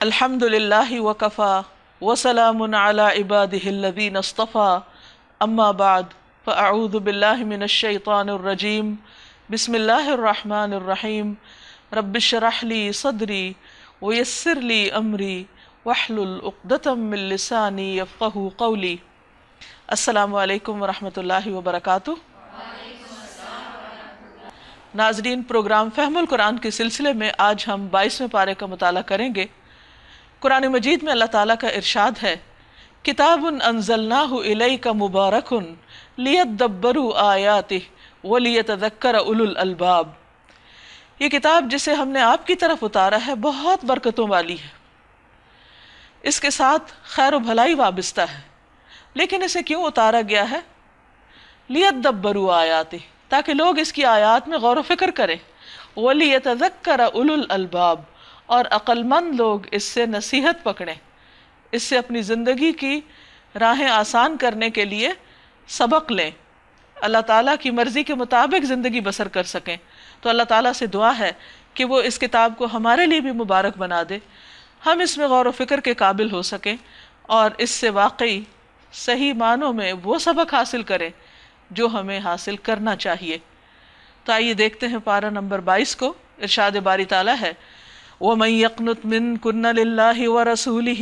الحمد للہ وکفا وسلام علی عبادہ الذین اصطفیٰ اما بعد فاعوذ باللہ من الشیطان الرجیم بسم اللہ الرحمن الرحیم رب اشرح لی صدری ویسر لی امری واحلل عقدۃ من لسانی یفقہوا قولی۔ السلام علیکم ورحمۃ اللہ وبرکاتہ۔ ناظرین، پروگرام فہم القرآن کے سلسلے میں آج ہم 22ویں پارے کا مطالعہ کریں گے۔ قرآن مجید میں اللہ تعالیٰ کا ارشاد ہے، کتاب انزلناہ الیک مبارک لیدبروا آیاتہ ولیتذکر اولو الالباب۔ یہ کتاب جسے ہم نے آپ کی طرف اتارا ہے بہت برکتوں والی ہے، اس کے ساتھ خیر و بھلائی وابستہ ہے، لیکن اسے کیوں اتارا گیا ہے؟ لیدبروا آیاتہ، تاکہ لوگ اس کی آیات میں غور و فکر کریں، ولیتذکر اولو الالباب، اور عقل مند لوگ اس سے نصیحت پکڑیں، اس سے اپنی زندگی کی راہیں آسان کرنے کے لیے سبق لیں، اللہ تعالیٰ کی مرضی کے مطابق زندگی بسر کر سکیں۔ تو اللہ تعالیٰ سے دعا ہے کہ وہ اس کتاب کو ہمارے لیے بھی مبارک بنا دے، ہم اس میں غور و فکر کے قابل ہو سکیں اور اس سے واقعی صحیح معنوں میں وہ سبق حاصل کریں جو ہمیں حاصل کرنا چاہیے۔ تو آئیے دیکھتے ہیں پارہ نمبر 22 کو۔ ارشاد باری تعالیٰ ہے، وَمَن يَقْنُتْ مِنكُنَّ لِلَّهِ وَرَسُولِهِ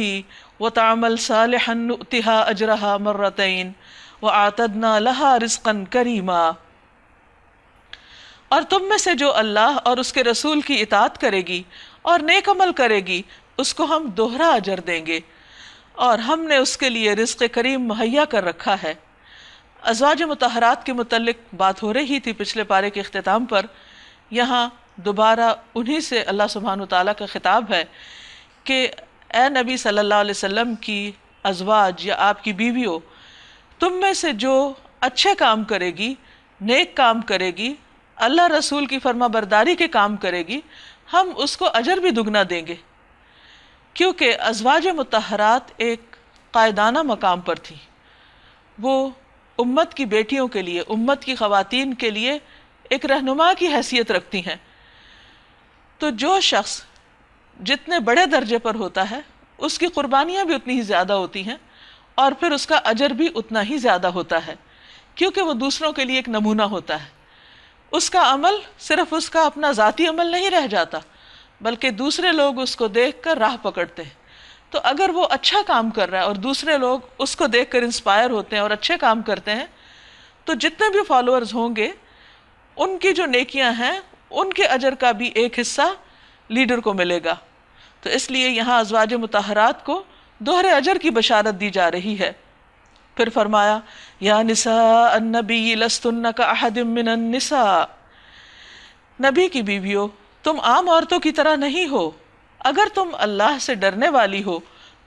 وَتَعْمَلْ صَالِحًا نُؤْتِهَا أَجْرَهَا مَرَّتَيْنِ وَأَعْتَدْنَا لَهَا رِزْقًا كَرِيمًا۔ اور تم میں سے جو اللہ اور اس کے رسول کی اطاعت کرے گی اور نیک عمل کرے گی، اس کو ہم دوہرا اجر دیں گے، اور ہم نے اس کے لیے رزق کریم مہیا کر رکھا ہے۔ ازواج مطہرات کے متعلق بات ہو رہی تھی پچھلے پارے کے اختتام پر، یہاں دوبارہ انہی سے اللہ سبحانہ وتعالیٰ کا خطاب ہے کہ اے نبی صلی اللہ علیہ وسلم کی ازواج یا آپ کی بیویوں، تم میں سے جو اچھے کام کرے گی، نیک کام کرے گی، اللہ رسول کی فرما برداری کے کام کرے گی، ہم اس کو اجر بھی دگنا دیں گے۔ کیونکہ ازواج مطہرات ایک قائدانہ مقام پر تھی، وہ امت کی بیٹیوں کے لیے، امت کی خواتین کے لیے ایک رہنما کی حیثیت رکھتی ہیں۔ تو جو شخص جتنے بڑے درجے پر ہوتا ہے، اس کی قربانیاں بھی اتنی ہی زیادہ ہوتی ہیں، اور پھر اس کا اجر بھی اتنا ہی زیادہ ہوتا ہے، کیونکہ وہ دوسروں کے لیے ایک نمونہ ہوتا ہے۔ اس کا عمل صرف اس کا اپنا ذاتی عمل نہیں رہ جاتا، بلکہ دوسرے لوگ اس کو دیکھ کر راہ پکڑتے ہیں۔ تو اگر وہ اچھا کام کر رہا ہے اور دوسرے لوگ اس کو دیکھ کر انسپائر ہوتے ہیں اور اچھے کام کرتے ہیں، تو جتنے بھی فالوورز ہوں گے، ان کی جو نیکیاں ہیں ان کے اجر کا بھی ایک حصہ لیڈر کو ملے گا۔ تو اس لیے یہاں ازواج مطہرات کو دوہرے اجر کی بشارت دی جا رہی ہے۔ پھر فرمایا، یا نساء النبی لستن کاحد من النساء، نبی کی بیویوں تم عام عورتوں کی طرح نہیں ہو، اگر تم اللہ سے ڈرنے والی ہو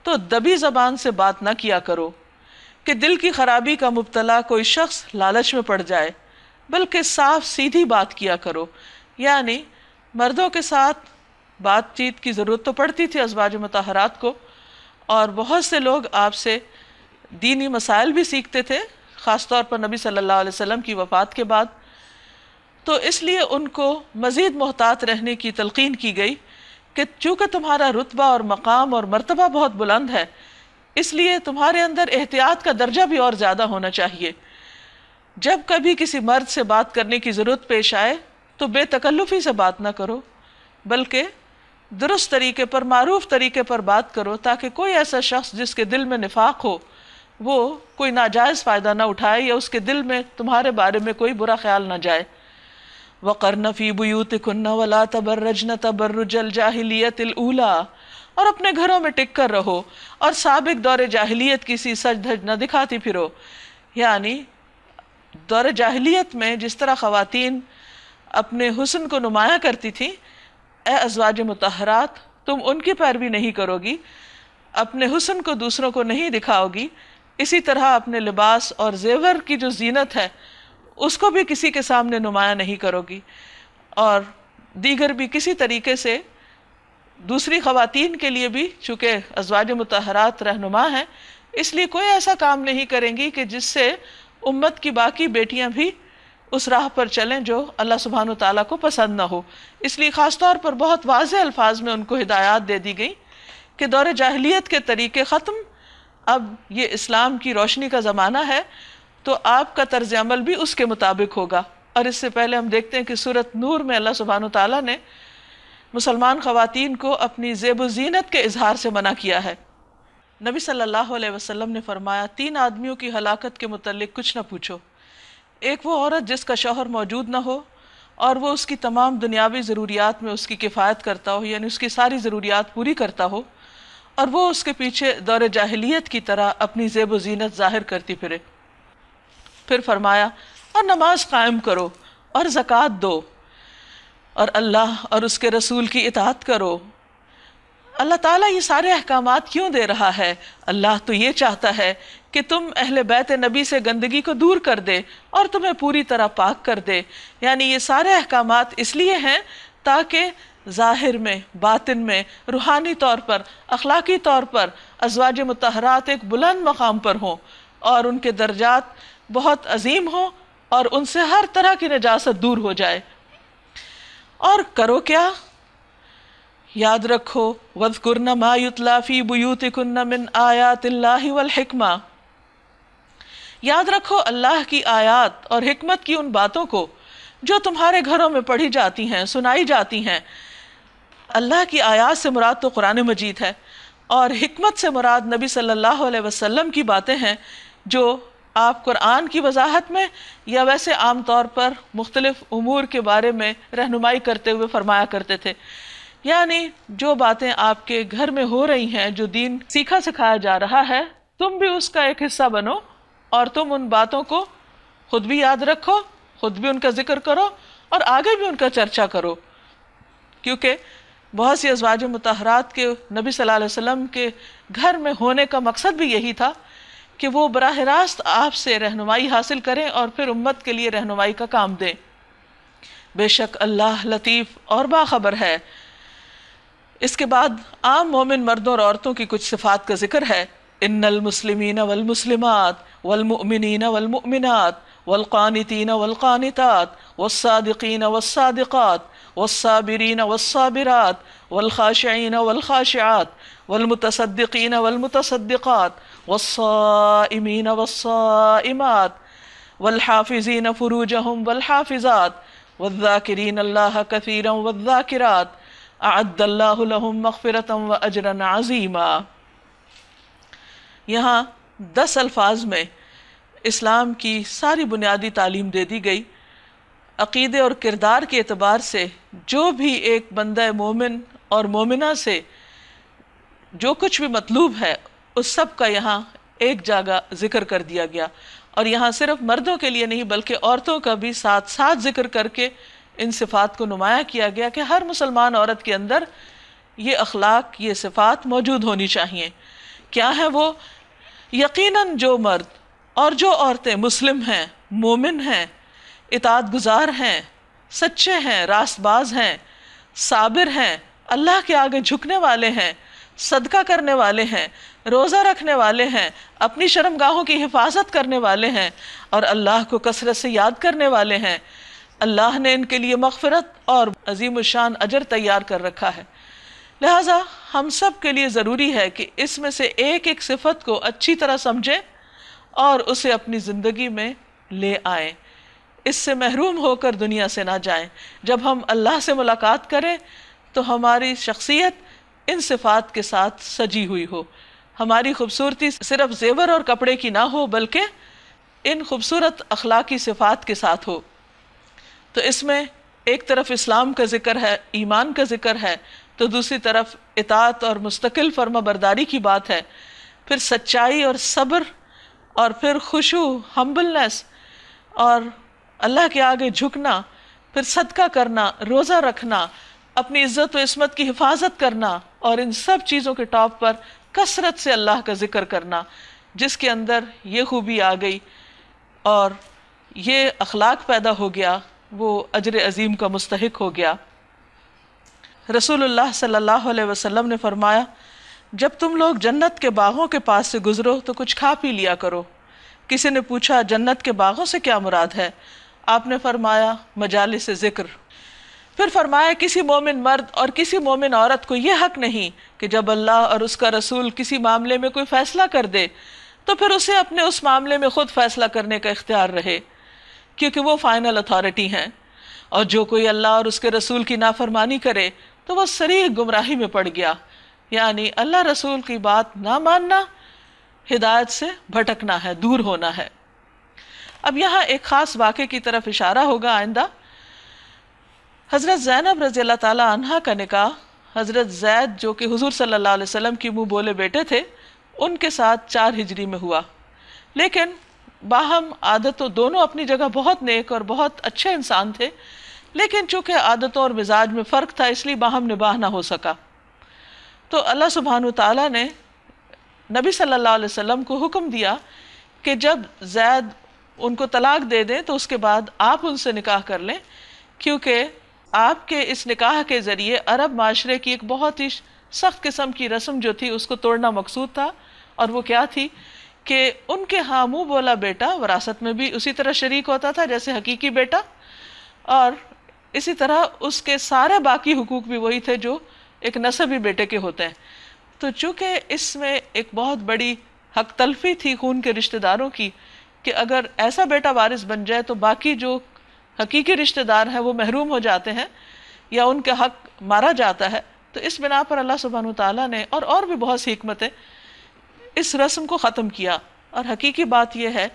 تو دبی زبان سے بات نہ کیا کرو کہ دل کی خرابی کا مبتلا کوئی شخص لالچ میں پڑ جائے، بلکہ صاف سیدھی بات کیا کرو۔ یعنی مردوں کے ساتھ بات چیت کی ضرورت تو پڑتی تھی ازواج مطہرات کو، اور بہت سے لوگ آپ سے دینی مسائل بھی سیکھتے تھے، خاص طور پر نبی صلی اللہ علیہ وسلم کی وفات کے بعد۔ تو اس لیے ان کو مزید محتاط رہنے کی تلقین کی گئی کہ چونکہ تمہارا رتبہ اور مقام اور مرتبہ بہت بلند ہے، اس لیے تمہارے اندر احتیاط کا درجہ بھی اور زیادہ ہونا چاہیے۔ جب کبھی کسی مرد سے بات کرنے کی ضرورت پیش آئے تو بے تکلفی سے بات نہ کرو، بلکہ درست طریقے پر، معروف طریقے پر بات کرو، تاکہ کوئی ایسا شخص جس کے دل میں نفاق ہو وہ کوئی ناجائز فائدہ نہ اٹھائے، یا اس کے دل میں تمہارے بارے میں کوئی برا خیال نہ جائے۔ وَقَرْنَ فِي بُيُوتِكُنَّ وَلَا تَبَرَّجْنَ تَبَرُّجَ الْجَاهِلِيَّةِ الْأُولَىٰ، اور اپنے گھروں میں ٹک کر رہو اور سابق دور جاہلیت کی سی سج دھج نہ دکھاتی پھرو۔ یعنی دور جاہلیت میں جس طرح خواتین اپنے حسن کو نمایاں کرتی تھیں، اے ازواج مطہرات تم ان کی پیروی نہیں کرو گی، اپنے حسن کو دوسروں کو نہیں دکھاؤ گی، اسی طرح اپنے لباس اور زیور کی جو زینت ہے اس کو بھی کسی کے سامنے نمایاں نہیں کرو گی، اور دیگر بھی کسی طریقے سے دوسری خواتین کے لیے بھی، چونکہ ازواج مطہرات رہنما ہیں، اس لیے کوئی ایسا کام نہیں کریں گی کہ جس سے امت کی باقی بیٹیاں بھی اس راہ پر چلیں جو اللہ سبحانہ وتعالیٰ کو پسند نہ ہو۔ اس لیے خاص طور پر بہت واضح الفاظ میں ان کو ہدایات دے دی گئی کہ دور جاہلیت کے طریقے ختم، اب یہ اسلام کی روشنی کا زمانہ ہے، تو آپ کا طرز عمل بھی اس کے مطابق ہوگا۔ اور اس سے پہلے ہم دیکھتے ہیں کہ سورۃ نور میں اللہ سبحانہ وتعالیٰ نے مسلمان خواتین کو اپنی زیب و زینت کے اظہار سے منع کیا ہے۔ نبی صلی اللہ علیہ وسلم نے فرمایا، 3 آدمیوں کی ہلاکت کے متعلق کچھ نہ پوچھو۔ ایک وہ عورت جس کا شوہر موجود نہ ہو اور وہ اس کی تمام دنیاوی ضروریات میں اس کی کفایت کرتا ہو، یعنی اس کی ساری ضروریات پوری کرتا ہو، اور وہ اس کے پیچھے دور جاہلیت کی طرح اپنی زیب و زینت ظاہر کرتی پھرے۔ پھر فرمایا، اور نماز قائم کرو اور زکوٰۃ دو اور اللہ اور اس کے رسول کی اطاعت کرو۔ اللہ تعالیٰ یہ سارے احکامات کیوں دے رہا ہے؟ اللہ تو یہ چاہتا ہے کہ تم اہل بیت نبی سے گندگی کو دور کر دے اور تمہیں پوری طرح پاک کر دے۔ یعنی یہ سارے احکامات اس لیے ہیں تاکہ ظاہر میں، باطن میں، روحانی طور پر، اخلاقی طور پر ازواج مطہرات ایک بلند مقام پر ہوں اور ان کے درجات بہت عظیم ہوں اور ان سے ہر طرح کی نجاست دور ہو جائے۔ اور کرو کیا؟ یاد رکھو، وَاذْكُرْنَ مَا يُتْلَى فِي بُيُوتِكُنَّ مِنْ آيَاتِ اللَّهِ وَالْحِكْمَةِ، یاد رکھو اللہ کی آیات اور حکمت کی ان باتوں کو جو تمہارے گھروں میں پڑھی جاتی ہیں، سنائی جاتی ہیں۔ اللہ کی آیات سے مراد تو قرآن مجید ہے، اور حکمت سے مراد نبی صلی اللہ علیہ وسلم کی باتیں ہیں جو آپ قرآن کی وضاحت میں یا ویسے عام طور پر مختلف امور کے بارے میں رہنمائی کرتے ہوئے فرمایا کرتے تھے۔ یعنی جو باتیں آپ کے گھر میں ہو رہی ہیں، جو دین سیکھا سکھایا جا رہا ہے، تم بھی اس کا ایک حصہ بنو اور تم ان باتوں کو خود بھی یاد رکھو، خود بھی ان کا ذکر کرو اور آگے بھی ان کا چرچا کرو، کیونکہ بہت سی ازواج مطہرات کے نبی صلی اللہ علیہ وسلم کے گھر میں ہونے کا مقصد بھی یہی تھا کہ وہ براہ راست آپ سے رہنمائی حاصل کریں اور پھر امت کے لیے رہنمائی کا کام دیں۔ بے شک اللہ لطیف اور باخبر ہے۔ اس کے بعد عام مومن مردوں اور عورتوں کی کچھ صفات کا ذکر ہے۔ ان المسلمین والمسلمات والمؤمنین والمؤمنات والقانتین والقانتات والصادقین والصادقات والصابرین والصابرات والخاشعین والخاشعات والمتصدقین والمتصدقات والصائمین والصائمات والحافظین فروجہم والحافظات والذاکرین اللہ کثیرا والذاکرات اعد اللہ لہم مغفرۃ واجرا عظیما۔ یہاں 10 الفاظ میں اسلام کی ساری بنیادی تعلیم دے دی گئی۔ عقیدے اور کردار کے اعتبار سے جو بھی ایک بندہ مومن اور مومنہ سے جو کچھ بھی مطلوب ہے اس سب کا یہاں ایک جگہ ذکر کر دیا گیا، اور یہاں صرف مردوں کے لیے نہیں بلکہ عورتوں کا بھی ساتھ ساتھ ذکر کر کے ان صفات کو نمایاں کیا گیا کہ ہر مسلمان عورت کے اندر یہ اخلاق، یہ صفات موجود ہونی چاہیے۔ کیا ہے وہ؟ یقیناً جو مرد اور جو عورتیں مسلم ہیں، مومن ہیں، اطاعت گزار ہیں، سچے ہیں، راست باز ہیں، صابر ہیں، اللہ کے آگے جھکنے والے ہیں، صدقہ کرنے والے ہیں، روزہ رکھنے والے ہیں، اپنی شرمگاہوں کی حفاظت کرنے والے ہیں اور اللہ کو کثرت سے یاد کرنے والے ہیں، اللہ نے ان کے لیے مغفرت اور عظیم الشان اجر تیار کر رکھا ہے۔ لہٰذا ہم سب کے لیے ضروری ہے کہ اس میں سے ایک ایک صفت کو اچھی طرح سمجھیں اور اسے اپنی زندگی میں لے آئیں، اس سے محروم ہو کر دنیا سے نہ جائیں۔ جب ہم اللہ سے ملاقات کریں تو ہماری شخصیت ان صفات کے ساتھ سجی ہوئی ہو، ہماری خوبصورتی صرف زیور اور کپڑے کی نہ ہو بلکہ ان خوبصورت اخلاقی صفات کے ساتھ ہو۔ تو اس میں ایک طرف اسلام کا ذکر ہے، ایمان کا ذکر ہے، تو دوسری طرف اطاعت اور مستقل فرما برداری کی بات ہے، پھر سچائی اور صبر، اور پھر خشوع، ہمبلنس اور اللہ کے آگے جھکنا، پھر صدقہ کرنا، روزہ رکھنا، اپنی عزت و عصمت کی حفاظت کرنا، اور ان سب چیزوں کے ٹاپ پر کثرت سے اللہ کا ذکر کرنا۔ جس کے اندر یہ خوبی آ گئی اور یہ اخلاق پیدا ہو گیا وہ اجر عظیم کا مستحق ہو گیا۔ رسول اللہ صلی اللہ علیہ وسلم نے فرمایا، جب تم لوگ جنت کے باغوں کے پاس سے گزرو تو کچھ کھا پی لیا کرو۔ کسی نے پوچھا جنت کے باغوں سے کیا مراد ہے؟ آپ نے فرمایا مجالس ذکر۔ پھر فرمایا کسی مومن مرد اور کسی مومن عورت کو یہ حق نہیں کہ جب اللہ اور اس کا رسول کسی معاملے میں کوئی فیصلہ کر دے تو پھر اسے اپنے اس معاملے میں خود فیصلہ کرنے کا اختیار رہے، کیونکہ وہ فائنل اتھارٹی ہیں، اور جو کوئی اللہ اور اس کے رسول کی نافرمانی کرے تو وہ صریح گمراہی میں پڑ گیا، یعنی اللہ رسول کی بات نہ ماننا ہدایت سے بھٹکنا ہے، دور ہونا ہے۔ اب یہاں ایک خاص واقعے کی طرف اشارہ ہوگا آئندہ۔ حضرت زینب رضی اللہ تعالی عنہا کا نکاح حضرت زید جو کہ حضور صلی اللہ علیہ وسلم کی منہ بولے بیٹے تھے ان کے ساتھ 4 ہجری میں ہوا، لیکن باہم عادتوں دونوں اپنی جگہ بہت نیک اور بہت اچھے انسان تھے، لیکن چونکہ عادتوں اور مزاج میں فرق تھا اس لیے باہم نباہ نہ ہو سکا۔ تو اللہ سبحانہ تعالیٰ نے نبی صلی اللہ علیہ وسلم کو حکم دیا کہ جب زید ان کو طلاق دے دیں تو اس کے بعد آپ ان سے نکاح کر لیں، کیونکہ آپ کے اس نکاح کے ذریعے عرب معاشرے کی ایک بہت ہی سخت قسم کی رسم جو تھی اس کو توڑنا مقصود تھا، اور وہ کیا تھی کہ ان کے ہاں منہ بولا بیٹا وراثت میں بھی اسی طرح شریک ہوتا تھا جیسے حقیقی بیٹا، اور اسی طرح اس کے سارے باقی حقوق بھی وہی تھے جو ایک نسبی بیٹے کے ہوتے ہیں۔ تو چونکہ اس میں ایک بہت بڑی حق تلفی تھی خون کے رشتہ داروں کی کہ اگر ایسا بیٹا وارث بن جائے تو باقی جو حقیقی رشتہ دار ہیں وہ محروم ہو جاتے ہیں یا ان کے حق مارا جاتا ہے، تو اس بنا پر اللہ سبحانہ تعالیٰ نے اور بھی بہت سی حکمتیں اس رسم کو ختم کیا۔ اور حقیقی بات یہ ہے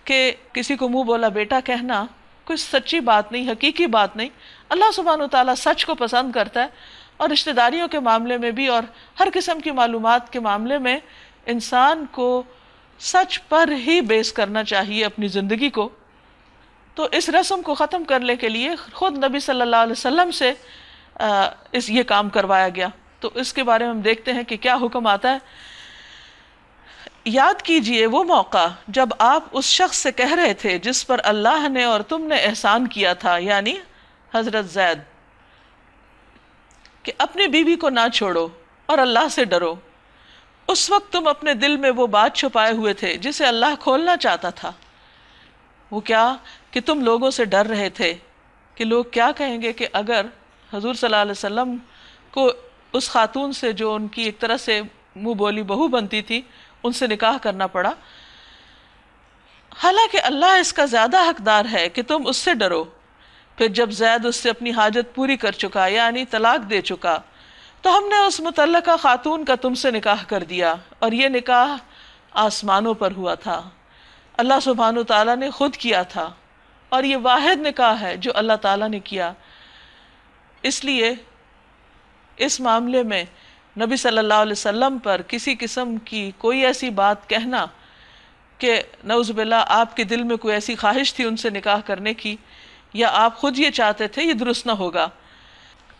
کہ کسی کو منہ بولا بیٹا کہنا کوئی سچی بات نہیں، حقیقی بات نہیں۔ اللہ سبحانہ تعالیٰ سچ کو پسند کرتا ہے، اور رشتہ داریوں کے معاملے میں بھی اور ہر قسم کی معلومات کے معاملے میں انسان کو سچ پر ہی بیس کرنا چاہیے اپنی زندگی کو۔ تو اس رسم کو ختم کرنے کے لیے خود نبی صلی اللہ علیہ وسلم سے یہ کام کروایا گیا۔ تو اس کے بارے میں ہم دیکھتے ہیں کہ کیا حکم آتا ہے۔ یاد کیجئے وہ موقع جب آپ اس شخص سے کہہ رہے تھے جس پر اللہ نے اور تم نے احسان کیا تھا، یعنی حضرت زید، کہ اپنی بیوی کو نہ چھوڑو اور اللہ سے ڈرو۔ اس وقت تم اپنے دل میں وہ بات چھپائے ہوئے تھے جسے اللہ کھولنا چاہتا تھا۔ وہ کیا کہ تم لوگوں سے ڈر رہے تھے کہ لوگ کیا کہیں گے کہ اگر حضور صلی اللہ علیہ وسلم کو اس خاتون سے جو ان کی ایک طرح سے منہ بولی بہو بنتی تھی ان سے نکاح کرنا پڑا، حالانکہ اللہ اس کا زیادہ حقدار ہے کہ تم اس سے ڈرو۔ پھر جب زید اس سے اپنی حاجت پوری کر چکا یعنی طلاق دے چکا تو ہم نے اس متعلقہ خاتون کا تم سے نکاح کر دیا، اور یہ نکاح آسمانوں پر ہوا تھا، اللہ سبحانہ تعالیٰ نے خود کیا تھا، اور یہ واحد نکاح ہے جو اللہ تعالیٰ نے کیا۔ اس لیے اس معاملے میں نبی صلی اللہ علیہ وسلم پر کسی قسم کی کوئی ایسی بات کہنا کہ نعوذ باللہ آپ کے دل میں کوئی ایسی خواہش تھی ان سے نکاح کرنے کی یا آپ خود یہ چاہتے تھے، یہ درست نہ ہوگا،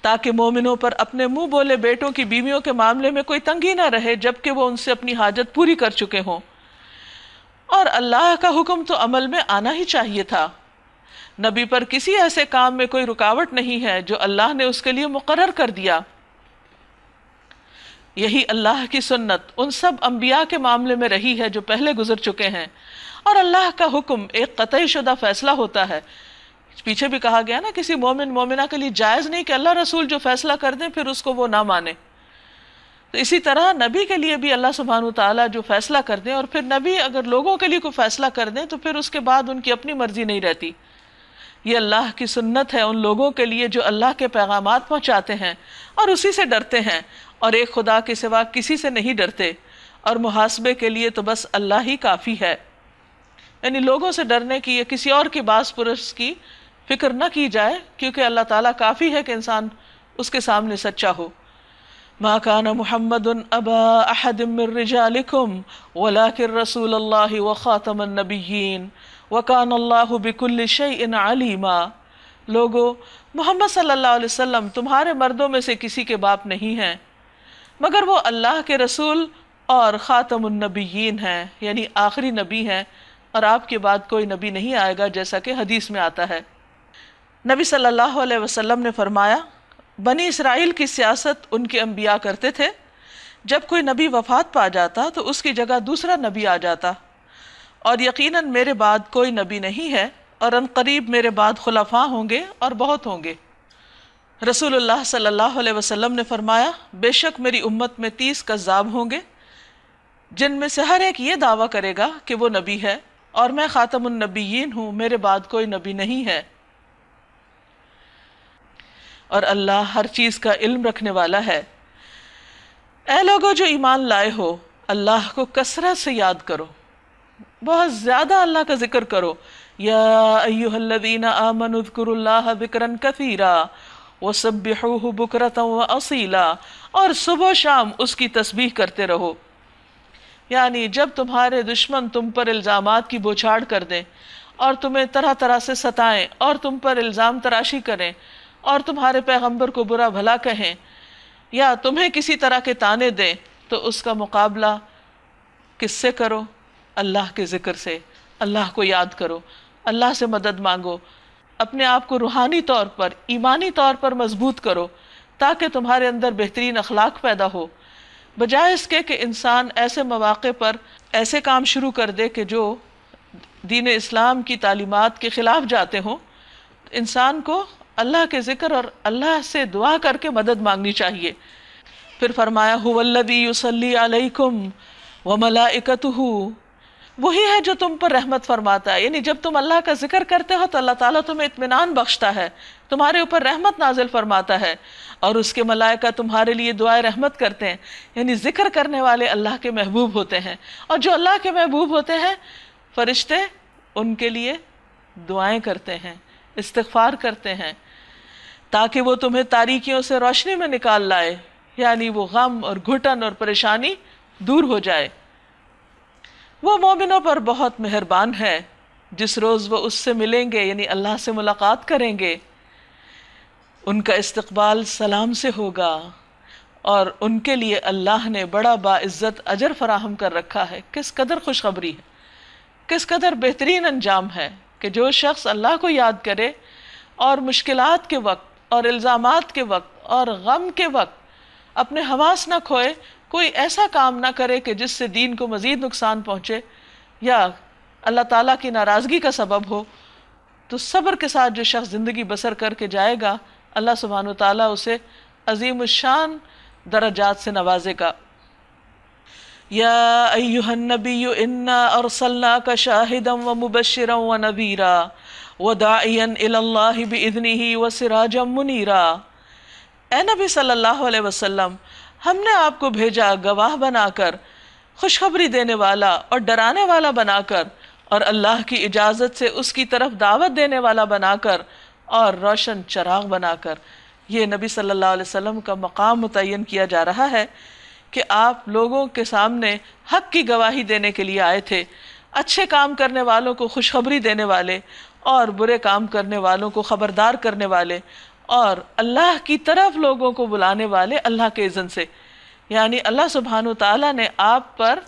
تاکہ مومنوں پر اپنے منہ بولے بیٹوں کی بیویوں کے معاملے میں کوئی تنگی نہ رہے جبکہ وہ ان سے اپنی حاجت پوری کر چکے ہوں۔ اور اللہ کا حکم تو عمل میں آنا ہی چاہیے تھا۔ نبی پر کسی ایسے کام میں کوئی رکاوٹ نہیں ہے جو اللہ نے اس کے لیے مقرر کر دیا۔ یہی اللہ کی سنت ان سب انبیاء کے معاملے میں رہی ہے جو پہلے گزر چکے ہیں، اور اللہ کا حکم ایک قطعی شدہ فیصلہ ہوتا ہے۔ پیچھے بھی کہا گیا نا کسی مومن مومنہ کے لیے جائز نہیں کہ اللہ رسول جو فیصلہ کر دیں پھر اس کو وہ نہ مانے۔ تو اسی طرح نبی کے لیے بھی اللہ سبحانہ تعالیٰ جو فیصلہ کر دیں، اور پھر نبی اگر لوگوں کے لیے کوئی فیصلہ کر دیں تو پھر اس کے بعد ان کی اپنی مرضی نہیں رہتی۔ یہ اللہ کی سنت ہے ان لوگوں کے لیے جو اللہ کے پیغامات پہنچاتے ہیں اور اسی سے ڈرتے ہیں، اور ایک خدا کے سوا کسی سے نہیں ڈرتے، اور محاسبے کے لیے تو بس اللہ ہی کافی ہے۔ یعنی لوگوں سے ڈرنے کی یا کسی اور کی باس پرس کی فکر نہ کی جائے، کیونکہ اللہ تعالیٰ کافی ہے کہ انسان اس کے سامنے سچا ہو۔ ما كان محمد ابا احد من رجالكم ولكن رسول الله وخاتم النبيين وكان الله بكل شيء عليما۔ لوگو، محمد صلی اللہ علیہ وسلم تمہارے مردوں میں سے کسی کے باپ نہیں ہیں، مگر وہ اللہ کے رسول اور خاتم النبیین ہیں، یعنی آخری نبی ہیں، اور آپ کے بعد کوئی نبی نہیں آئے گا، جیسا کہ حدیث میں آتا ہے۔ نبی صلی اللہ علیہ وسلم نے فرمایا، بنی اسرائیل کی سیاست ان کے انبیاء کرتے تھے، جب کوئی نبی وفات پا جاتا تو اس کی جگہ دوسرا نبی آ جاتا، اور یقیناً میرے بعد کوئی نبی نہیں ہے، اور ان قریب میرے بعد خلفاء ہوں گے اور بہت ہوں گے۔ رسول اللہ صلی اللہ علیہ وسلم نے فرمایا بے شک میری امت میں 30 کذاب ہوں گے جن میں سے ہر ایک یہ دعویٰ کرے گا کہ وہ نبی ہے اور میں خاتم النبیین ہوں، میرے بعد کوئی نبی نہیں ہے، اور اللہ ہر چیز کا علم رکھنے والا ہے۔ اے لوگو جو ایمان لائے ہو، اللہ کو کثرت سے یاد کرو، بہت زیادہ اللہ کا ذکر کرو۔ یا ایہا الذین آمنوا اذکروا اللہ ذکرا کثیرا وسبحوہ بکرۃ واصیلا، اور صبح و شام اس کی تسبیح کرتے رہو۔ یعنی جب تمہارے دشمن تم پر الزامات کی بوچھاڑ کر دیں اور تمہیں طرح طرح سے ستائیں اور تم پر الزام تراشی کریں اور تمہارے پیغمبر کو برا بھلا کہیں یا تمہیں کسی طرح کے طعنے دیں، تو اس کا مقابلہ کس سے کرو؟ اللہ کے ذکر سے۔ اللہ کو یاد کرو، اللہ سے مدد مانگو، اپنے آپ کو روحانی طور پر، ایمانی طور پر مضبوط کرو تاکہ تمہارے اندر بہترین اخلاق پیدا ہو، بجائے اس کے کہ انسان ایسے مواقع پر ایسے کام شروع کر دے کہ جو دین اسلام کی تعلیمات کے خلاف جاتے ہوں۔ انسان کو اللہ کے ذکر اور اللہ سے دعا کر کے مدد مانگنی چاہیے۔ پھر فرمایا هو الذی یصلی علیکم وملائکتہ، وہی ہے جو تم پر رحمت فرماتا ہے، یعنی جب تم اللہ کا ذکر کرتے ہو تو اللہ تعالیٰ تمہیں اطمینان بخشتا ہے، تمہارے اوپر رحمت نازل فرماتا ہے، اور اس کے ملائکہ تمہارے لیے دعائے رحمت کرتے ہیں۔ یعنی ذکر کرنے والے اللہ کے محبوب ہوتے ہیں، اور جو اللہ کے محبوب ہوتے ہیں فرشتے ان کے لیے دعائیں کرتے ہیں، استغفار کرتے ہیں تاکہ وہ تمہیں تاریکیوں سے روشنی میں نکال لائے، یعنی وہ غم اور گھٹن اور پریشانی دور ہو جائے۔ وہ مومنوں پر بہت مہربان ہے، جس روز وہ اس سے ملیں گے یعنی اللہ سے ملاقات کریں گے، ان کا استقبال سلام سے ہوگا، اور ان کے لیے اللہ نے بڑا باعزت اجر فراہم کر رکھا ہے۔ کس قدر خوشخبری ہے، کس قدر بہترین انجام ہے کہ جو شخص اللہ کو یاد کرے اور مشکلات کے وقت اور الزامات کے وقت اور غم کے وقت اپنے حواس نہ کھوئے، کوئی ایسا کام نہ کرے کہ جس سے دین کو مزید نقصان پہنچے یا اللہ تعالیٰ کی ناراضگی کا سبب ہو، تو صبر کے ساتھ جو شخص زندگی بسر کر کے جائے گا، اللہ سبحانہ و تعالیٰ اسے عظیم الشان درجات سے نوازے گا۔ یا ایہا النبی انا ارسلناک شاہدا ومبشرا ونذیرا وداعیا الی اللہ باذنہ وسراجا منیرا، اے نبی صلی اللہ علیہ وسلم، ہم نے آپ کو بھیجا گواہ بنا کر، خوشخبری دینے والا اور ڈرانے والا بنا کر، اور اللہ کی اجازت سے اس کی طرف دعوت دینے والا بنا کر، اور روشن چراغ بنا کر۔ یہ نبی صلی اللہ علیہ وسلم کا مقام متعین کیا جا رہا ہے کہ آپ لوگوں کے سامنے حق کی گواہی دینے کے لیے آئے تھے، اچھے کام کرنے والوں کو خوشخبری دینے والے اور برے کام کرنے والوں کو خبردار کرنے والے، اور اللہ کی طرف لوگوں کو بلانے والے اللہ کے اذن سے۔ یعنی اللہ سبحانہ وتعالیٰ نے آپ پر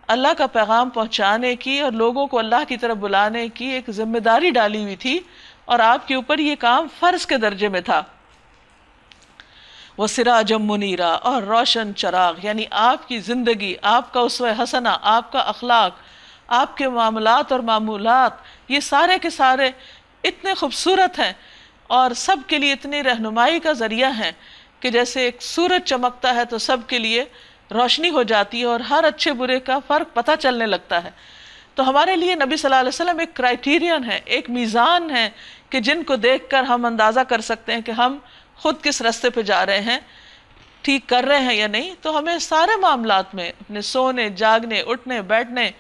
اللہ کا پیغام پہنچانے کی اور لوگوں کو اللہ کی طرف بلانے کی ایک ذمہ داری ڈالی ہوئی تھی، اور آپ کے اوپر یہ کام فرض کے درجے میں تھا۔ وَسِرَاجًا مُنِيرًا، اور روشن چراغ، یعنی آپ کی زندگی، آپ کا اسوہ حسنہ، آپ کا اخلاق، آپ کے معاملات اور معمولات، یہ سارے کے سارے اتنے خوبصورت ہیں اور سب کے لیے اتنی رہنمائی کا ذریعہ ہیں کہ جیسے ایک سورج چمکتا ہے تو سب کے لیے روشنی ہو جاتی ہے اور ہر اچھے برے کا فرق پتہ چلنے لگتا ہے۔ تو ہمارے لیے نبی صلی اللہ علیہ وسلم ایک کرائیٹیرین ہے، ایک میزان ہے کہ جن کو دیکھ کر ہم اندازہ کر سکتے ہیں کہ ہم خود کس راستے پہ جا رہے ہیں، ٹھیک کر رہے ہیں یا نہیں۔ تو ہمیں سارے معاملات میں، اپنے سونے، جاگنے، اٹھنے، بیٹھنے،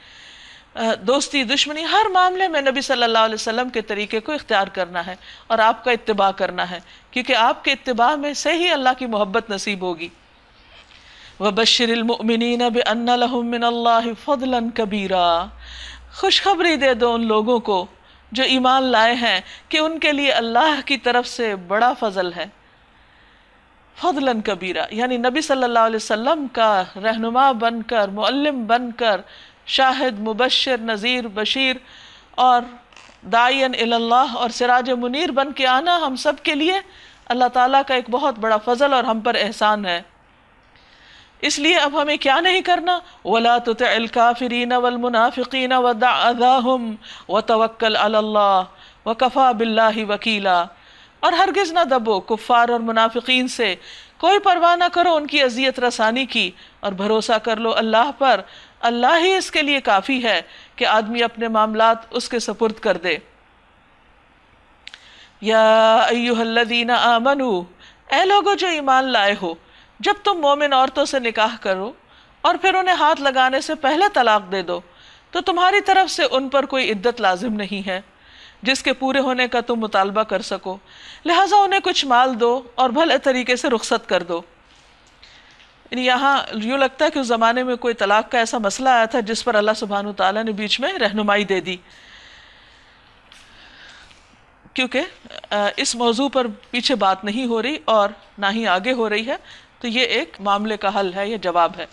دوستی، دشمنی، ہر معاملے میں نبی صلی اللہ علیہ وسلم کے طریقے کو اختیار کرنا ہے اور آپ کا اتباع کرنا ہے، کیونکہ آپ کے اتباع میں سے ہی اللہ کی محبت نصیب ہوگی۔ وَبَشِّرِ الْمُؤْمِنِينَ بِأَنَّ لَهُم مِّنَ اللَّهِ فَضْلًا كَبِيرًا، خوشخبری دے دو ان لوگوں کو جو ایمان لائے ہیں کہ ان کے لیے اللہ کی طرف سے بڑا فضل ہے۔ فضلاً کبیرہ، یعنی نبی صلی اللہ علیہ وسلم کا رہنما بن کر، معلم بن کر، شاہد، مبشر، نذیر، بشیر اور داعین الی اللہ اور سراج منیر بن کے آنا ہم سب کے لیے اللہ تعالیٰ کا ایک بہت بڑا فضل اور ہم پر احسان ہے۔ اس لیے اب ہمیں کیا نہیں کرنا؟ وَلَا تُطِعِ الْكَافِرِينَ وَالْمُنَافِقِينَ وَدَعْ أَذَاهُمْ وَتَوَكَّلْ عَلَى اللَّهِ وَكَفَى بِاللَّهِ وَكِيلًا، اور ہرگز نہ دبو کفار اور منافقین سے، کوئی پرواہ نہ کرو ان کی اذیت رسانی کی، اور بھروسہ کر لو اللہ پر، اللہ ہی اس کے لیے کافی ہے کہ آدمی اپنے معاملات اس کے سپرد کر دے۔ یا ایہا الذین آمنو، اے لوگو جو ایمان لائے ہو، جب تم مومن عورتوں سے نکاح کرو اور پھر انہیں ہاتھ لگانے سے پہلے طلاق دے دو تو تمہاری طرف سے ان پر کوئی عدت لازم نہیں ہے جس کے پورے ہونے کا تم مطالبہ کر سکو، لہٰذا انہیں کچھ مال دو اور بھلے طریقے سے رخصت کر دو۔ یعنی یہاں یوں لگتا ہے کہ اس زمانے میں کوئی طلاق کا ایسا مسئلہ آیا تھا جس پر اللہ سبحانہ وتعالیٰ نے بیچ میں رہنمائی دے دی، کیونکہ اس موضوع پر پیچھے بات نہیں ہو رہی اور نہ ہی آگے ہو رہی ہے، تو یہ ایک معاملے کا حل ہے، یہ جواب ہے۔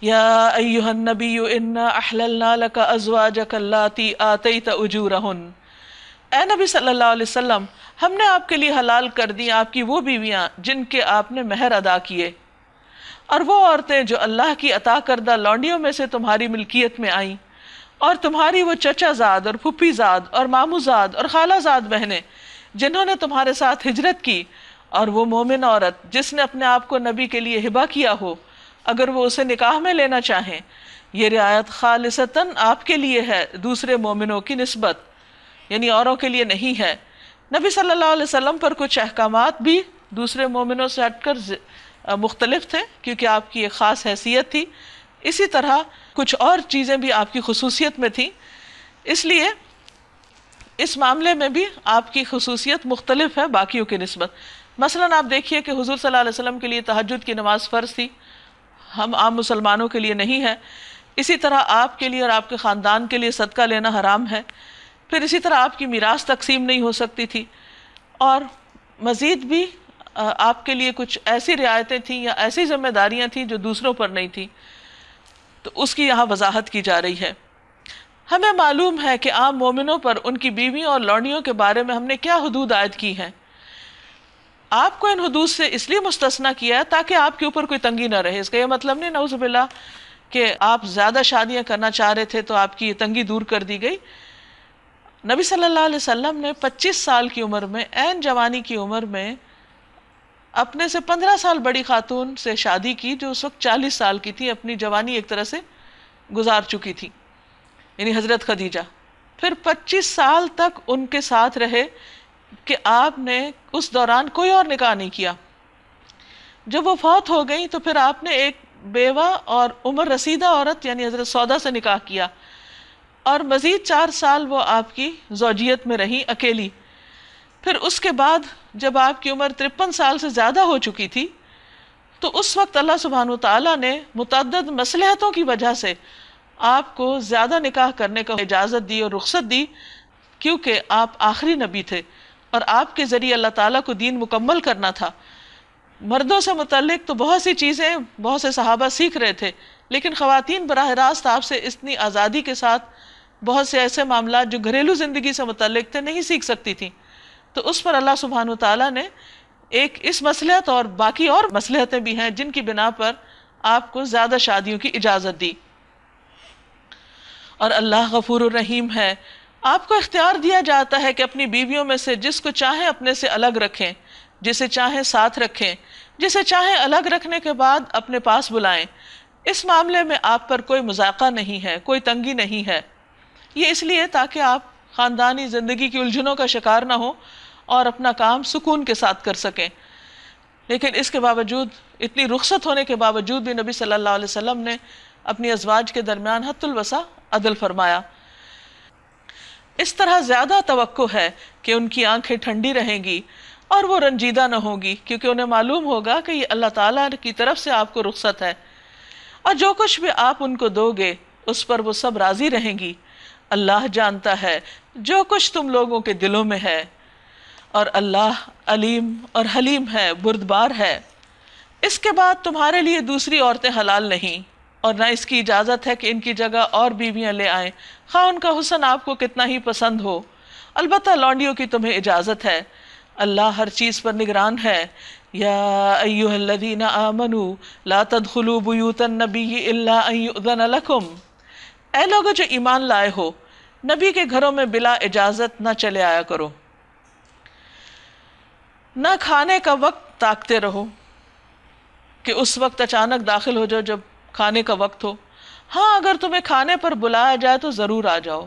یا ایہا النبی انا احللنا لک ازواجک اللاتی آتیت اجورہن، اے نبی صلی اللہ علیہ وسلم، ہم نے آپ کے لیے حلال کر دی آپ کی وہ بیویاں جن کے آپ نے مہر ادا کیے، اور وہ عورتیں جو اللہ کی عطا کردہ لونڈیوں میں سے تمہاری ملکیت میں آئیں، اور تمہاری وہ چچا زاد اور پھپھی زاد اور مامو زاد اور خالہ زاد بہنیں جنہوں نے تمہارے ساتھ ہجرت کی، اور وہ مومن عورت جس نے اپنے آپ کو نبی کے لیے ہبہ کیا ہو اگر وہ اسے نکاح میں لینا چاہیں۔ یہ رعایت خالصتاً آپ کے لیے ہے دوسرے مومنوں کی نسبت، یعنی اوروں کے لیے نہیں ہے۔ نبی صلی اللہ علیہ وسلم پر کچھ احکامات بھی دوسرے مومنوں سے ہٹ کر مختلف تھے کیونکہ آپ کی ایک خاص حیثیت تھی، اسی طرح کچھ اور چیزیں بھی آپ کی خصوصیت میں تھیں، اس لیے اس معاملے میں بھی آپ کی خصوصیت مختلف ہے باقیوں کی نسبت۔ مثلاً آپ دیکھیے کہ حضور صلی اللہ علیہ وسلم کے لیے تہجد کی نماز فرض تھی، ہم عام مسلمانوں کے لیے نہیں ہے۔ اسی طرح آپ کے لیے اور آپ کے خاندان کے لیے صدقہ لینا حرام ہے۔ پھر اسی طرح آپ کی میراث تقسیم نہیں ہو سکتی تھی، اور مزید بھی آپ کے لیے کچھ ایسی رعایتیں تھیں یا ایسی ذمہ داریاں تھیں جو دوسروں پر نہیں تھیں، تو اس کی یہاں وضاحت کی جا رہی ہے۔ ہمیں معلوم ہے کہ عام مومنوں پر ان کی بیویوں اور لونڈیوں کے بارے میں ہم نے کیا حدود عائد کی ہیں۔ آپ کو ان حدود سے اس لیے مستثنیٰ کیا ہے تاکہ آپ کے اوپر کوئی تنگی نہ رہے۔ اس کا یہ مطلب نہیں نعوذ باللہ کہ آپ زیادہ شادیاں کرنا چاہ رہے تھے تو آپ کی یہ تنگی دور کر دی گئی۔ نبی صلی اللہ علیہ وسلم نے 25 سال کی عمر میں، عین جوانی کی عمر میں، اپنے سے 15 سال بڑی خاتون سے شادی کی جو اس وقت 40 سال کی تھی، اپنی جوانی ایک طرح سے گزار چکی تھی، یعنی حضرت خدیجہ۔ پھر 25 سال تک ان کے ساتھ رہے کہ آپ نے اس دوران کوئی اور نکاح نہیں کیا۔ جب وہ فوت ہو گئی تو پھر آپ نے ایک بیوہ اور عمر رسیدہ عورت یعنی حضرت سودا سے نکاح کیا، اور مزید 4 سال وہ آپ کی زوجیت میں رہی اکیلی۔ پھر اس کے بعد جب آپ کی عمر 53 سال سے زیادہ ہو چکی تھی تو اس وقت اللہ سبحانہ وتعالیٰ نے متعدد مصلحتوں کی وجہ سے آپ کو زیادہ نکاح کرنے کا اجازت دی اور رخصت دی، کیونکہ آپ آخری نبی تھے اور آپ کے ذریعے اللہ تعالیٰ کو دین مکمل کرنا تھا۔ مردوں سے متعلق تو بہت سی چیزیں بہت سے صحابہ سیکھ رہے تھے، لیکن خواتین براہ راست آپ سے اتنی آزادی کے ساتھ بہت سے ایسے معاملات جو گھریلو زندگی سے متعلق تھے نہیں سیکھ سکتی تھیں۔ تو اس پر اللہ سبحانہ وتعالیٰ نے ایک اس مصلحت اور باقی اور مصلحتیں بھی ہیں جن کی بنا پر آپ کو زیادہ شادیوں کی اجازت دی۔ اور اللہ غفور الرحیم ہے، آپ کو اختیار دیا جاتا ہے کہ اپنی بیویوں میں سے جس کو چاہیں اپنے سے الگ رکھیں، جسے چاہیں ساتھ رکھیں، جسے چاہیں الگ رکھنے کے بعد اپنے پاس بلائیں۔ اس معاملے میں آپ پر کوئی مذاقہ نہیں ہے، کوئی تنگی نہیں ہے۔ یہ اس لیے تاکہ آپ خاندانی زندگی کی الجھنوں کا شکار نہ ہو اور اپنا کام سکون کے ساتھ کر سکیں۔ لیکن اس کے باوجود، اتنی رخصت ہونے کے باوجود بھی نبی صلی اللہ علیہ وسلم نے اپنی ازواج کے درمیان حد الوسع عدل فرمایا۔ اس طرح زیادہ توقع ہے کہ ان کی آنکھیں ٹھنڈی رہیں گی اور وہ رنجیدہ نہ ہوں گی، کیونکہ انہیں معلوم ہوگا کہ یہ اللہ تعالیٰ کی طرف سے آپ کو رخصت ہے، اور جو کچھ بھی آپ ان کو دو گے اس پر وہ سب راضی رہیں گی۔ اللہ جانتا ہے جو کچھ تم لوگوں کے دلوں میں ہے، اور اللہ علیم اور حلیم ہے، بردبار ہے۔ اس کے بعد تمہارے لیے دوسری عورتیں حلال نہیں، اور نہ اس کی اجازت ہے کہ ان کی جگہ اور بیویاں لے آئیں، خواہ ان کا حسن آپ کو کتنا ہی پسند ہو۔ البتہ لونڈیوں کی تمہیں اجازت ہے، اللہ ہر چیز پر نگران ہے۔ یا ایھا الذین آمنوا لا تدخلوا بیوت النبی الا ان یؤذن لکم، اے لوگو جو ایمان لائے ہو، نبی کے گھروں میں بلا اجازت نہ چلے آیا کرو۔ نہ کھانے کا وقت تاکتے رہو کہ اس وقت اچانک داخل ہو جاؤ جب کھانے کا وقت ہو. ہاں اگر تمہیں کھانے پر بلایا جائے تو ضرور آ جاؤ.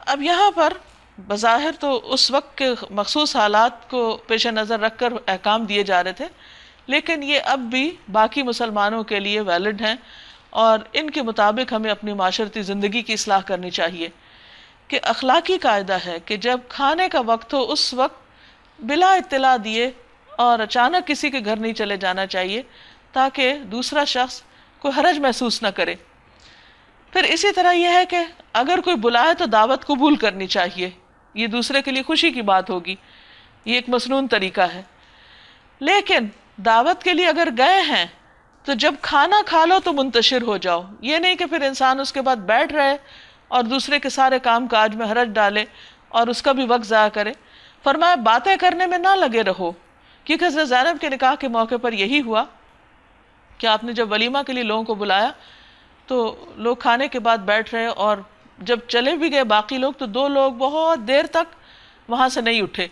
اب یہاں پر بظاہر تو اس وقت کے مخصوص حالات کو پیش نظر رکھ کر احکام دیے جا رہے تھے، لیکن یہ اب بھی باقی مسلمانوں کے لیے ویلڈ ہیں، اور ان کے مطابق ہمیں اپنی معاشرتی زندگی کی اصلاح کرنی چاہیے. کہ اخلاقی قاعدہ ہے کہ جب کھانے کا وقت ہو اس وقت بلا اطلاع دیے اور اچانک کسی کے گھر نہیں چلے جانا چاہیے، تاکہ دوسرا شخص کوئی حرج محسوس نہ کرے. پھر اسی طرح یہ ہے کہ اگر کوئی بلائے تو دعوت قبول کرنی چاہیے، یہ دوسرے کے لیے خوشی کی بات ہوگی، یہ ایک مسنون طریقہ ہے. لیکن دعوت کے لیے اگر گئے ہیں تو جب کھانا کھا لو تو منتشر ہو جاؤ. یہ نہیں کہ پھر انسان اس کے بعد بیٹھ رہے اور دوسرے کے سارے کام کاج میں حرج ڈالے اور اس کا بھی وقت ضائع کرے. فرمایا باتیں کرنے میں نہ لگے رہو، کیونکہ حضرت زینب کے نکاح کے موقع پر یہی ہوا کہ آپ نے جب ولیمہ کے لیے لوگوں کو بلایا تو لوگ کھانے کے بعد بیٹھ رہے، اور جب چلے بھی گئے باقی لوگ تو دو لوگ بہت دیر تک وہاں سے نہیں اٹھے.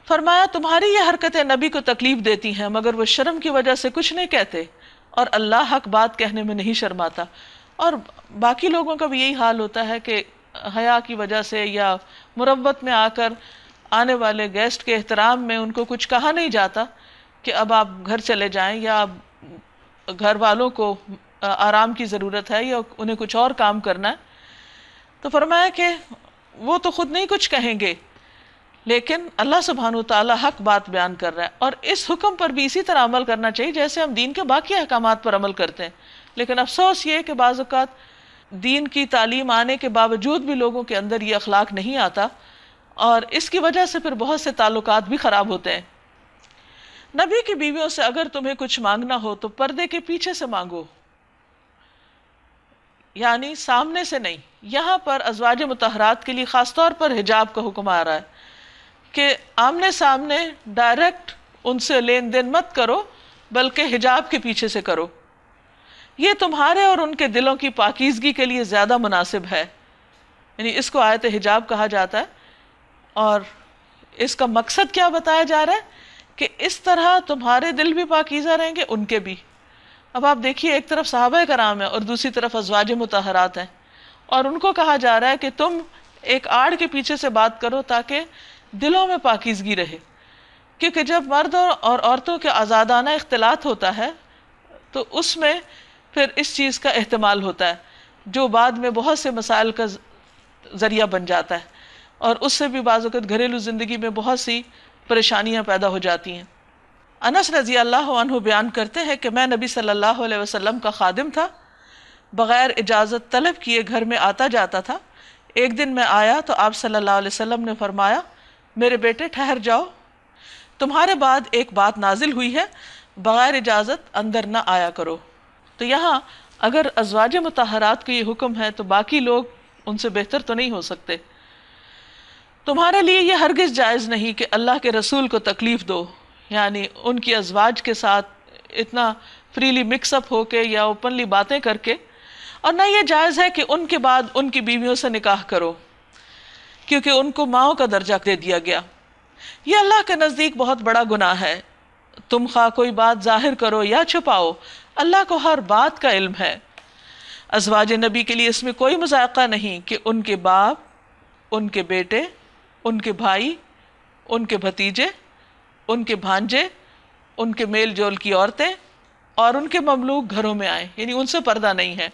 فرمایا تمہاری یہ حرکتیں نبی کو تکلیف دیتی ہیں، مگر وہ شرم کی وجہ سے کچھ نہیں کہتے، اور اللہ حق بات کہنے میں نہیں شرماتا. اور باقی لوگوں کا بھی یہی حال ہوتا ہے کہ حیا کی وجہ سے یا مروت میں آ کر آنے والے گیسٹ کے احترام میں ان کو کچھ کہا نہیں جاتا کہ اب آپ گھر چلے جائیں، یا گھر والوں کو آرام کی ضرورت ہے یا انہیں کچھ اور کام کرنا ہے. تو فرمایا کہ وہ تو خود نہیں کچھ کہیں گے، لیکن اللہ سبحانہ وتعالی حق بات بیان کر رہا ہے، اور اس حکم پر بھی اسی طرح عمل کرنا چاہیے جیسے ہم دین کے باقی احکامات پر عمل کرتے ہیں. لیکن افسوس یہ کہ بعض اوقات دین کی تعلیم آنے کے باوجود بھی لوگوں کے اندر یہ اخلاق نہیں آتا، اور اس کی وجہ سے پھر بہت سے تعلقات بھی خراب ہوتے ہیں. نبی کی بیویوں سے اگر تمہیں کچھ مانگنا ہو تو پردے کے پیچھے سے مانگو، یعنی سامنے سے نہیں. یہاں پر ازواج مطہرات کے لیے خاص طور پر حجاب کا حکم آ رہا ہے کہ آمنے سامنے ڈائریکٹ ان سے لین دین مت کرو، بلکہ حجاب کے پیچھے سے کرو. یہ تمہارے اور ان کے دلوں کی پاکیزگی کے لیے زیادہ مناسب ہے. یعنی اس کو آیت حجاب کہا جاتا ہے، اور اس کا مقصد کیا بتایا جا رہا ہے کہ اس طرح تمہارے دل بھی پاکیزہ رہیں گے، ان کے بھی. اب آپ دیکھیے ایک طرف صحابہ کرام ہیں اور دوسری طرف ازواج مطہرات ہیں، اور ان کو کہا جا رہا ہے کہ تم ایک آڑ کے پیچھے سے بات کرو تاکہ دلوں میں پاکیزگی رہے. کیونکہ جب مرد اور عورتوں کے آزادانہ اختلاط ہوتا ہے تو اس میں پھر اس چیز کا احتمال ہوتا ہے جو بعد میں بہت سے مسائل کا ذریعہ بن جاتا ہے، اور اس سے بھی بعض اوقات گھریلو زندگی میں بہت سی پریشانیاں پیدا ہو جاتی ہیں. انس رضی اللہ عنہ بیان کرتے ہیں کہ میں نبی صلی اللہ علیہ وسلم کا خادم تھا، بغیر اجازت طلب کیے گھر میں آتا جاتا تھا. ایک دن میں آیا تو آپ صلی اللہ علیہ وسلم نے فرمایا میرے بیٹے ٹھہر جاؤ، تمہارے بعد ایک بات نازل ہوئی ہے، بغیر اجازت اندر نہ آیا کرو. تو یہاں اگر ازواج مطہرات کا یہ حکم ہے تو باقی لوگ ان سے بہتر تو نہیں ہو سکتے. تمہارے لیے یہ ہرگز جائز نہیں کہ اللہ کے رسول کو تکلیف دو، یعنی ان کی ازواج کے ساتھ اتنا فریلی مکس اپ ہو کے یا اوپنلی باتیں کر کے، اور نہ یہ جائز ہے کہ ان کے بعد ان کی بیویوں سے نکاح کرو، کیونکہ ان کو ماؤں کا درجہ دے دیا گیا. یہ اللہ کے نزدیک بہت بڑا گناہ ہے. تم خواہ کوئی بات ظاہر کرو یا چھپاؤ، اللہ کو ہر بات کا علم ہے. ازواج نبی کے لیے اس میں کوئی مذائقہ نہیں کہ ان کے باپ، ان کے بیٹے، ان کے بھائی، ان کے بھتیجے، ان کے بھانجے، ان کے میل جول کی عورتیں اور ان کے مملوک گھروں میں آئیں، یعنی ان سے پردہ نہیں ہے.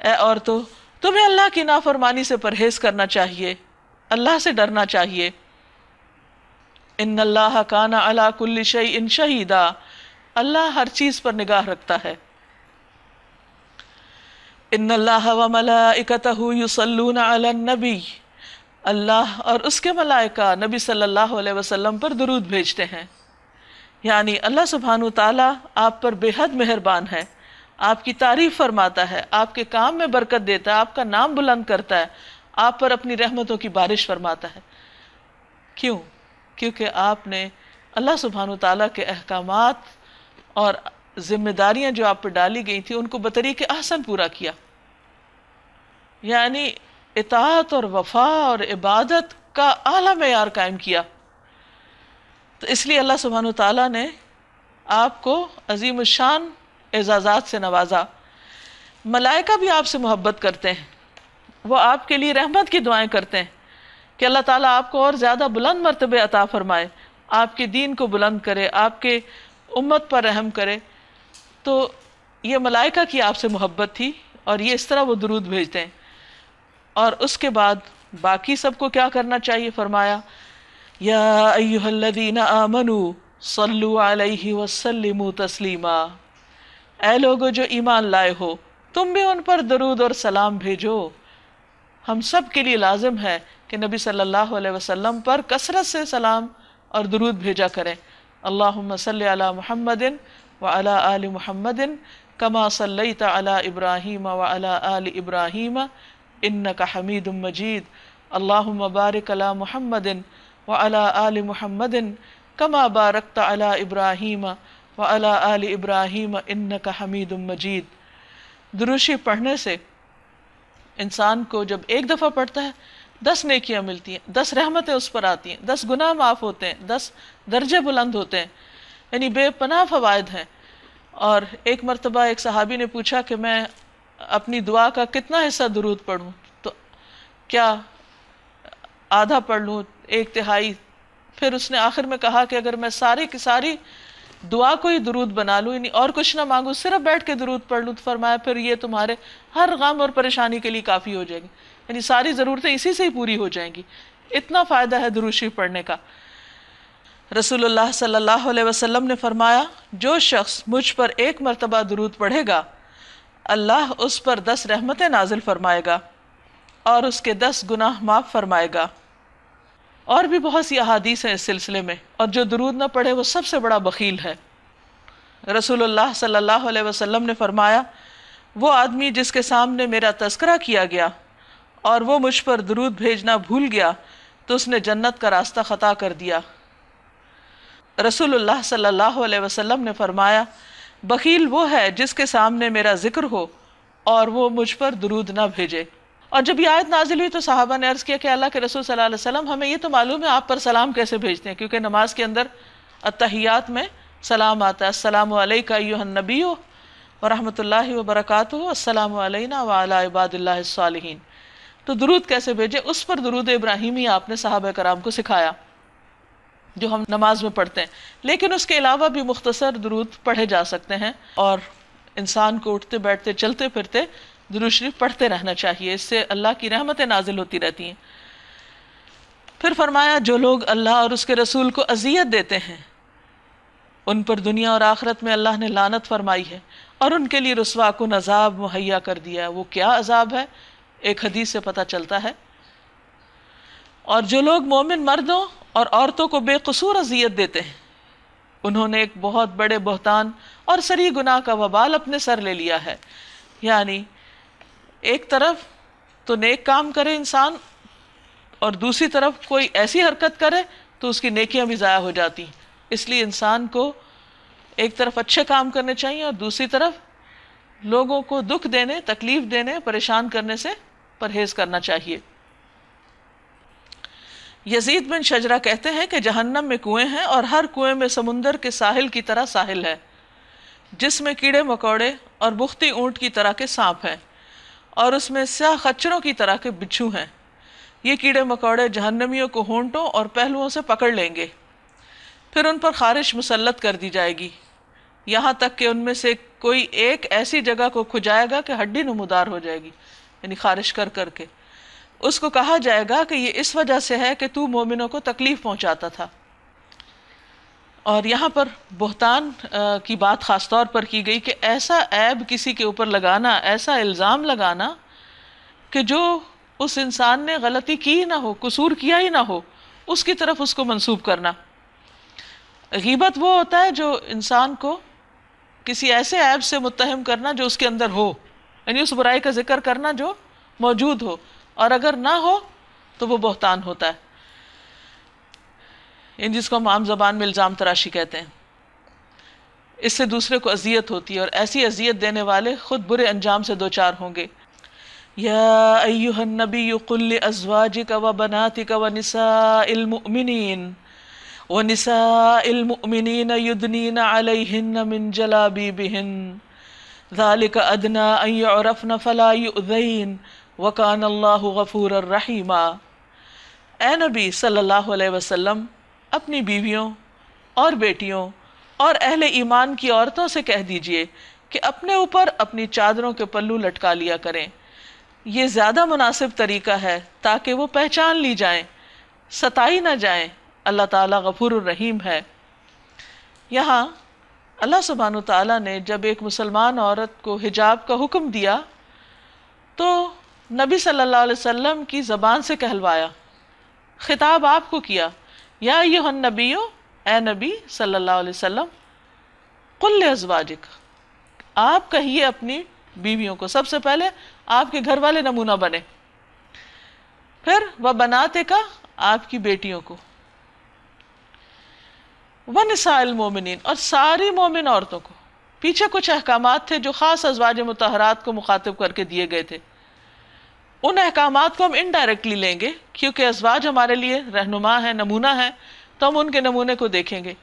اے عورتوں، تمہیں اللہ کی نافرمانی سے پرہیز کرنا چاہیے، اللہ سے ڈرنا چاہیے. ان اللہ کان علی کل شیء شہیدا، اللہ ہر چیز پر نگاہ رکھتا ہے. ان اللہ وملائکتہ یصلون علی النبی، اللہ اور اس کے ملائکہ نبی صلی اللہ علیہ وسلم پر درود بھیجتے ہیں. یعنی اللہ سبحانہ وتعالی آپ پر بے حد مہربان ہے، آپ کی تعریف فرماتا ہے، آپ کے کام میں برکت دیتا ہے، آپ کا نام بلند کرتا ہے، آپ پر اپنی رحمتوں کی بارش فرماتا ہے. کیوں؟ کیونکہ آپ نے اللہ سبحانہ وتعالی کے احکامات اور ذمہ داریاں جو آپ پر ڈالی گئی تھی ان کو بطریق احسن پورا کیا. یعنی اطاعت اور وفا اور عبادت کا اعلیٰ معیار قائم کیا. تو اس لیے اللہ سبحانہ تعالیٰ نے آپ کو عظیم الشان اعزازات سے نوازا۔ ملائکہ بھی آپ سے محبت کرتے ہیں، وہ آپ کے لیے رحمت کی دعائیں کرتے ہیں کہ اللہ تعالیٰ آپ کو اور زیادہ بلند مرتبے عطا فرمائے، آپ کے دین کو بلند کرے، آپ کے امت پر رحم کرے۔ تو یہ ملائکہ کی آپ سے محبت تھی، اور یہ اس طرح وہ درود بھیجتے ہیں۔ اور اس کے بعد باقی سب کو کیا کرنا چاہیے؟ فرمایا یا ایھا الذین آمنوا صلوا علیہ وسلموا تسلیما، اے لوگو جو ایمان لائے ہو تم بھی ان پر درود اور سلام بھیجو۔ ہم سب کے لیے لازم ہے کہ نبی صلی اللہ علیہ وسلم پر کثرت سے سلام اور درود بھیجا کریں۔ اللہم صلی علی محمد وعلی آل محمد کما صلیت علی ابراہیم وعلی آل ابراہیم انک حمید مجید۔ اللہم بارک علی محمد وعلی آل محمد کما بارکت علی ابراہیم وعلی آل ابراہیم انک حمید مجید۔ درود شریف پڑھنے سے انسان کو جب ایک دفعہ پڑھتا ہے 10 نیکیاں ملتی ہیں، 10 رحمتیں اس پر آتی ہیں، 10 گناہ معاف ہوتے ہیں، 10 درجے بلند ہوتے ہیں، یعنی بے پناہ فوائد ہیں۔ اور ایک مرتبہ ایک صحابی نے پوچھا کہ میں اپنی دعا کا کتنا حصہ درود پڑھوں، تو کیا آدھا پڑھ لوں، 1/3؟ پھر اس نے آخر میں کہا کہ اگر میں ساری کی ساری دعا کو ہی درود بنا لوں، یعنی اور کچھ نہ مانگوں، صرف بیٹھ کے درود پڑھ لوں، تو فرمایا پھر یہ تمہارے ہر غم اور پریشانی کے لیے کافی ہو جائے گی، یعنی ساری ضرورتیں اسی سے ہی پوری ہو جائیں گی۔ اتنا فائدہ ہے درود شریف پڑھنے کا۔ رسول اللہ صلی اللہ علیہ وسلم نے فرمایا جو شخص مجھ پر 1 مرتبہ درود پڑھے گا اللہ اس پر 10 رحمتیں نازل فرمائے گا اور اس کے 10 گناہ معاف فرمائے گا۔ اور بھی بہت سی احادیث ہیں اس سلسلے میں، اور جو درود نہ پڑھے وہ سب سے بڑا بخیل ہے۔ رسول اللہ صلی اللہ علیہ وسلم نے فرمایا وہ آدمی جس کے سامنے میرا تذکرہ کیا گیا اور وہ مجھ پر درود بھیجنا بھول گیا تو اس نے جنت کا راستہ خطا کر دیا۔ رسول اللہ صلی اللہ علیہ وسلم نے فرمایا بخیل وہ ہے جس کے سامنے میرا ذکر ہو اور وہ مجھ پر درود نہ بھیجے۔ اور جب یہ آیت نازل ہوئی تو صحابہ نے عرض کیا کہ اللہ کے رسول صلی اللہ علیہ وسلم ہمیں یہ تو معلوم ہے آپ پر سلام کیسے بھیجتے ہیں، کیونکہ نماز کے اندر التحیات میں سلام آتا ہے، السلام علیکہ ایھا النبی ورحمۃ اللہ وبرکاتہ، السلام علینا وعلی عباد اللہ الصالحین۔ تو درود کیسے بھیجے؟ اس پر درود ابراہیمی آپ نے صحابہ کرام کو سکھایا جو ہم نماز میں پڑھتے ہیں، لیکن اس کے علاوہ بھی مختصر درود پڑھے جا سکتے ہیں، اور انسان کو اٹھتے بیٹھتے چلتے پھرتے درود شریف پڑھتے رہنا چاہیے، اس سے اللہ کی رحمتیں نازل ہوتی رہتی ہیں۔ پھر فرمایا جو لوگ اللہ اور اس کے رسول کو اذیت دیتے ہیں ان پر دنیا اور آخرت میں اللہ نے لعنت فرمائی ہے اور ان کے لیے رسوا کن عذاب مہیا کر دیا ہے۔ وہ کیا عذاب ہے؟ ایک حدیث سے پتہ چلتا ہے۔ اور جو لوگ مومن مردوں اور عورتوں کو بے قصور اذیت دیتے ہیں انہوں نے ایک بہت بڑے بہتان اور سری گناہ کا وبال اپنے سر لے لیا ہے۔ یعنی ایک طرف تو نیک کام کرے انسان اور دوسری طرف کوئی ایسی حرکت کرے تو اس کی نیکیاں بھی ضائع ہو جاتی ہیں۔ اس لیے انسان کو ایک طرف اچھے کام کرنے چاہیے اور دوسری طرف لوگوں کو دکھ دینے، تکلیف دینے، پریشان کرنے سے پرہیز کرنا چاہیے۔ یزید بن شجرہ کہتے ہیں کہ جہنم میں کنویں ہیں اور ہر کنویں میں سمندر کے ساحل کی طرح ساحل ہے جس میں کیڑے مکوڑے اور بختی اونٹ کی طرح کے سانپ ہیں اور اس میں سیاہ خچروں کی طرح کے بچھو ہیں۔ یہ کیڑے مکوڑے جہنمیوں کو ہونٹوں اور پہلوؤں سے پکڑ لیں گے، پھر ان پر خارش مسلط کر دی جائے گی یہاں تک کہ ان میں سے کوئی ایک ایسی جگہ کو کھجائے گا کہ ہڈی نمودار ہو جائے گی، یعنی خارش کر کر کے۔ اس کو کہا جائے گا کہ یہ اس وجہ سے ہے کہ تو مومنوں کو تکلیف پہنچاتا تھا۔ اور یہاں پر بہتان کی بات خاص طور پر کی گئی کہ ایسا عیب کسی کے اوپر لگانا، ایسا الزام لگانا کہ جو اس انسان نے غلطی کی نہ ہو، قصور کیا ہی نہ ہو، اس کی طرف اس کو منسوب کرنا۔ غیبت وہ ہوتا ہے جو انسان کو کسی ایسے عیب سے متہم کرنا جو اس کے اندر ہو، یعنی اس برائی کا ذکر کرنا جو موجود ہو، اور اگر نہ ہو تو وہ بہتان ہوتا ہے، یعنی جس کو ہم عام زبان میں الزام تراشی کہتے ہیں۔ اس سے دوسرے کو اذیت ہوتی ہے، اور ایسی اذیت دینے والے خود برے انجام سے دوچار ہوں گے۔ یا ایھا النبی قل لازواجک وبناتک ونساء المؤمنین وَنِسَاءِ الْمُؤْمِنِينَ يُدْنِينَ عَلَيْهِنَّ مِنْ جَلَابِيبِهِنَّ ذَلِكَ أَدْنَىٰ أَنْ يُعْرَفْنَ فَلَا يُؤْذَيْنَ وَكَانَ اللَّهُ غَفُورًا رَحِيمًا۔ اے نبی صلی اللہ علیہ وسلم اپنی بیویوں اور بیٹیوں اور اہل ایمان کی عورتوں سے کہہ دیجئے کہ اپنے اوپر اپنی چادروں کے پلو لٹکا لیا کریں، یہ زیادہ مناسب طریقہ ہے تاکہ وہ پہچان لی جائیں، ستائی نہ جائیں۔ اللہ تعالیٰ غفور الرحیم ہے۔ یہاں اللہ سبحانہ وتعالیٰ نے جب ایک مسلمان عورت کو حجاب کا حکم دیا تو نبی صلی اللہ علیہ وسلم کی زبان سے کہلوایا، خطاب آپ کو کیا، یا ایھا النبی، اے نبی صلی اللہ علیہ وسلم، قل لازواجک، آپ کہیے اپنی بیویوں کو، سب سے پہلے آپ کے گھر والے نمونہ بنے، پھر وبناتک، آپ کی بیٹیوں کو، ونساء المومنین، اور ساری مومن عورتوں کو۔ پیچھے کچھ احکامات تھے جو خاص ازواج مطہرات کو مخاطب کر کے دیے گئے تھے، ان احکامات کو ہم انڈائریکٹلی لیں گے کیونکہ ازواج ہمارے لیے رہنما ہیں، نمونہ ہیں، تو ہم ان کے نمونے کو دیکھیں گے۔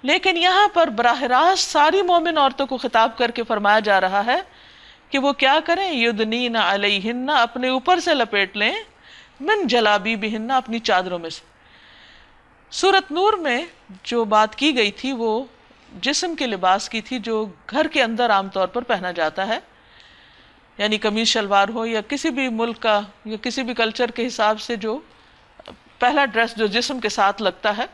لیکن یہاں پر براہ راست ساری مومن عورتوں کو خطاب کر کے فرمایا جا رہا ہے کہ وہ کیا کریں، یدنین علیہن، اپنے اوپر سے لپیٹ لیں، من جلابیبہن، اپنی چادروں میں سے۔ سورۃ نور میں جو بات کی گئی تھی وہ جسم کے لباس کی تھی جو گھر کے اندر عام طور پر پہنا جاتا ہے، یعنی قمیص شلوار ہو یا کسی بھی ملک کا یا کسی بھی کلچر کے حساب سے جو پہلا ڈریس جو جسم کے ساتھ لگتا ہے،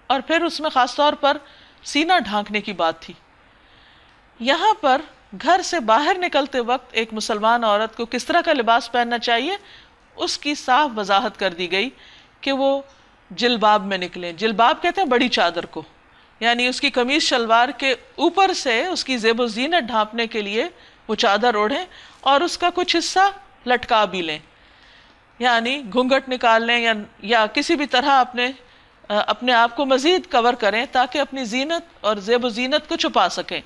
اور پھر اس میں خاص طور پر سینہ ڈھانکنے کی بات تھی۔ یہاں پر گھر سے باہر نکلتے وقت ایک مسلمان عورت کو کس طرح کا لباس پہننا چاہیے اس کی صاف وضاحت کر دی گئی کہ وہ جلباب میں نکلیں۔ جلباب کہتے ہیں بڑی چادر کو، یعنی اس کی قمیص شلوار کے اوپر سے اس کی زیب و زینت ڈھانپنے کے لیے وہ چادر اوڑھیں اور اس کا کچھ حصہ لٹکا بھی لیں، یعنی گھونگھٹ نکال لیں یا کسی بھی طرح اپنے آپ کو مزید کور کریں تاکہ اپنی زینت اور زیب و زینت کو چھپا سکیں۔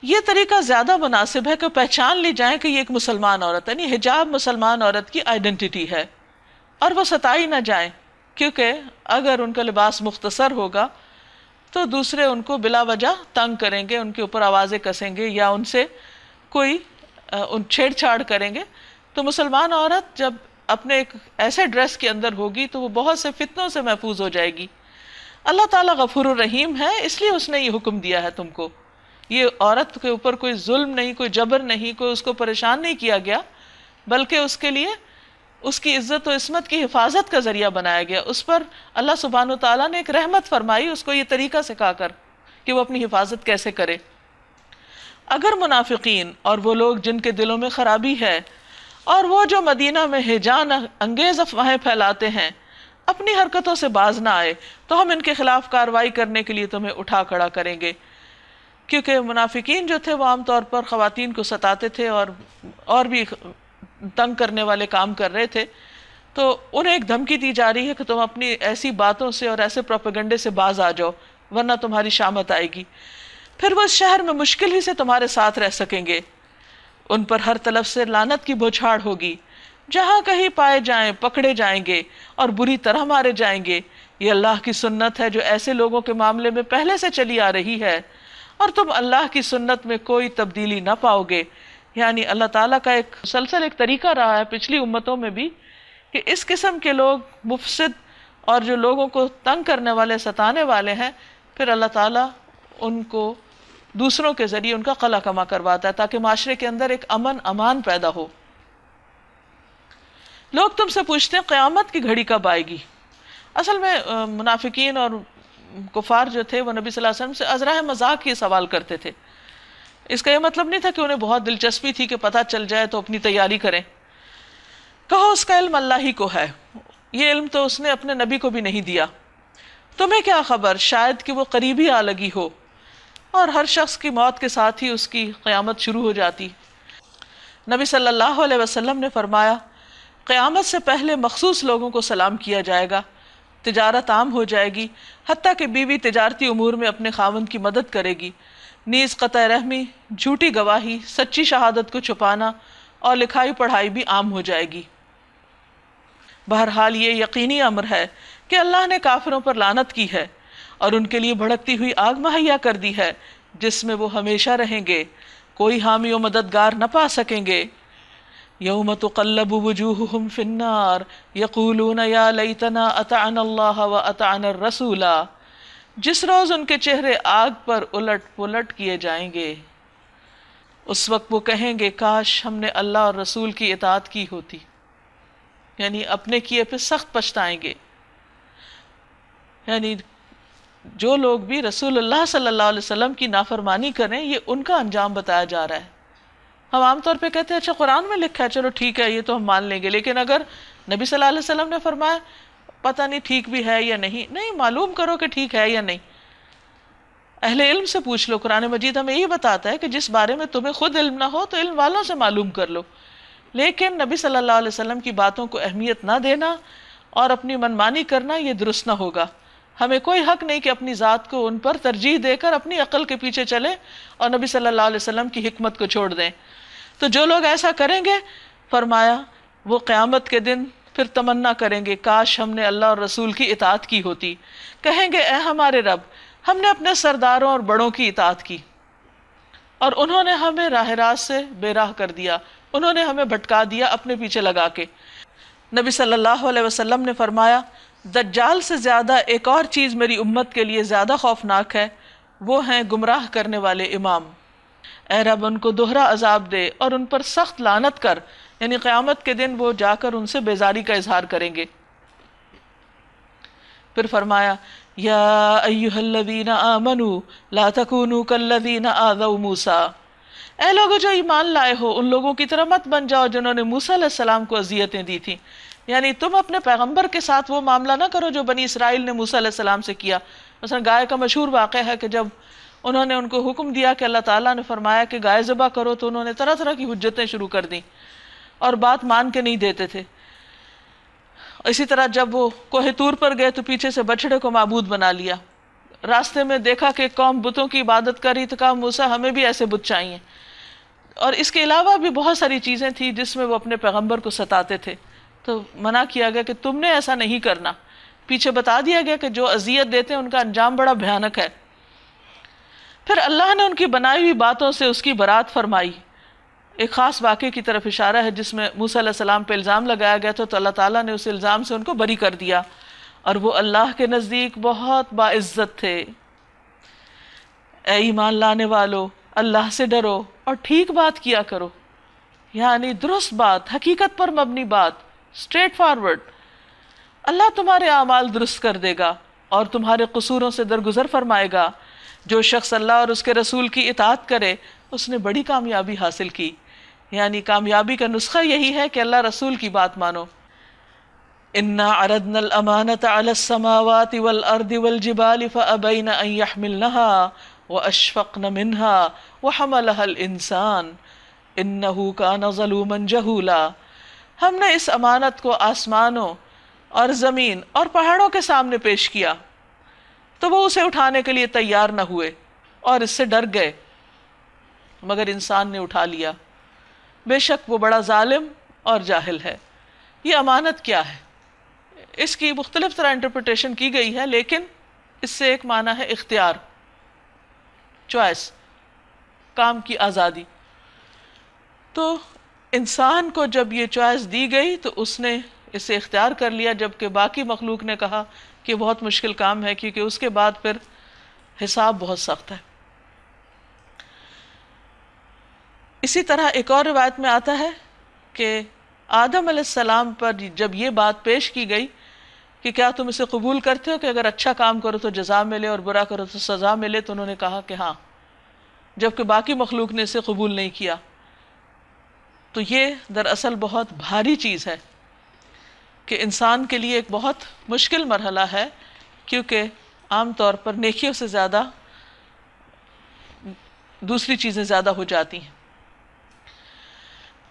یہ طریقہ زیادہ مناسب ہے کہ پہچان لی جائیں کہ یہ ایک مسلمان عورت ہے، یعنی حجاب مسلمان عورت کی آئیڈینٹی ہے، اور وہ ستائی نہ جائیں، کیونکہ اگر ان کا لباس مختصر ہوگا تو دوسرے ان کو بلا وجہ تنگ کریں گے، ان کے اوپر آوازیں کسیں گے یا ان سے کوئی چھیڑ چھاڑ کریں گے۔ تو مسلمان عورت جب اپنے ایک ایسے ڈریس کے اندر ہوگی تو وہ بہت سے فتنوں سے محفوظ ہو جائے گی۔ اللہ تعالیٰ غفور الرحیم ہے، اس لیے اس نے یہ حکم دیا ہے تم کو۔ یہ عورت کے اوپر کوئی ظلم نہیں، کوئی جبر نہیں، کوئی اس کو پریشان نہیں کیا گیا، بلکہ اس کے لیے اس کی عزت و عصمت کی حفاظت کا ذریعہ بنایا گیا۔ اس پر اللہ سبحانہ وتعالیٰ نے ایک رحمت فرمائی، اس کو یہ طریقہ سکھا کر کہ وہ اپنی حفاظت کیسے کرے۔ اگر منافقین اور وہ لوگ جن کے دلوں میں خرابی ہے اور وہ جو مدینہ میں ہیجان انگیز افواہیں پھیلاتے ہیں اپنی حرکتوں سے باز نہ آئے تو ہم ان کے خلاف کارروائی کرنے کے لیے تمہیں اٹھا کھڑا کریں گے، کیونکہ منافقین جو تھے وہ عام طور پر خواتین کو ستاتے تھے اور بھی تنگ کرنے والے کام کر رہے تھے، تو انہیں ایک دھمکی دی جا رہی ہے کہ تم اپنی ایسی باتوں سے اور ایسے پروپیگنڈے سے باز آ جاؤ ورنہ تمہاری شامت آئے گی، پھر وہ اس شہر میں مشکل ہی سے تمہارے ساتھ رہ سکیں گے، ان پر ہر طرف سے لعنت کی بوچھاڑ ہوگی، جہاں کہیں پائے جائیں پکڑے جائیں گے اور بری طرح مارے جائیں گے۔ یہ اللہ کی سنت ہے جو ایسے لوگوں کے معاملے میں پہلے سے چلی آ رہی ہے، اور تم اللہ کی سنت میں کوئی تبدیلی نہ پاؤ گے۔ یعنی اللہ تعالیٰ کا ایک مسلسل ایک طریقہ رہا ہے پچھلی امتوں میں بھی کہ اس قسم کے لوگ مفسد اور جو لوگوں کو تنگ کرنے والے، ستانے والے ہیں، پھر اللہ تعالیٰ ان کو دوسروں کے ذریعے ان کا قلع کما کرواتا ہے تاکہ معاشرے کے اندر ایک امن امان پیدا ہو۔ لوگ تم سے پوچھتے ہیں قیامت کی گھڑی کب آئے گی؟ اصل میں منافقین اور کفار جو تھے وہ نبی صلی اللہ علیہ وسلم سے ازراہ مذاق یہ سوال کرتے تھے۔ اس کا یہ مطلب نہیں تھا کہ انہیں بہت دلچسپی تھی کہ پتہ چل جائے تو اپنی تیاری کریں۔ کہو اس کا علم اللہ ہی کو ہے، یہ علم تو اس نے اپنے نبی کو بھی نہیں دیا، تمہیں کیا خبر شاید کہ وہ قریبی آ لگی ہو، اور ہر شخص کی موت کے ساتھ ہی اس کی قیامت شروع ہو جاتی۔ نبی صلی اللہ علیہ وسلم نے فرمایا قیامت سے پہلے مخصوص لوگوں کو سلام کیا جائے گا، تجارت عام ہو جائے گی، حتیٰ کہ بیوی تجارتی امور میں اپنے خاوند کی مدد کرے گی، نیز قطع رحمی، جھوٹی گواہی، سچی شہادت کو چھپانا اور لکھائی پڑھائی بھی عام ہو جائے گی۔ بہرحال یہ یقینی امر ہے کہ اللہ نے کافروں پر لعنت کی ہے اور ان کے لیے بھڑکتی ہوئی آگ مہیا کر دی ہے جس میں وہ ہمیشہ رہیں گے، کوئی حامی و مددگار نہ پا سکیں گے۔ یوم تقلب وجوہہم فی النار یقولون یا لیتنا اطعنا اللہ و اطعنا الرسول، جس روز ان کے چہرے آگ پر الٹ پلٹ کیے جائیں گے، اس وقت وہ کہیں گے کاش ہم نے اللہ اور رسول کی اطاعت کی ہوتی، یعنی اپنے کیے پہ سخت پچھتائیں گے۔ یعنی جو لوگ بھی رسول اللہ صلی اللہ علیہ وسلم کی نافرمانی کریں، یہ ان کا انجام بتایا جا رہا ہے۔ ہم عام طور پہ کہتے ہیں اچھا قرآن میں لکھا ہے، چلو ٹھیک ہے یہ تو ہم مان لیں گے، لیکن اگر نبی صلی اللہ علیہ وسلم نے فرمایا پتہ نہیں ٹھیک بھی ہے یا نہیں، نہیں معلوم کرو کہ ٹھیک ہے یا نہیں، اہل علم سے پوچھ لو۔ قرآن مجید ہمیں یہی بتاتا ہے کہ جس بارے میں تمہیں خود علم نہ ہو تو علم والوں سے معلوم کر لو، لیکن نبی صلی اللہ علیہ وسلم کی باتوں کو اہمیت نہ دینا اور اپنی منمانی کرنا یہ درست نہ ہوگا۔ ہمیں کوئی حق نہیں کہ اپنی ذات کو ان پر ترجیح دے کر اپنی عقل کے پیچھے چلیں اور نبی صلی اللہ علیہ وسلم کی حکمت کو چھوڑ دیں۔ تو جو لوگ ایسا کریں گے، فرمایا وہ قیامت کے دن پھر تمنا کریں گے کاش ہم نے اللہ اور رسول کی اطاعت کی ہوتی، کہیں گے اے ہمارے رب ہم نے اپنے سرداروں اور بڑوں کی اطاعت کی اور انہوں نے ہمیں راہ راست سے بے راہ کر دیا، انہوں نے ہمیں بھٹکا دیا اپنے پیچھے لگا کے۔ نبی صلی اللہ علیہ وسلم نے فرمایا دجال سے زیادہ ایک اور چیز میری امت کے لیے زیادہ خوفناک ہے، وہ ہیں گمراہ کرنے والے امام۔ اے رب ان کو دوہرا عذاب دے اور ان پر سخت لعنت کر، یعنی قیامت کے دن وہ جا کر ان سے بیزاری کا اظہار کریں گے۔ پھر فرمایا یا ایھا الذین آمنوا لا تکونوا کالذین آذوا موسیٰ، اے لوگو جو ایمان لائے ہو ان لوگوں کی طرح مت بن جاؤ جنہوں نے موسیٰ علیہ السلام کو اذیتیں دی تھیں، یعنی تم اپنے پیغمبر کے ساتھ وہ معاملہ نہ کرو جو بنی اسرائیل نے موسیٰ علیہ السلام سے کیا۔ مثلا گائے کا مشہور واقعہ ہے کہ جب انہوں نے ان کو حکم دیا کہ اللہ تعالیٰ نے فرمایا کہ گائے ذبح کرو تو انہوں نے طرح طرح کی حجتیں شروع کر دیں اور بات مان کے نہیں دیتے تھے۔ اسی طرح جب وہ کوہ طور پر گئے تو پیچھے سے بچڑے کو معبود بنا لیا، راستے میں دیکھا کہ قوم بتوں کی عبادت کر رہی تو کہا موسیٰ ہمیں بھی ایسے بت چاہیے، اور اس کے علاوہ بھی بہت ساری چیزیں تھیں جس میں وہ اپنے پیغمبر کو ستاتے تھے، تو منع کیا گیا کہ تم نے ایسا نہیں کرنا۔ پیچھے بتا دیا گیا کہ جو اذیت دیتے ہیں ان کا انجام بڑا بھیانک ہے۔ پھر اللہ نے ان کی بنائی ہوئی باتوں سے اس کی برات فرمائی۔ ایک خاص واقعے کی طرف اشارہ ہے جس میں موسیٰ علیہ السلام پہ الزام لگایا گیا تھا، تو اللہ تعالیٰ نے اس الزام سے ان کو بری کر دیا، اور وہ اللہ کے نزدیک بہت باعزت تھے۔ اے ایمان لانے والو اللہ سے ڈرو اور ٹھیک بات کیا کرو، یعنی درست بات، حقیقت پر مبنی بات، اسٹریٹ فارورڈ۔ اللہ تمہارے اعمال درست کر دے گا اور تمہارے قصوروں سے درگزر فرمائے گا۔ جو شخص اللہ اور اس کے رسول کی اطاعت کرے اس نے بڑی کامیابی حاصل کی، یعنی کامیابی کا نسخہ یہی ہے کہ اللہ رسول کی بات مانو۔ انا عرضنا الامانۃ علی السماوات والارض والجبال فابین ان يحملنها واشفقن منها وحملها الانسان انه كان ظلوما جہولا۔ ہم نے اس امانت کو آسمانوں اور زمین اور پہاڑوں کے سامنے پیش کیا تو وہ اسے اٹھانے کے لیے تیار نہ ہوئے اور اس سے ڈر گئے، مگر انسان نے اٹھا لیا، بے شک وہ بڑا ظالم اور جاہل ہے۔ یہ امانت کیا ہے؟ اس کی مختلف طرح انٹرپریٹیشن کی گئی ہے، لیکن اس سے ایک معنی ہے اختیار، چوائس، کام کی آزادی۔ تو انسان کو جب یہ چوائس دی گئی تو اس نے اسے اختیار کر لیا، جبکہ باقی مخلوق نے کہا کہ بہت مشکل کام ہے کیونکہ اس کے بعد پھر حساب بہت سخت ہے۔ اسی طرح ایک اور روایت میں آتا ہے کہ آدم علیہ السلام پر جب یہ بات پیش کی گئی کہ کیا تم اسے قبول کرتے ہو کہ اگر اچھا کام کرو تو جزا ملے اور برا کرو تو سزا ملے، تو انہوں نے کہا کہ ہاں، جبکہ باقی مخلوق نے اسے قبول نہیں کیا۔ تو یہ دراصل بہت بھاری چیز ہے کہ انسان کے لیے ایک بہت مشکل مرحلہ ہے، کیونکہ عام طور پر نیکیوں سے زیادہ دوسری چیزیں زیادہ ہو جاتی ہیں۔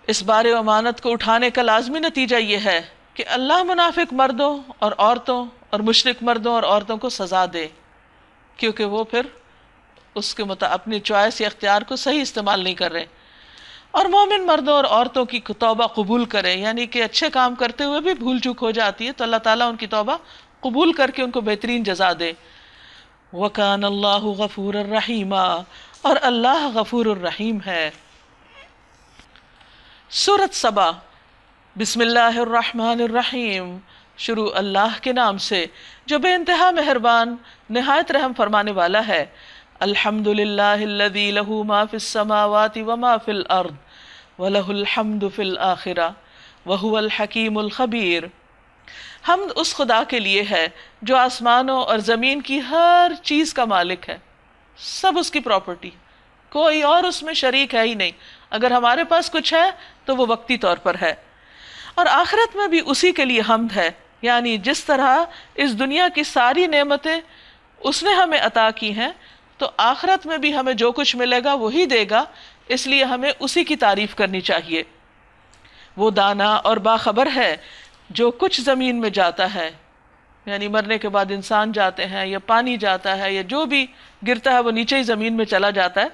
اس بار امانت کو اٹھانے کا لازمی نتیجہ یہ ہے کہ اللہ منافق مردوں اور عورتوں اور مشرک مردوں اور عورتوں کو سزا دے، کیونکہ وہ پھر اس کے اپنی چوائس یا اختیار کو صحیح استعمال نہیں کر رہے، اور مومن مردوں اور عورتوں کی توبہ قبول کرے، یعنی کہ اچھے کام کرتے ہوئے بھی بھول چوک ہو جاتی ہے تو اللہ تعالیٰ ان کی توبہ قبول کر کے ان کو بہترین جزا دے۔ وَكَانَ اللَّهُ غَفُورًا رَحِيمًا، اور اللہ غفور الرحیم ہے۔ سورۃ سبا، بسم اللہ الرحمن الرحیم، شروع اللہ کے نام سے جو بے انتہا مہربان نہایت رحم فرمانے والا ہے۔ الحمد للہ الذی لہ ما فی السماوات وما فی الارض وَلَهُ الْحَمْدُ فِي الْآخِرَةِ وَهُوَ الْحَكِيمُ الْخَبِيرُ۔ حمد اس خدا کے لیے ہے جو آسمانوں اور زمین کی ہر چیز کا مالک ہے، سب اس کی پراپرٹی، کوئی اور اس میں شریک ہے ہی نہیں۔ اگر ہمارے پاس کچھ ہے تو وہ وقتی طور پر ہے، اور آخرت میں بھی اسی کے لیے حمد ہے، یعنی جس طرح اس دنیا کی ساری نعمتیں اس نے ہمیں عطا کی ہیں تو آخرت میں بھی ہمیں جو کچھ ملے گا وہی دے گا، اس لیے ہمیں اسی کی تعریف کرنی چاہیے۔ وہ دانا اور باخبر ہے جو کچھ زمین میں جاتا ہے، یعنی مرنے کے بعد انسان جاتے ہیں یا پانی جاتا ہے یا جو بھی گرتا ہے وہ نیچے ہی زمین میں چلا جاتا ہے،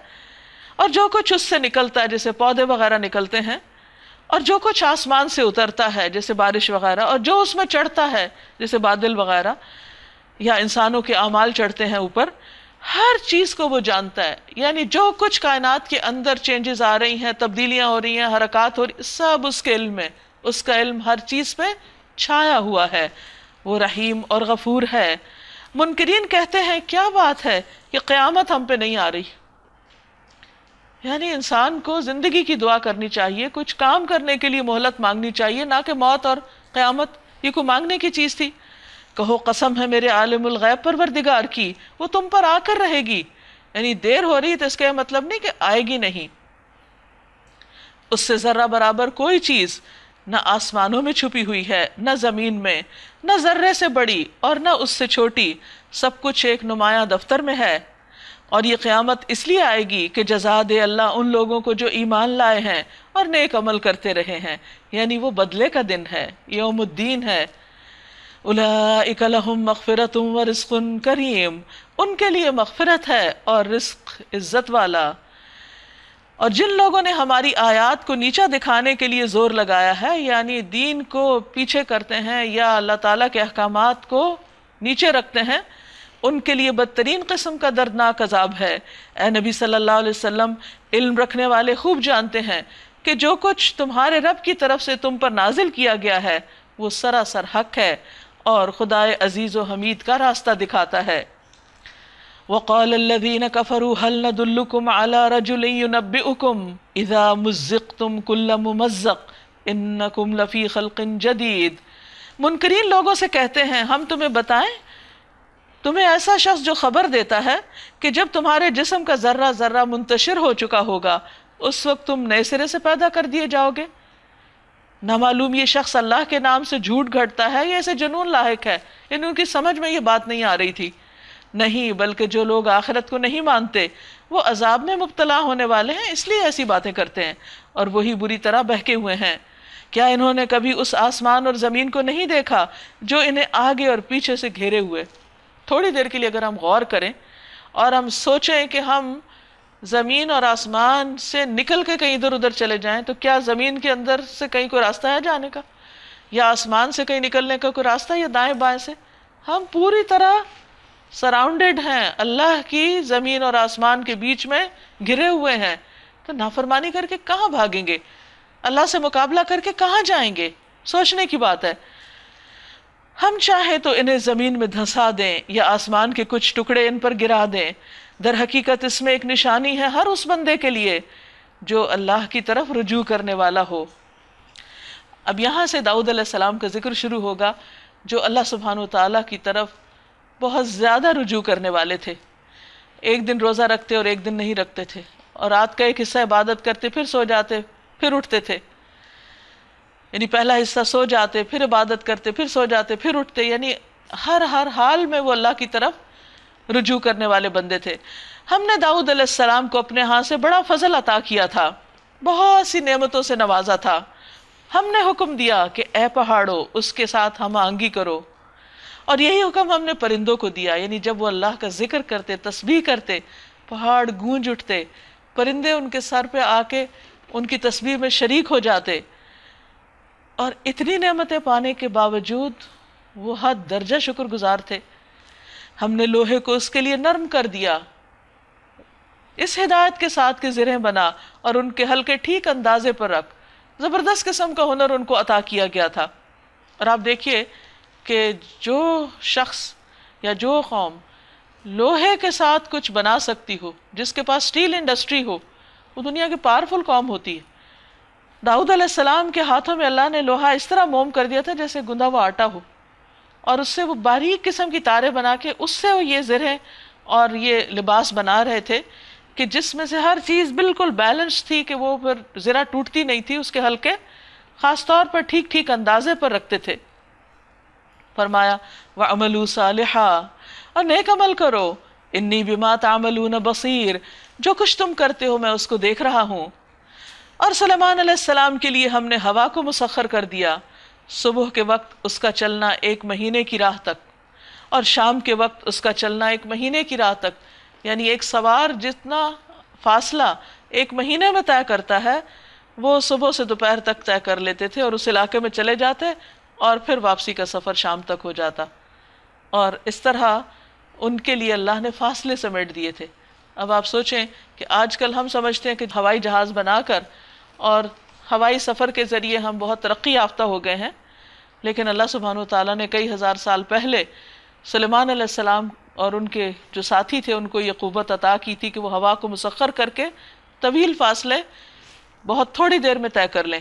اور جو کچھ اس سے نکلتا ہے جیسے پودے وغیرہ نکلتے ہیں، اور جو کچھ آسمان سے اترتا ہے جیسے بارش وغیرہ، اور جو اس میں چڑھتا ہے جیسے بادل وغیرہ یا انسانوں کے اعمال چڑھتے ہیں اوپر، ہر چیز کو وہ جانتا ہے۔ یعنی جو کچھ کائنات کے اندر چینجز آ رہی ہیں، تبدیلیاں ہو رہی ہیں، حرکات ہو رہی، سب اس کے علم میں، اس کا علم ہر چیز پہ چھایا ہوا ہے۔ وہ رحیم اور غفور ہے۔ منکرین کہتے ہیں کیا بات ہے کہ قیامت ہم پہ نہیں آ رہی؟ یعنی انسان کو زندگی کی دعا کرنی چاہیے، کچھ کام کرنے کے لیے مہلت مانگنی چاہیے، نہ کہ موت اور قیامت یہ کوئی مانگنے کی چیز تھی۔ کہو قسم ہے میرے عالم الغیب پروردگار کی، وہ تم پر آ کر رہے گی۔ یعنی دیر ہو رہی تو اس کا مطلب نہیں کہ آئے گی نہیں۔ اس سے ذرہ برابر کوئی چیز نہ آسمانوں میں چھپی ہوئی ہے، نہ زمین میں، نہ ذرے سے بڑی اور نہ اس سے چھوٹی، سب کچھ ایک نمایاں دفتر میں ہے۔ اور یہ قیامت اس لیے آئے گی کہ جزا دے اللہ ان لوگوں کو جو ایمان لائے ہیں اور نیک عمل کرتے رہے ہیں، یعنی وہ بدلے کا دن ہے، یوم الدین ہے۔ اولئک لہم مغفرۃ ورزق کریم، ان کے لیے مغفرت ہے اور رزق عزت والا۔ اور جن لوگوں نے ہماری آیات کو نیچا دکھانے کے لیے زور لگایا ہے، یعنی دین کو پیچھے کرتے ہیں یا اللہ تعالیٰ کے احکامات کو نیچے رکھتے ہیں، ان کے لیے بدترین قسم کا دردناک عذاب ہے۔ اے نبی صلی اللہ علیہ وسلم، علم رکھنے والے خوب جانتے ہیں کہ جو کچھ تمہارے رب کی طرف سے تم پر نازل کیا گیا ہے وہ سراسر حق ہے اور خدائے عزیز و حمید کا راستہ دکھاتا ہے۔ وَقَالَ الَّذِينَ كَفَرُوا هَلْ نَدُلُّكُمْ عَلَى رَجُلٍ يُنَبِّئُكُمْ إِذَا مُزِّقْتُمْ كُلَّ مُمَزَّقٍ إِنَّكُمْ لَفِي خَلْقٍ جَدِيدٍ۔ منکرین لوگوں سے کہتے ہیں ہم تمہیں بتائیں، تمہیں ایسا شخص جو خبر دیتا ہے کہ جب تمہارے جسم کا ذرہ ذرہ منتشر ہو چکا ہوگا اس وقت تم نئے سرے سے پیدا کر دیے جاؤ گے۔ نہ معلوم یہ شخص اللہ کے نام سے جھوٹ گھڑتا ہے یا اسے جنون لاحق ہے، یعنی ان کی سمجھ میں یہ بات نہیں آ رہی تھی۔ نہیں، بلکہ جو لوگ آخرت کو نہیں مانتے وہ عذاب میں مبتلا ہونے والے ہیں، اس لیے ایسی باتیں کرتے ہیں، اور وہی بری طرح بہکے ہوئے ہیں۔ کیا انہوں نے کبھی اس آسمان اور زمین کو نہیں دیکھا جو انہیں آگے اور پیچھے سے گھیرے ہوئے؟ تھوڑی دیر کے لیے اگر ہم غور کریں اور ہم سوچیں کہ ہم زمین اور آسمان سے نکل کے کہیں ادھر ادھر چلے جائیں تو کیا زمین کے اندر سے کہیں کوئی راستہ ہے جانے کا، یا آسمان سے کہیں نکلنے کا کوئی راستہ، یا دائیں بائیں سے؟ ہم پوری طرح سراؤنڈڈ ہیں، اللہ کی زمین اور آسمان کے بیچ میں گھرے ہوئے ہیں، تو نافرمانی کر کے کہاں بھاگیں گے؟ اللہ سے مقابلہ کر کے کہاں جائیں گے؟ سوچنے کی بات ہے۔ ہم چاہیں تو انہیں زمین میں دھنسا دیں یا آسمان کے کچھ ٹکڑے ان پر گرا دیں، در حقیقت اس میں ایک نشانی ہے ہر اس بندے کے لیے جو اللہ کی طرف رجوع کرنے والا ہو۔ اب یہاں سے داؤد علیہ السلام کا ذکر شروع ہوگا، جو اللہ سبحانہ و تعالیٰ کی طرف بہت زیادہ رجوع کرنے والے تھے۔ ایک دن روزہ رکھتے اور ایک دن نہیں رکھتے تھے، اور رات کا ایک حصہ عبادت کرتے پھر سو جاتے پھر اٹھتے تھے، یعنی پہلا حصہ سو جاتے پھر عبادت کرتے پھر سو جاتے پھر اٹھتے، یعنی ہر حال میں وہ اللہ کی طرف رجوع کرنے والے بندے تھے۔ ہم نے داؤد علیہ السلام کو اپنے ہاں سے بڑا فضل عطا کیا تھا، بہت سی نعمتوں سے نوازا تھا۔ ہم نے حکم دیا کہ اے پہاڑو اس کے ساتھ ہم آہنگی کرو، اور یہی حکم ہم نے پرندوں کو دیا، یعنی جب وہ اللہ کا ذکر کرتے، تسبیح کرتے، پہاڑ گونج اٹھتے، پرندے ان کے سر پہ آ کے ان کی تسبیح میں شریک ہو جاتے۔ اور اتنی نعمتیں پانے کے باوجود وہ حد درجہ شکر گزار تھے. ہم نے لوہے کو اس کے لیے نرم کر دیا اس ہدایت کے ساتھ کہ زرہیں بنا اور ان کے حلقے ٹھیک اندازے پر رکھ. زبردست قسم کا ہنر ان کو عطا کیا گیا تھا. اور آپ دیکھیے کہ جو شخص یا جو قوم لوہے کے ساتھ کچھ بنا سکتی ہو، جس کے پاس سٹیل انڈسٹری ہو، وہ دنیا کی پاورفل قوم ہوتی ہے. داؤد علیہ السلام کے ہاتھوں میں اللہ نے لوہا اس طرح موم کر دیا تھا جیسے گندا ہوا آٹا ہو، اور اس سے وہ باریک قسم کی تاریں بنا کے اس سے وہ یہ زرہیں اور یہ لباس بنا رہے تھے کہ جس میں سے ہر چیز بالکل بیلنس تھی، کہ وہ پھر ذرا ٹوٹتی نہیں تھی. اس کے حلقے خاص طور پر ٹھیک ٹھیک اندازے پر رکھتے تھے. فرمایا وَعَمَلُوا صَالِحًا، اور نیک عمل کرو، انی بما تعملون بصیر، جو کچھ تم کرتے ہو میں اس کو دیکھ رہا ہوں. اور سلیمان علیہ السلام کے لیے ہم نے ہوا کو مسخر کر دیا، صبح کے وقت اس کا چلنا 1 مہینے کی راہ تک، اور شام کے وقت اس کا چلنا 1 مہینے کی راہ تک. یعنی ایک سوار جتنا فاصلہ 1 مہینے میں طے کرتا ہے وہ صبح سے دوپہر تک طے کر لیتے تھے، اور اس علاقے میں چلے جاتے اور پھر واپسی کا سفر شام تک ہو جاتا. اور اس طرح ان کے لیے اللہ نے فاصلے سمیٹ دیے تھے. اب آپ سوچیں کہ آج کل ہم سمجھتے ہیں کہ ہوائی جہاز بنا کر اور ہوائی سفر کے ذریعے ہم بہت ترقی یافتہ ہو گئے ہیں، لیکن اللہ سبحانہ و تعالیٰ نے کئی ہزار سال پہلے سلیمان علیہ السلام اور ان کے جو ساتھی تھے ان کو یہ قوت عطا کی تھی کہ وہ ہوا کو مسخر کر کے طویل فاصلے بہت تھوڑی دیر میں طے کر لیں.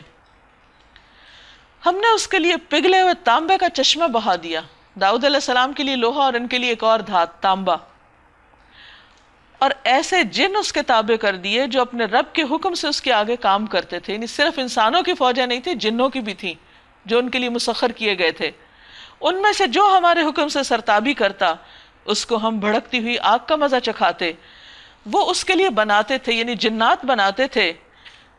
ہم نے اس کے لیے پگھلے ہوئے تانبے کا چشمہ بہا دیا. داؤد علیہ السلام کے لیے لوہا اور ان کے لیے ایک اور دھات تانبا. اور ایسے جن اس کے تابع کر دیے جو اپنے رب کے حکم سے اس کے آگے کام کرتے تھے. یعنی صرف انسانوں کی فوجیں نہیں تھی، جنوں کی بھی تھیں جو ان کے لیے مسخر کیے گئے تھے. ان میں سے جو ہمارے حکم سے سرتابی کرتا اس کو ہم بھڑکتی ہوئی آگ کا مزہ چکھاتے. وہ اس کے لیے بناتے تھے، یعنی جنات بناتے تھے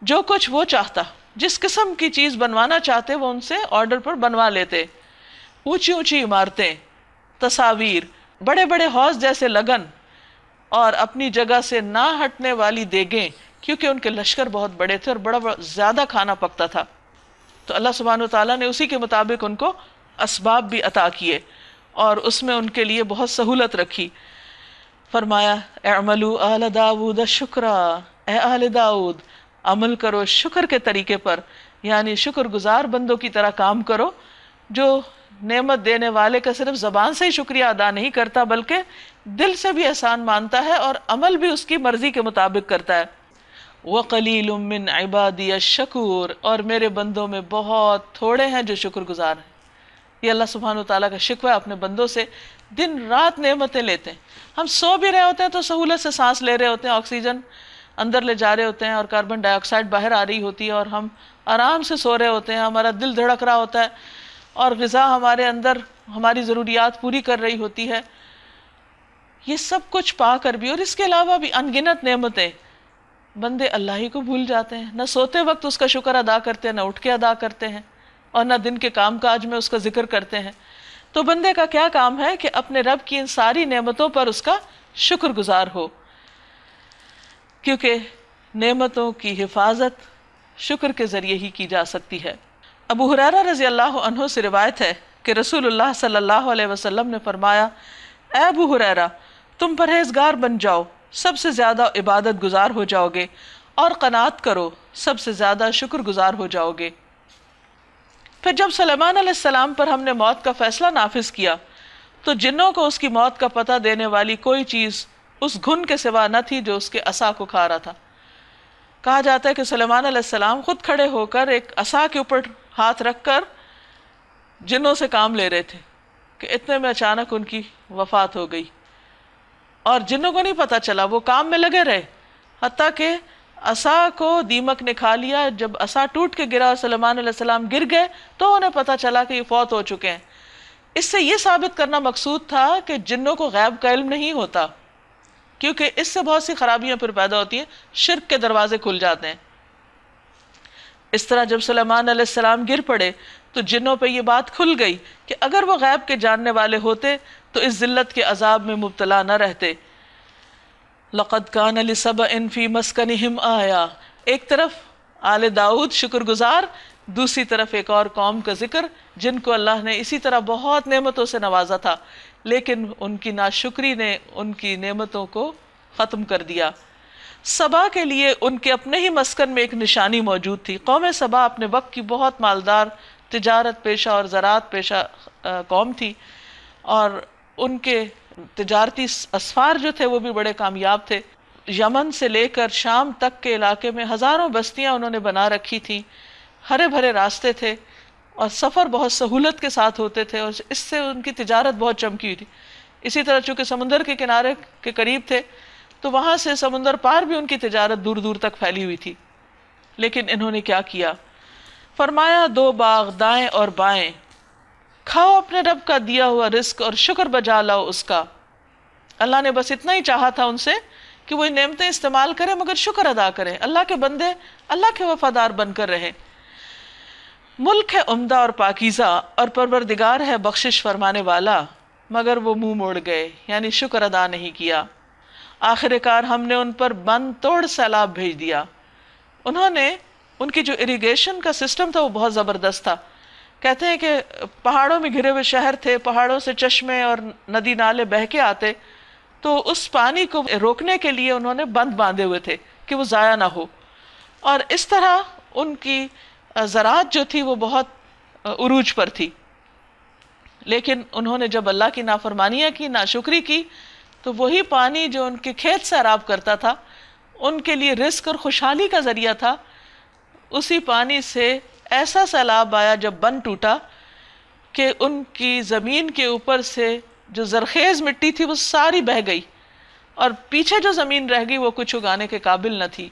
جو کچھ وہ چاہتا، جس قسم کی چیز بنوانا چاہتے وہ ان سے آرڈر پر بنوا لیتے. اونچی اونچی عمارتیں، تصاویر، بڑے بڑے حوض جیسے لگن، اور اپنی جگہ سے نہ ہٹنے والی دیگیں، کیونکہ ان کے لشکر بہت بڑے تھے اور بڑا زیادہ کھانا پکتا تھا. تو اللہ سبحانہ و تعالیٰ نے اسی کے مطابق ان کو اسباب بھی عطا کیے اور اس میں ان کے لیے بہت سہولت رکھی. فرمایا اعملوا آل داود شکرا، اے آل داؤد عمل کرو شکر کے طریقے پر، یعنی شکر گزار بندوں کی طرح کام کرو جو نعمت دینے والے کا صرف زبان سے ہی شکریہ ادا نہیں کرتا بلکہ دل سے بھی احسان مانتا ہے اور عمل بھی اس کی مرضی کے مطابق کرتا ہے. وَقَلِيلٌ مِّنْ عِبَادِيَ الشَّكُورُ، اور میرے بندوں میں بہت تھوڑے ہیں جو شکر گزار ہیں. یہ اللہ سبحانہ وتعالیٰ کا شکوہ ہے اپنے بندوں سے. دن رات نعمتیں لیتے ہیں، ہم سو بھی رہے ہوتے ہیں تو سہولت سے سانس لے رہے ہوتے ہیں، آکسیجن اندر لے جا رہے ہوتے ہیں اور کاربن ڈائی آکسائڈ باہر آ رہی ہوتی ہے، اور ہم آرام سے سو رہے ہوتے ہیں، ہمارا دل دھڑک رہا ہوتا ہے اور غذا ہمارے اندر ہماری ضروریات پوری کر رہی ہوتی ہے. یہ سب کچھ پا کر بھی اور اس کے علاوہ بھی ان گنت نعمتیں، بندے اللہ ہی کو بھول جاتے ہیں. نہ سوتے وقت اس کا شکر ادا کرتے ہیں، نہ اٹھ کے ادا کرتے ہیں، اور نہ دن کے کام کاج میں اس کا ذکر کرتے ہیں. تو بندے کا کیا کام ہے کہ اپنے رب کی ان ساری نعمتوں پر اس کا شکر گزار ہو، کیونکہ نعمتوں کی حفاظت شکر کے ذریعے ہی کی جا سکتی ہے. ابو ہریرہ رضی اللہ عنہ سے روایت ہے کہ رسول اللہ صلی اللہ علیہ وسلم نے فرمایا، اے ابو ہریرہ تم پرہیزگار بن جاؤ، سب سے زیادہ عبادت گزار ہو جاؤ گے، اور قناعت کرو، سب سے زیادہ شکر گزار ہو جاؤ گے. پھر جب سلیمان علیہ السلام پر ہم نے موت کا فیصلہ نافذ کیا تو جنوں کو اس کی موت کا پتہ دینے والی کوئی چیز اس گھن کے سوا نہ تھی جو اس کے عصا کو کھا رہا تھا. کہا جاتا ہے کہ سلیمان علیہ السلام خود کھڑے ہو کر ایک عصا کے اوپر ہاتھ رکھ کر جنوں سے کام لے رہے تھے کہ اتنے میں اچانک ان کی وفات ہو گئی، اور جنوں کو نہیں پتا چلا، وہ کام میں لگے رہے حتیٰ کہ عصا کو دیمک نے کھا لیا. جب عصا ٹوٹ کے گرا اور سلیمان علیہ السلام گر گئے تو انہیں پتا چلا کہ یہ فوت ہو چکے ہیں. اس سے یہ ثابت کرنا مقصود تھا کہ جنوں کو غیب کا علم نہیں ہوتا، کیونکہ اس سے بہت سی خرابیاں پھر پیدا ہوتی ہیں، شرک کے دروازے کھل جاتے ہیں. اس طرح جب سلیمان علیہ السلام گر پڑے تو جنوں پہ یہ بات کھل گئی کہ اگر وہ غیب کے جاننے والے ہوتے تو اس ذلت کے عذاب میں مبتلا نہ رہتے. لقد کان لسبأ فی مسکنہم آیا، ایک طرف آل داؤد شکر گزار، دوسری طرف ایک اور قوم کا ذکر جن کو اللہ نے اسی طرح بہت نعمتوں سے نوازا تھا، لیکن ان کی ناشکری نے ان کی نعمتوں کو ختم کر دیا۔ سبا کے لیے ان کے اپنے ہی مسکن میں ایک نشانی موجود تھی۔ قوم سبا اپنے وقت کی بہت مالدار، تجارت پیشہ اور زراعت پیشہ قوم تھی، اور ان کے تجارتی اسفار جو تھے وہ بھی بڑے کامیاب تھے۔ یمن سے لے کر شام تک کے علاقے میں ہزاروں بستیاں انہوں نے بنا رکھی تھیں، ہرے بھرے راستے تھے، اور سفر بہت سہولت کے ساتھ ہوتے تھے، اور اس سے ان کی تجارت بہت چمکی ہوئی تھی۔ اسی طرح چونکہ سمندر کے کنارے کے قریب تھے تو وہاں سے سمندر پار بھی ان کی تجارت دور دور تک پھیلی ہوئی تھی۔ لیکن انہوں نے کیا کیا؟ فرمایا 2 باغ دائیں اور بائیں، کھاؤ اپنے رب کا دیا ہوا رزق اور شکر بجا لاؤ اس کا۔ اللہ نے بس اتنا ہی چاہا تھا ان سے کہ وہ نعمتیں استعمال کریں مگر شکر ادا کریں، اللہ کے بندے اللہ کے وفادار بن کر رہیں۔ ملک ہے عمدہ اور پاکیزہ، اور پروردگار ہے بخشش فرمانے والا، مگر وہ منہ موڑ گئے، یعنی شکر ادا نہیں کیا۔ آخر کار ہم نے ان پر بند توڑ سیلاب بھیج دیا۔ انہوں نے، ان کی جو اریگیشن کا سسٹم تھا وہ بہت زبردست تھا۔ کہتے ہیں کہ پہاڑوں میں گھرے ہوئے شہر تھے، پہاڑوں سے چشمے اور ندی نالے بہہ کے آتے، تو اس پانی کو روکنے کے لیے انہوں نے بند باندھے ہوئے تھے کہ وہ ضائع نہ ہو، اور اس طرح ان کی زراعت جو تھی وہ بہت عروج پر تھی۔ لیکن انہوں نے جب اللہ کی نافرمانیاں کی، ناشکری کی، تو وہی پانی جو ان کے کھیت سیراب کرتا تھا، ان کے لیے رزق اور خوشحالی کا ذریعہ تھا، اسی پانی سے ایسا سیلاب آیا جب بند ٹوٹا کہ ان کی زمین کے اوپر سے جو زرخیز مٹی تھی وہ ساری بہہ گئی، اور پیچھے جو زمین رہ گئی وہ کچھ اگانے کے قابل نہ تھی۔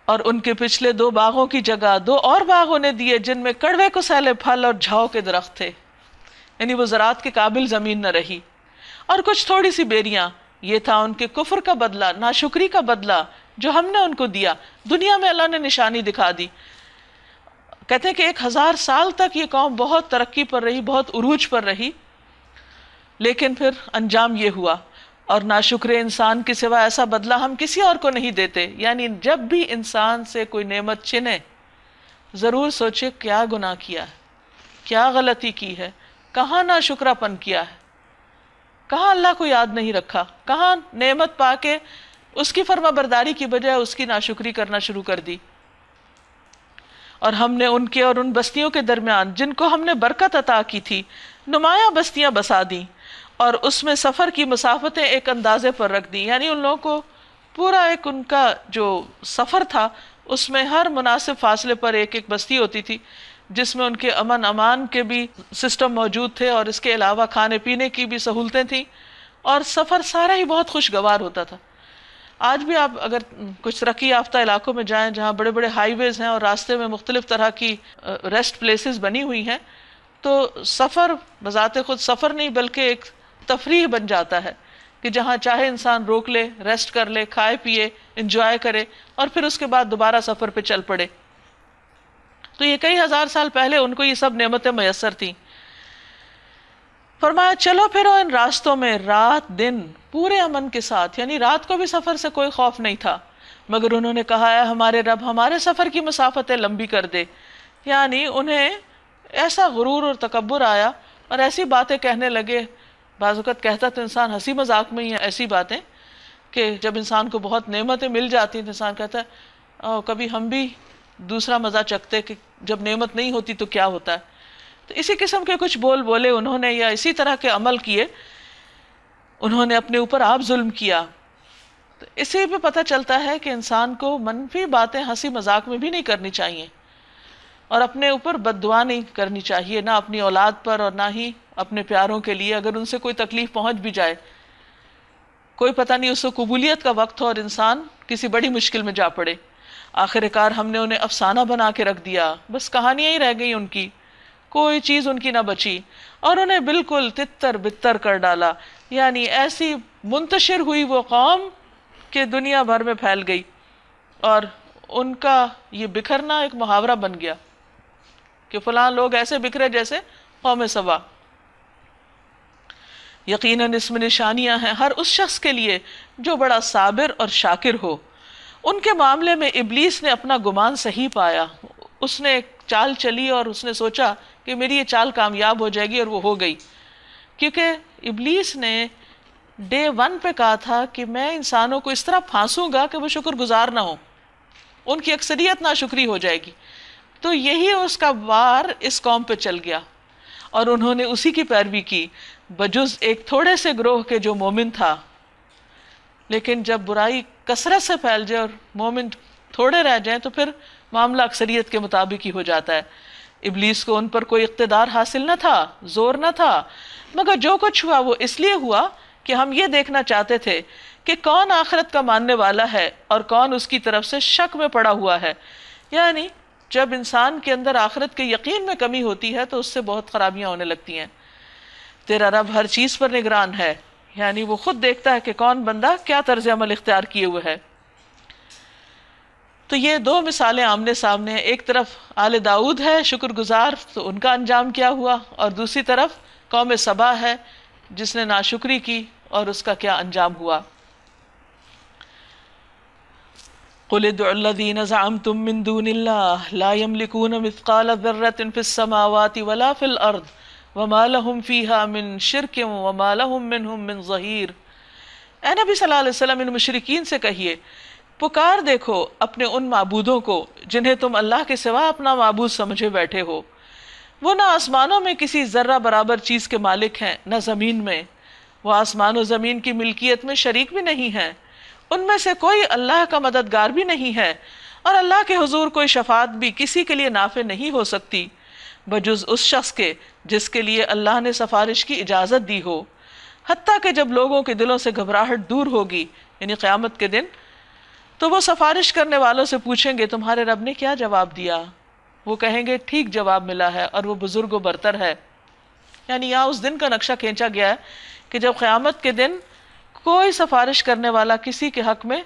اور ان کے پچھلے 2 باغوں کی جگہ 2 اور باغ انہیں دیے جن میں کڑوے کو سیلے پھل اور جھاؤ کے درخت تھے، یعنی وہ زراعت کے قابل زمین نہ رہی۔ اور کچھ تھوڑی سی بیریاں، یہ تھا ان کے کفر کا بدلہ، ناشکری کا بدلہ جو ہم نے ان کو دیا۔ دنیا میں اللہ نے نشانی دکھا دی۔ کہتے ہیں کہ 1000 سال تک یہ قوم بہت ترقی پر رہی، بہت عروج پر رہی، لیکن پھر انجام یہ ہوا۔ اور ناشکر انسان کے سوا ایسا بدلہ ہم کسی اور کو نہیں دیتے۔ یعنی جب بھی انسان سے کوئی نعمت چھنے، ضرور سوچے کیا گناہ کیا ہے، کیا غلطی کی ہے، کہاں ناشکرا پن کیا ہے، کہاں اللہ کو یاد نہیں رکھا، کہاں نعمت پا کے اس کی فرما برداری کی بجائے اس کی ناشکری کرنا شروع کر دی۔ اور ہم نے ان کے اور ان بستیوں کے درمیان جن کو ہم نے برکت عطا کی تھی نمایاں بستیاں بسا دیں، اور اس میں سفر کی مسافتیں ایک اندازے پر رکھ دیں۔ یعنی ان لوگوں کو پورا ایک ان کا جو سفر تھا اس میں ہر مناسب فاصلے پر ایک ایک بستی ہوتی تھی، جس میں ان کے امن امان کے بھی سسٹم موجود تھے، اور اس کے علاوہ کھانے پینے کی بھی سہولتیں تھیں، اور سفر سارا ہی بہت خوشگوار ہوتا تھا۔ آج بھی آپ اگر کچھ ترقی یافتہ علاقوں میں جائیں جہاں بڑے بڑے ہائی ویز ہیں اور راستے میں مختلف طرح کی ریسٹ پلیسز بنی ہوئی ہیں، تو سفر بذات خود سفر نہیں بلکہ ایک تفریح بن جاتا ہے کہ جہاں چاہے انسان روک لے، ریسٹ کر لے، کھائے پیے، انجوائے کرے، اور پھر اس کے بعد دوبارہ سفر پہ چل پڑے۔ تو یہ کئی 1000 سال پہلے ان کو یہ سب نعمتیں میسر تھیں۔ فرمایا چلو پھرو ان راستوں میں رات دن پورے امن کے ساتھ، یعنی رات کو بھی سفر سے کوئی خوف نہیں تھا، مگر انہوں نے کہا ہے ہمارے رب ہمارے سفر کی مسافتیں لمبی کر دے۔ یعنی انہیں ایسا غرور اور تکبر آیا اور ایسی باتیں کہنے لگے۔ بعض اوقات کہتا تو انسان ہنسی مذاق میں ہی ہے ایسی باتیں کہ جب انسان کو بہت نعمتیں مل جاتی ہیں تو انسان کہتا ہے کبھی ہم بھی دوسرا مزہ چکھتے کہ جب نعمت نہیں ہوتی تو کیا ہوتا ہے۔ تو اسی قسم کے کچھ بول بولے انہوں نے، یا اسی طرح کے عمل کیے، انہوں نے اپنے اوپر آپ ظلم کیا۔ تو اسی پہ پتہ چلتا ہے کہ انسان کو منفی باتیں ہنسی مذاق میں بھی نہیں کرنی چاہیے، اور اپنے اوپر بد دعا نہیں کرنی چاہیے، نہ اپنی اولاد پر اور نہ ہی اپنے پیاروں کے لیے۔ اگر ان سے کوئی تکلیف پہنچ بھی جائے، کوئی پتہ نہیں اس کو قبولیت کا وقت ہو اور انسان کسی بڑی مشکل میں جا پڑے۔ آخر کار ہم نے انہیں افسانہ بنا کے رکھ دیا، بس کہانیاں ہی رہ گئی ان کی، کوئی چیز ان کی نہ بچی، اور انہیں بالکل تتر بتر کر ڈالا۔ یعنی ایسی منتشر ہوئی وہ قوم کہ دنیا بھر میں پھیل گئی، اور ان کا یہ بکھرنا ایک محاورہ بن گیا کہ فلاں لوگ ایسے بکھرے جیسے قوم سبا۔ یقیناً اس میں نشانیاں ہیں ہر اس شخص کے لیے جو بڑا صابر اور شاکر ہو۔ ان کے معاملے میں ابلیس نے اپنا گمان صحیح پایا، اس نے ایک چال چلی اور اس نے سوچا کہ میری یہ چال کامیاب ہو جائے گی، اور وہ ہو گئی، کیونکہ ابلیس نے ڈے 1 پہ کہا تھا کہ میں انسانوں کو اس طرح پھانسوں گا کہ وہ شکر گزار نہ ہو، ان کی اکثریت ناشکری ہو جائے گی. تو یہی اس کا وار اس قوم پہ چل گیا اور انہوں نے اسی کی پیروی کی، بجز ایک تھوڑے سے گروہ کے جو مومن تھا. لیکن جب برائی کثرت سے پھیل جائے اور مومن تھوڑے رہ جائیں تو پھر معاملہ اکثریت کے مطابق ہی ہو جاتا ہے. ابلیس کو ان پر کوئی اقتدار حاصل نہ تھا، زور نہ تھا، مگر جو کچھ ہوا وہ اس لیے ہوا کہ ہم یہ دیکھنا چاہتے تھے کہ کون آخرت کا ماننے والا ہے اور کون اس کی طرف سے شک میں پڑا ہوا ہے. یعنی جب انسان کے اندر آخرت کے یقین میں کمی ہوتی ہے تو اس سے بہت خرابیاں ہونے لگتی ہیں. تیرا رب ہر چیز پر نگران ہے، یعنی وہ خود دیکھتا ہے کہ کون بندہ کیا طرز عمل اختیار کیے ہوئے ہے. تو یہ 2 مثالیں آمنے سامنے ہیں. ایک طرف آل داؤد ہے شکر گزار، تو ان کا انجام کیا ہوا، اور دوسری طرف قوم سبا ہے جس نے ناشکری کی اور اس کا کیا انجام ہوا. قل ادعوا الذين زعمتم من دون الله لا يملكون مثقال ذرة في السماوات ولا في الأرض وما لهم فيها من شرك وما لهم منهم من ظهير. اے نبی صلی اللہ علیہ وسلم، ان مشرکین سے کہیے پکار دیکھو اپنے ان معبودوں کو جنہیں تم اللہ کے سوا اپنا معبود سمجھے بیٹھے ہو. وہ نہ آسمانوں میں کسی ذرہ برابر چیز کے مالک ہیں، نہ زمین میں. وہ آسمان و زمین کی ملکیت میں شریک بھی نہیں ہیں. ان میں سے کوئی اللہ کا مددگار بھی نہیں ہے، اور اللہ کے حضور کوئی شفاعت بھی کسی کے لیے نافع نہیں ہو سکتی بجز اس شخص کے جس کے لیے اللہ نے سفارش کی اجازت دی ہو. حتیٰ کہ جب لوگوں کے دلوں سے گھبراہٹ دور ہوگی، یعنی قیامت کے دن، تو وہ سفارش کرنے والوں سے پوچھیں گے تمہارے رب نے کیا جواب دیا؟ وہ کہیں گے ٹھیک جواب ملا ہے اور وہ بزرگ و برتر ہے. یعنی یہاں اس دن کا نقشہ کھینچا گیا ہے کہ جب قیامت کے دن کوئی سفارش کرنے والا کسی کے حق میں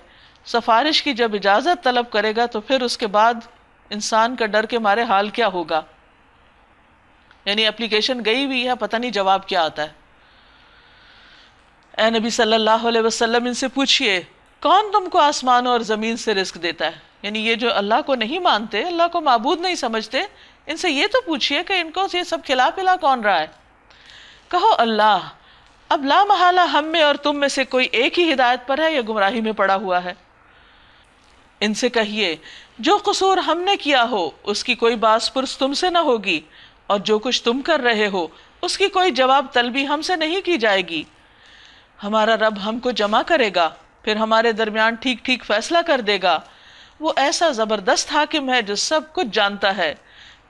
سفارش کی جب اجازت طلب کرے گا تو پھر اس کے بعد انسان کا ڈر کے مارے حال کیا ہوگا. یعنی اپلیکیشن گئی ہوئی ہے، پتہ نہیں جواب کیا آتا ہے. اے نبی صلی اللہ علیہ وسلم، ان سے پوچھئے کون تم کو آسمانوں اور زمین سے رزق دیتا ہے؟ یعنی یہ جو اللہ کو نہیں مانتے، اللہ کو معبود نہیں سمجھتے، ان سے یہ تو پوچھئے کہ ان کو یہ سب کھلا پلا کون رہا ہے؟ کہو اللہ. اب لا محالہ ہم میں اور تم میں سے کوئی ایک ہی ہدایت پر ہے یا گمراہی میں پڑا ہوا ہے. ان سے کہیے جو قصور ہم نے کیا ہو اس کی کوئی باز پرس تم سے نہ ہوگی، اور جو کچھ تم کر رہے ہو اس کی کوئی جواب طلبی ہم سے نہیں کی جائے گی. ہمارا رب ہم کو جمع کرے گا، پھر ہمارے درمیان ٹھیک ٹھیک فیصلہ کر دے گا. وہ ایسا زبردست حاکم ہے جو سب کچھ جانتا ہے.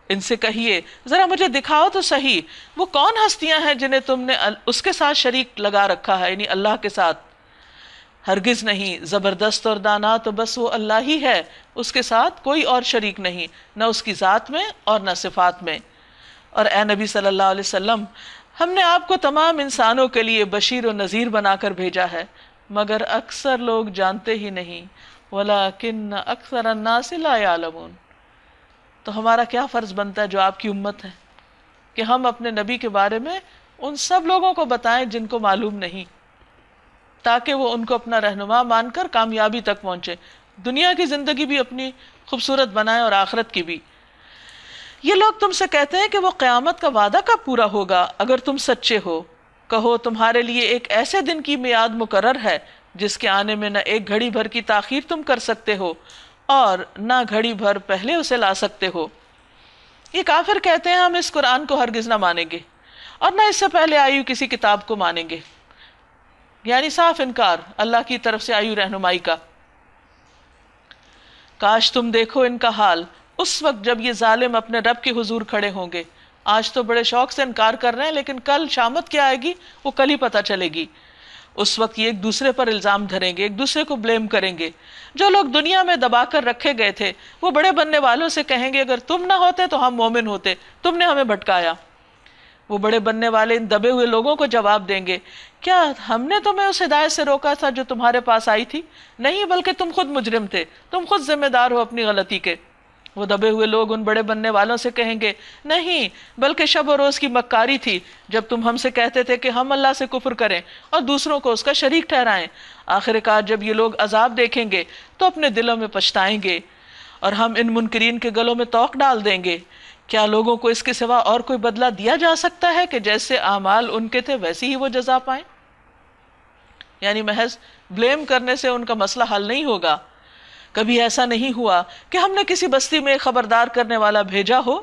ان سے کہیے ذرا مجھے دکھاؤ تو صحیح وہ کون ہستیاں ہیں جنہیں تم نے اس کے ساتھ شریک لگا رکھا ہے، یعنی اللہ کے ساتھ. ہرگز نہیں، زبردست اور دانا تو بس وہ اللہ ہی ہے، اس کے ساتھ کوئی اور شریک نہیں، نہ اس کی ذات میں اور نہ صفات میں. اور اے نبی صلی اللہ علیہ وسلم، ہم نے آپ کو تمام انسانوں کے لیے بشیر و نذیر بنا کر بھیجا ہے، مگر اکثر لوگ جانتے ہی نہیں. وَلَكِنَّ أَكْثَرَ النَّاسِ لَا يَعْلَمُونَ. تو ہمارا کیا فرض بنتا ہے جو آپ کی امت ہے کہ ہم اپنے نبی کے بارے میں ان سب لوگوں کو بتائیں جن کو معلوم نہیں، تاکہ وہ ان کو اپنا رہنما مان کر کامیابی تک پہنچے، دنیا کی زندگی بھی اپنی خوبصورت بنائیں اور آخرت کی بھی. یہ لوگ تم سے کہتے ہیں کہ وہ قیامت کا وعدہ کب پورا ہوگا اگر تم سچے ہو. کہو تمہارے لیے ایک ایسے دن کی میعاد مقرر ہے جس کے آنے میں نہ ایک گھڑی بھر کی تاخیر تم کر سکتے ہو اور نہ گھڑی بھر پہلے اسے لا سکتے ہو. یہ کافر کہتے ہیں ہم اس قرآن کو ہرگز نہ مانیں گے اور نہ اس سے پہلے آئی ہوئی کسی کتاب کو مانیں گے. یعنی صاف انکار اللہ کی طرف سے آئی ہوئی رہنمائی کا. کاش تم دیکھو ان کا حال اس وقت جب یہ ظالم اپنے رب کے حضور کھڑے ہوں گے. آج تو بڑے شوق سے انکار کر رہے ہیں، لیکن کل شامت کیا آئے گی وہ کل ہی پتہ چلے گی. اس وقت یہ ایک دوسرے پر الزام دھریں گے، ایک دوسرے کو بلیم کریں گے. جو لوگ دنیا میں دبا کر رکھے گئے تھے وہ بڑے بننے والوں سے کہیں گے اگر تم نہ ہوتے تو ہم مومن ہوتے، تم نے ہمیں بھٹکایا. وہ بڑے بننے والے ان دبے ہوئے لوگوں کو جواب دیں گے کیا ہم نے تمہیں اس ہدایت سے روکا تھا جو تمہارے پاس آئی تھی؟ نہیں، بلکہ تم خود مجرم تھے، تم خود ذمہ دار ہو اپنی غلطی کے. وہ دبے ہوئے لوگ ان بڑے بننے والوں سے کہیں گے نہیں، بلکہ شب و روز کی مکاری تھی جب تم ہم سے کہتے تھے کہ ہم اللہ سے کفر کریں اور دوسروں کو اس کا شریک ٹھہرائیں. آخر کار جب یہ لوگ عذاب دیکھیں گے تو اپنے دلوں میں پچھتائیں گے اور ہم ان منکرین کے گلوں میں توق ڈال دیں گے، کیا لوگوں کو اس کے سوا اور کوئی بدلہ دیا جا سکتا ہے کہ جیسے اعمال ان کے تھے ویسی ہی وہ جزا پائیں؟ یعنی محض بلیم کرنے سے ان کا مسئلہ حل نہیں ہوگا۔ کبھی ایسا نہیں ہوا کہ ہم نے کسی بستی میں ایک خبردار کرنے والا بھیجا ہو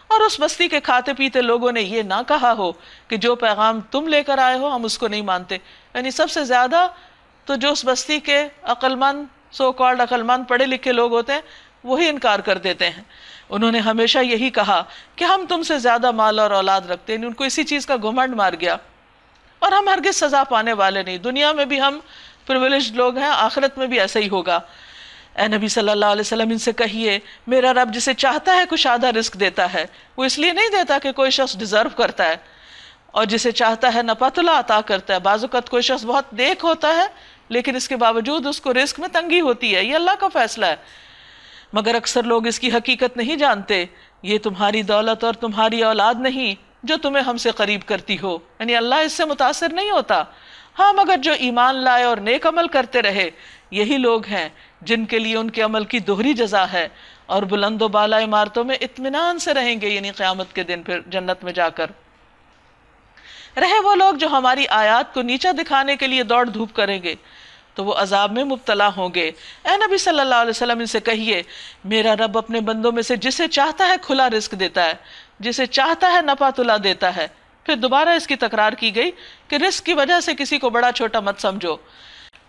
اور اس بستی کے کھاتے پیتے لوگوں نے یہ نہ کہا ہو کہ جو پیغام تم لے کر آئے ہو ہم اس کو نہیں مانتے۔ یعنی سب سے زیادہ تو جو اس بستی کے عقل مند، سو کالڈ عقل مند پڑھے لکھے لوگ ہوتے ہیں وہی انکار کر دیتے ہیں۔ انہوں نے ہمیشہ یہی کہا کہ ہم تم سے زیادہ مال اور اولاد رکھتے ہیں، ان کو اسی چیز کا گھمنڈ مار گیا، اور ہم ہرگز سزا پانے والے نہیں، دنیا میں بھی ہم پریویلیجڈ لوگ ہیں، آخرت میں بھی ایسا ہی ہوگا۔ اے نبی صلی اللہ علیہ وسلم ان سے کہیے میرا رب جسے چاہتا ہے کشادہ رزق دیتا ہے، وہ اس لیے نہیں دیتا کہ کوئی شخص ڈیزرو کرتا ہے، اور جسے چاہتا ہے نپاتلا عطا کرتا ہے۔ بعض اوقات کوئی شخص بہت نیک ہوتا ہے لیکن اس کے باوجود اس کو رزق میں تنگی ہوتی ہے، یہ اللہ کا فیصلہ ہے، مگر اکثر لوگ اس کی حقیقت نہیں جانتے۔ یہ تمہاری دولت اور تمہاری اولاد نہیں جو تمہیں ہم سے قریب کرتی ہو، یعنی اللہ اس سے متاثر نہیں ہوتا۔ ہاں مگر جو ایمان لائے اور نیک عمل کرتے رہے یہی لوگ ہیں جن کے لیے ان کے عمل کی دوہری جزا ہے، اور بلند و بالا عمارتوں میں اطمینان سے رہیں گے، یعنی قیامت کے دن پھر جنت میں جا کر۔ رہے وہ لوگ جو ہماری آیات کو نیچا دکھانے کے لیے دوڑ دھوپ کریں گے تو وہ عذاب میں مبتلا ہوں گے۔ اے نبی صلی اللہ علیہ وسلم ان سے کہیے میرا رب اپنے بندوں میں سے جسے چاہتا ہے کھلا رزق دیتا ہے، جسے چاہتا ہے نپا تلا دیتا ہے۔ پھر دوبارہ اس کی تکرار کی گئی کہ رزق کی وجہ سے کسی کو بڑا چھوٹا مت سمجھو،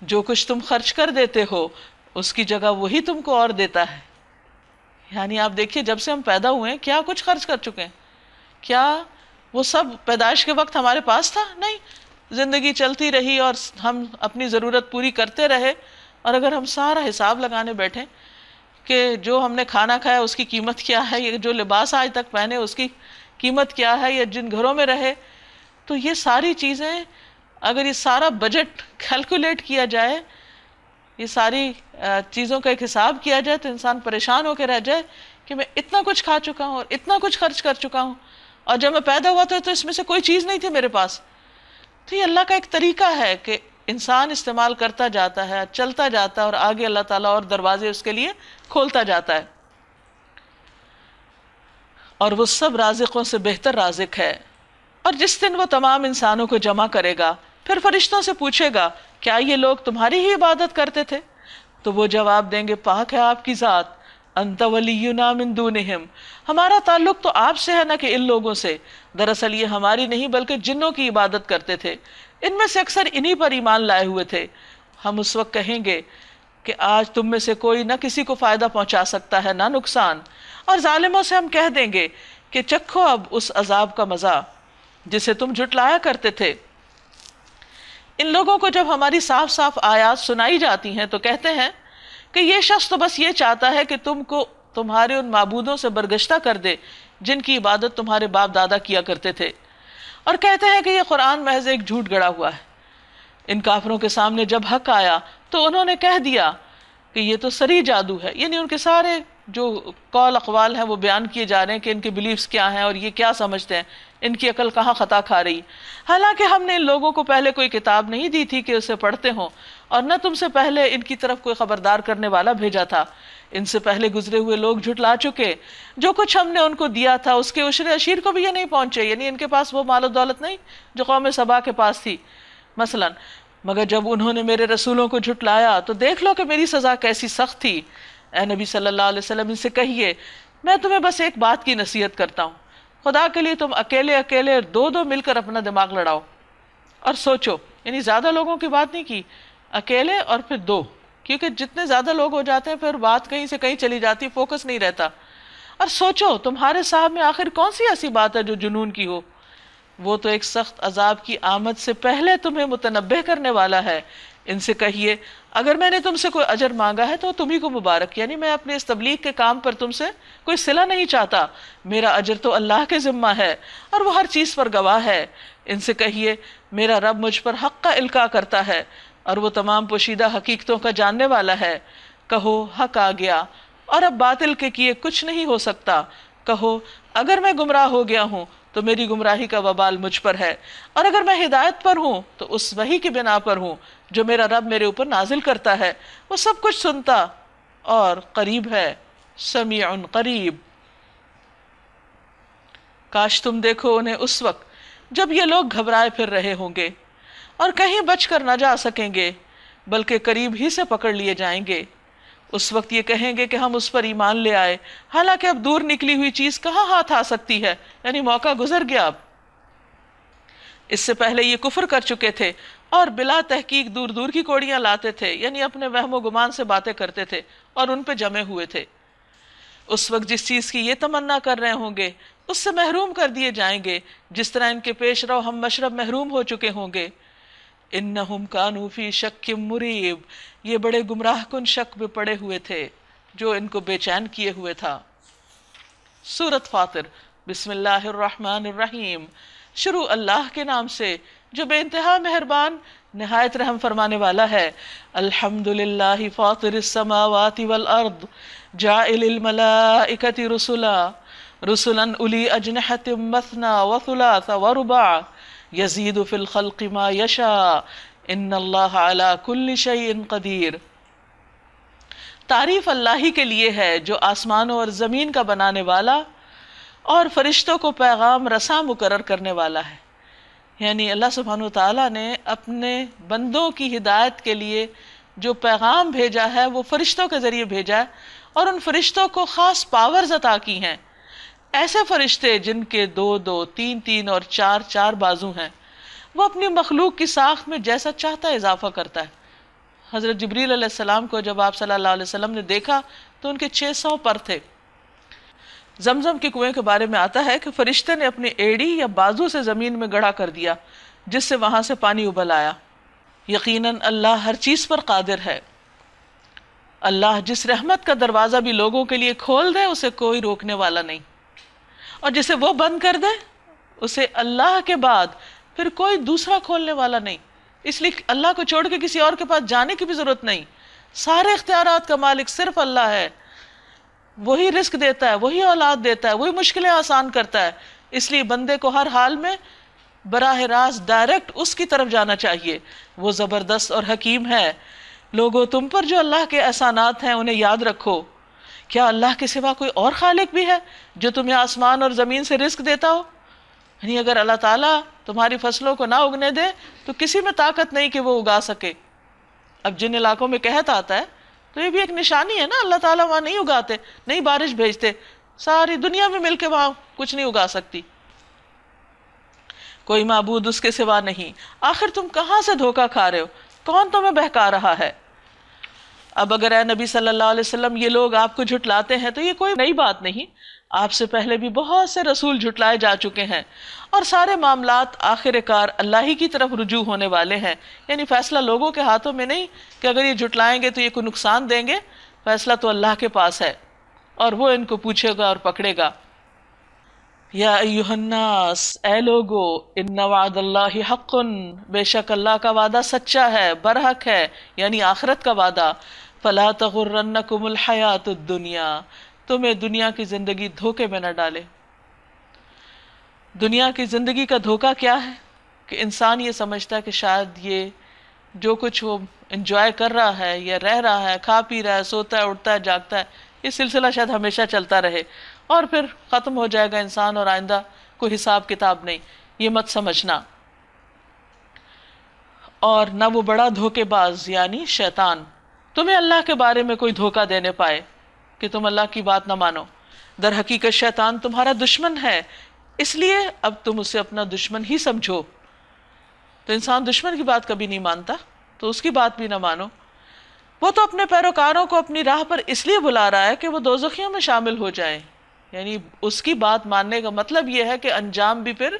جو کچھ تم خرچ کر دیتے ہو اس کی جگہ وہی تم کو اور دیتا ہے۔ یعنی آپ دیکھیے جب سے ہم پیدا ہوئے ہیں کیا کچھ خرچ کر چکے ہیں؟ کیا وہ سب پیدائش کے وقت ہمارے پاس تھا؟ نہیں، زندگی چلتی رہی اور ہم اپنی ضرورت پوری کرتے رہے، اور اگر ہم سارا حساب لگانے بیٹھیں کہ جو ہم نے کھانا کھایا اس کی قیمت کیا ہے، یا جو لباس آج تک پہنے اس کی قیمت کیا ہے، یا جن گھروں میں رہے، تو یہ ساری چیزیں اگر یہ سارا بجٹ کیلکولیٹ کیا جائے، یہ ساری چیزوں کا ایک حساب کیا جائے تو انسان پریشان ہو کے رہ جائے کہ میں اتنا کچھ کھا چکا ہوں اور اتنا کچھ خرچ کر چکا ہوں، اور جب میں پیدا ہوا تھا تو اس میں سے کوئی چیز نہیں تھی میرے پاس۔ تو یہ اللہ کا ایک طریقہ ہے کہ انسان استعمال کرتا جاتا ہے، چلتا جاتا ہے، اور آگے اللہ تعالیٰ اور دروازے اس کے لیے کھولتا جاتا ہے، اور وہ سب رازقوں سے بہتر رازق ہے۔ اور جس دن وہ تمام انسانوں کو جمع کرے گا پھر فرشتوں سے پوچھے گا کیا یہ لوگ تمہاری ہی عبادت کرتے تھے؟ تو وہ جواب دیں گے پاک ہے آپ کی ذات، انت ولینا من دونہم، ہمارا تعلق تو آپ سے ہے نہ کہ ان لوگوں سے، دراصل یہ ہماری نہیں بلکہ جنوں کی عبادت کرتے تھے، ان میں سے اکثر انہی پر ایمان لائے ہوئے تھے۔ ہم اس وقت کہیں گے کہ آج تم میں سے کوئی نہ کسی کو فائدہ پہنچا سکتا ہے نہ نقصان، اور ظالموں سے ہم کہہ دیں گے کہ چکھو اب اس عذاب کا مزہ جسے تم جھٹلایا کرتے تھے۔ ان لوگوں کو جب ہماری صاف صاف آیات سنائی جاتی ہیں تو کہتے ہیں کہ یہ شخص تو بس یہ چاہتا ہے کہ تم کو تمہارے ان معبودوں سے برگشتہ کر دے جن کی عبادت تمہارے باپ دادا کیا کرتے تھے، اور کہتے ہیں کہ یہ قرآن محض ایک جھوٹ گڑا ہوا ہے۔ ان کافروں کے سامنے جب حق آیا تو انہوں نے کہہ دیا کہ یہ تو سری جادو ہے، یعنی ان کے سارے جو قول اقوال ہیں وہ بیان کیے جا رہے ہیں کہ ان کے بلیفز کیا ہیں اور یہ کیا سمجھتے ہیں، ان کی عقل کہاں خطا کھا رہی۔ حالانکہ ہم نے ان لوگوں کو پہلے کوئی کتاب نہیں دی تھی کہ اسے پڑھتے ہوں، اور نہ تم سے پہلے ان کی طرف کوئی خبردار کرنے والا بھیجا تھا۔ ان سے پہلے گزرے ہوئے لوگ جھٹلا چکے، جو کچھ ہم نے ان کو دیا تھا اس کے عشر اشیر کو بھی یہ نہیں پہنچے، یعنی ان کے پاس وہ مال و دولت نہیں جو قوم سبا کے پاس تھی مثلا۔ مگر جب انہوں نے میرے رسولوں کو جھٹلایا تو دیکھ لو کہ میری سزا کیسی سخت تھی۔ اے نبی صلی اللہ علیہ وسلم ان سے کہیے میں تمہیں بس ایک بات کی نصیحت کرتا ہوں، خدا کے لیے تم اکیلے اکیلے دو دو مل کر اپنا دماغ لڑاؤ اور سوچو، یعنی زیادہ لوگوں کی بات نہیں کی، اکیلے اور پھر دو، کیونکہ جتنے زیادہ لوگ ہو جاتے ہیں پھر بات کہیں سے کہیں چلی جاتی، فوکس نہیں رہتا۔ اور سوچو تمہارے صاحب میں آخر کون سی ایسی بات ہے جو جنون کی ہو، وہ تو ایک سخت عذاب کی آمد سے پہلے تمہیں متنبہ کرنے والا ہے۔ ان سے کہیے اگر میں نے تم سے کوئی اجر مانگا ہے تو تمہیں کو مبارک، یعنی میں اپنے اس تبلیغ کے کام پر تم سے کوئی صلہ نہیں چاہتا، میرا اجر تو اللہ کے ذمہ ہے اور وہ ہر چیز پر گواہ ہے۔ ان سے کہیے میرا رب مجھ پر حق کا القاء کرتا ہے اور وہ تمام پوشیدہ حقیقتوں کا جاننے والا ہے۔ کہو حق آ گیا اور اب باطل کے کیے کچھ نہیں ہو سکتا، کہو اگر میں گمراہ ہو گیا ہوں تو میری گمراہی کا وبال مجھ پر ہے، اور اگر میں ہدایت پر ہوں تو اس وحی کی بنا پر ہوں جو میرا رب میرے اوپر نازل کرتا ہے، وہ سب کچھ سنتا اور قریب ہے سمیع قریب۔ کاش تم دیکھو انہیں اس وقت جب یہ لوگ گھبرائے پھر رہے ہوں گے اور کہیں بچ کر نہ جا سکیں گے، بلکہ قریب ہی سے پکڑ لیے جائیں گے۔ اس وقت یہ کہیں گے کہ ہم اس پر ایمان لے آئے، حالانکہ اب دور نکلی ہوئی چیز کہاں ہاتھ آ سکتی ہے، یعنی موقع گزر گیا۔ اب اس سے پہلے یہ کفر کر چکے تھے اور بلا تحقیق دور دور کی کوڑیاں لاتے تھے، یعنی اپنے وہم و گمان سے باتیں کرتے تھے اور ان پہ جمے ہوئے تھے۔ اس وقت جس چیز کی یہ تمنا کر رہے ہوں گے اس سے محروم کر دیے جائیں گے، جس طرح ان کے پیش رو ہم مشرب محروم ہو چکے ہوں گے۔ انہم کانوا فی شک مریب، یہ بڑے گمراہ کن شک میں پڑے ہوئے تھے جو ان کو بے چین کیے ہوئے تھا۔ سورۃ فاطر۔ بسم اللہ الرحمن الرحیم، شروع اللہ کے نام سے جو بے انتہا مہربان نہایت رحم فرمانے والا ہے۔ الحمد للہ فاطر السماوات والارض جاعل الملائکۃ رسلا رسلا اولی اجنحۃ مثنی وثلاث ورباع یزید فی الخلق ما یشاء ان اللہ علی کل شیء قدیر۔ تعریف اللہ ہی کے لیے ہے جو آسمانوں اور زمین کا بنانے والا اور فرشتوں کو پیغام رساں مقرر کرنے والا ہے۔ یعنی اللہ سبحانہ وتعالیٰ نے اپنے بندوں کی ہدایت کے لیے جو پیغام بھیجا ہے وہ فرشتوں کے ذریعے بھیجا ہے، اور ان فرشتوں کو خاص پاورز عطا کی ہیں۔ ایسے فرشتے جن کے 2 2 3 3 اور 4 4 بازو ہیں، وہ اپنی مخلوق کی ساخت میں جیسا چاہتا ہے اضافہ کرتا ہے۔ حضرت جبریل علیہ السلام کو جب آپ صلی اللہ علیہ وسلم نے دیکھا تو ان کے 600 پر تھے۔ زمزم کے کنویں کے بارے میں آتا ہے کہ فرشتے نے اپنی ایڑی یا بازو سے زمین میں گڑھا کر دیا، جس سے وہاں سے پانی ابل آیا۔ یقیناً اللہ ہر چیز پر قادر ہے۔ اللہ جس رحمت کا دروازہ بھی لوگوں کے لیے کھول دے اسے کوئی روکنے والا نہیں، اور جسے وہ بند کر دے اسے اللہ کے بعد پھر کوئی دوسرا کھولنے والا نہیں۔ اس لیے اللہ کو چھوڑ کے کسی اور کے پاس جانے کی بھی ضرورت نہیں۔ سارے اختیارات کا مالک صرف اللہ ہے۔ وہی رزق دیتا ہے، وہی اولاد دیتا ہے، وہی مشکلیں آسان کرتا ہے۔ اس لیے بندے کو ہر حال میں براہ راست ڈائریکٹ اس کی طرف جانا چاہیے۔ وہ زبردست اور حکیم ہے۔ لوگو تم پر جو اللہ کے احسانات ہیں انہیں یاد رکھو۔ کیا اللہ کے سوا کوئی اور خالق بھی ہے جو تمہیں آسمان اور زمین سے رزق دیتا ہو؟ یعنی اگر اللہ تعالیٰ تمہاری فصلوں کو نہ اگنے دے تو کسی میں طاقت نہیں کہ وہ اگا سکے۔ اب جن علاقوں میں قحط آتا ہے تو یہ بھی ایک نشانی ہے نا، اللہ تعالیٰ وہاں نہیں اگاتے، نہیں بارش بھیجتے، ساری دنیا میں مل کے وہاں کچھ نہیں اگا سکتی۔ کوئی معبود اس کے سوا نہیں۔ آخر تم کہاں سے دھوکہ کھا رہے ہو؟ کون تمہیں بہکا رہا ہے؟ اب اگر اے نبی صلی اللہ علیہ وسلم یہ لوگ آپ کو جھٹلاتے ہیں تو یہ کوئی نئی بات نہیں، آپ سے پہلے بھی بہت سے رسول جھٹلائے جا چکے ہیں، اور سارے معاملات آخر کار اللہ ہی کی طرف رجوع ہونے والے ہیں۔ یعنی فیصلہ لوگوں کے ہاتھوں میں نہیں کہ اگر یہ جھٹلائیں گے تو یہ کوئی نقصان دیں گے، فیصلہ تو اللہ کے پاس ہے اور وہ ان کو پوچھے گا اور پکڑے گا۔ یا ایہا الناس، اے لوگو، ان وعد اللہ حق، بے شک اللہ کا وعدہ سچا ہے، برحق ہے، یعنی آخرت کا وعدہ۔ فلا تغرنکم الحیات الدنیا، تمہیں دنیا کی زندگی دھوکے میں نہ ڈالے۔ دنیا کی زندگی کا دھوکہ کیا ہے کہ انسان یہ سمجھتا ہے کہ شاید یہ جو کچھ وہ انجوائے کر رہا ہے یا رہ رہا ہے، کھا پی رہا ہے، سوتا ہے، اٹھتا ہے، جاگتا ہے، یہ سلسلہ شاید ہمیشہ چلتا رہے اور پھر ختم ہو جائے گا انسان اور آئندہ کوئی حساب کتاب نہیں۔ یہ مت سمجھنا۔ اور نہ وہ بڑا دھوکے باز یعنی شیطان تمہیں اللہ کے بارے میں کوئی دھوکہ دینے پائے کہ تم اللہ کی بات نہ مانو۔ در حقیقت شیطان تمہارا دشمن ہے، اس لیے اب تم اسے اپنا دشمن ہی سمجھو۔ تو انسان دشمن کی بات کبھی نہیں مانتا، تو اس کی بات بھی نہ مانو۔ وہ تو اپنے پیروکاروں کو اپنی راہ پر اس لیے بلا رہا ہے کہ وہ دوزخیوں میں شامل ہو جائیں، یعنی اس کی بات ماننے کا مطلب یہ ہے کہ انجام بھی پھر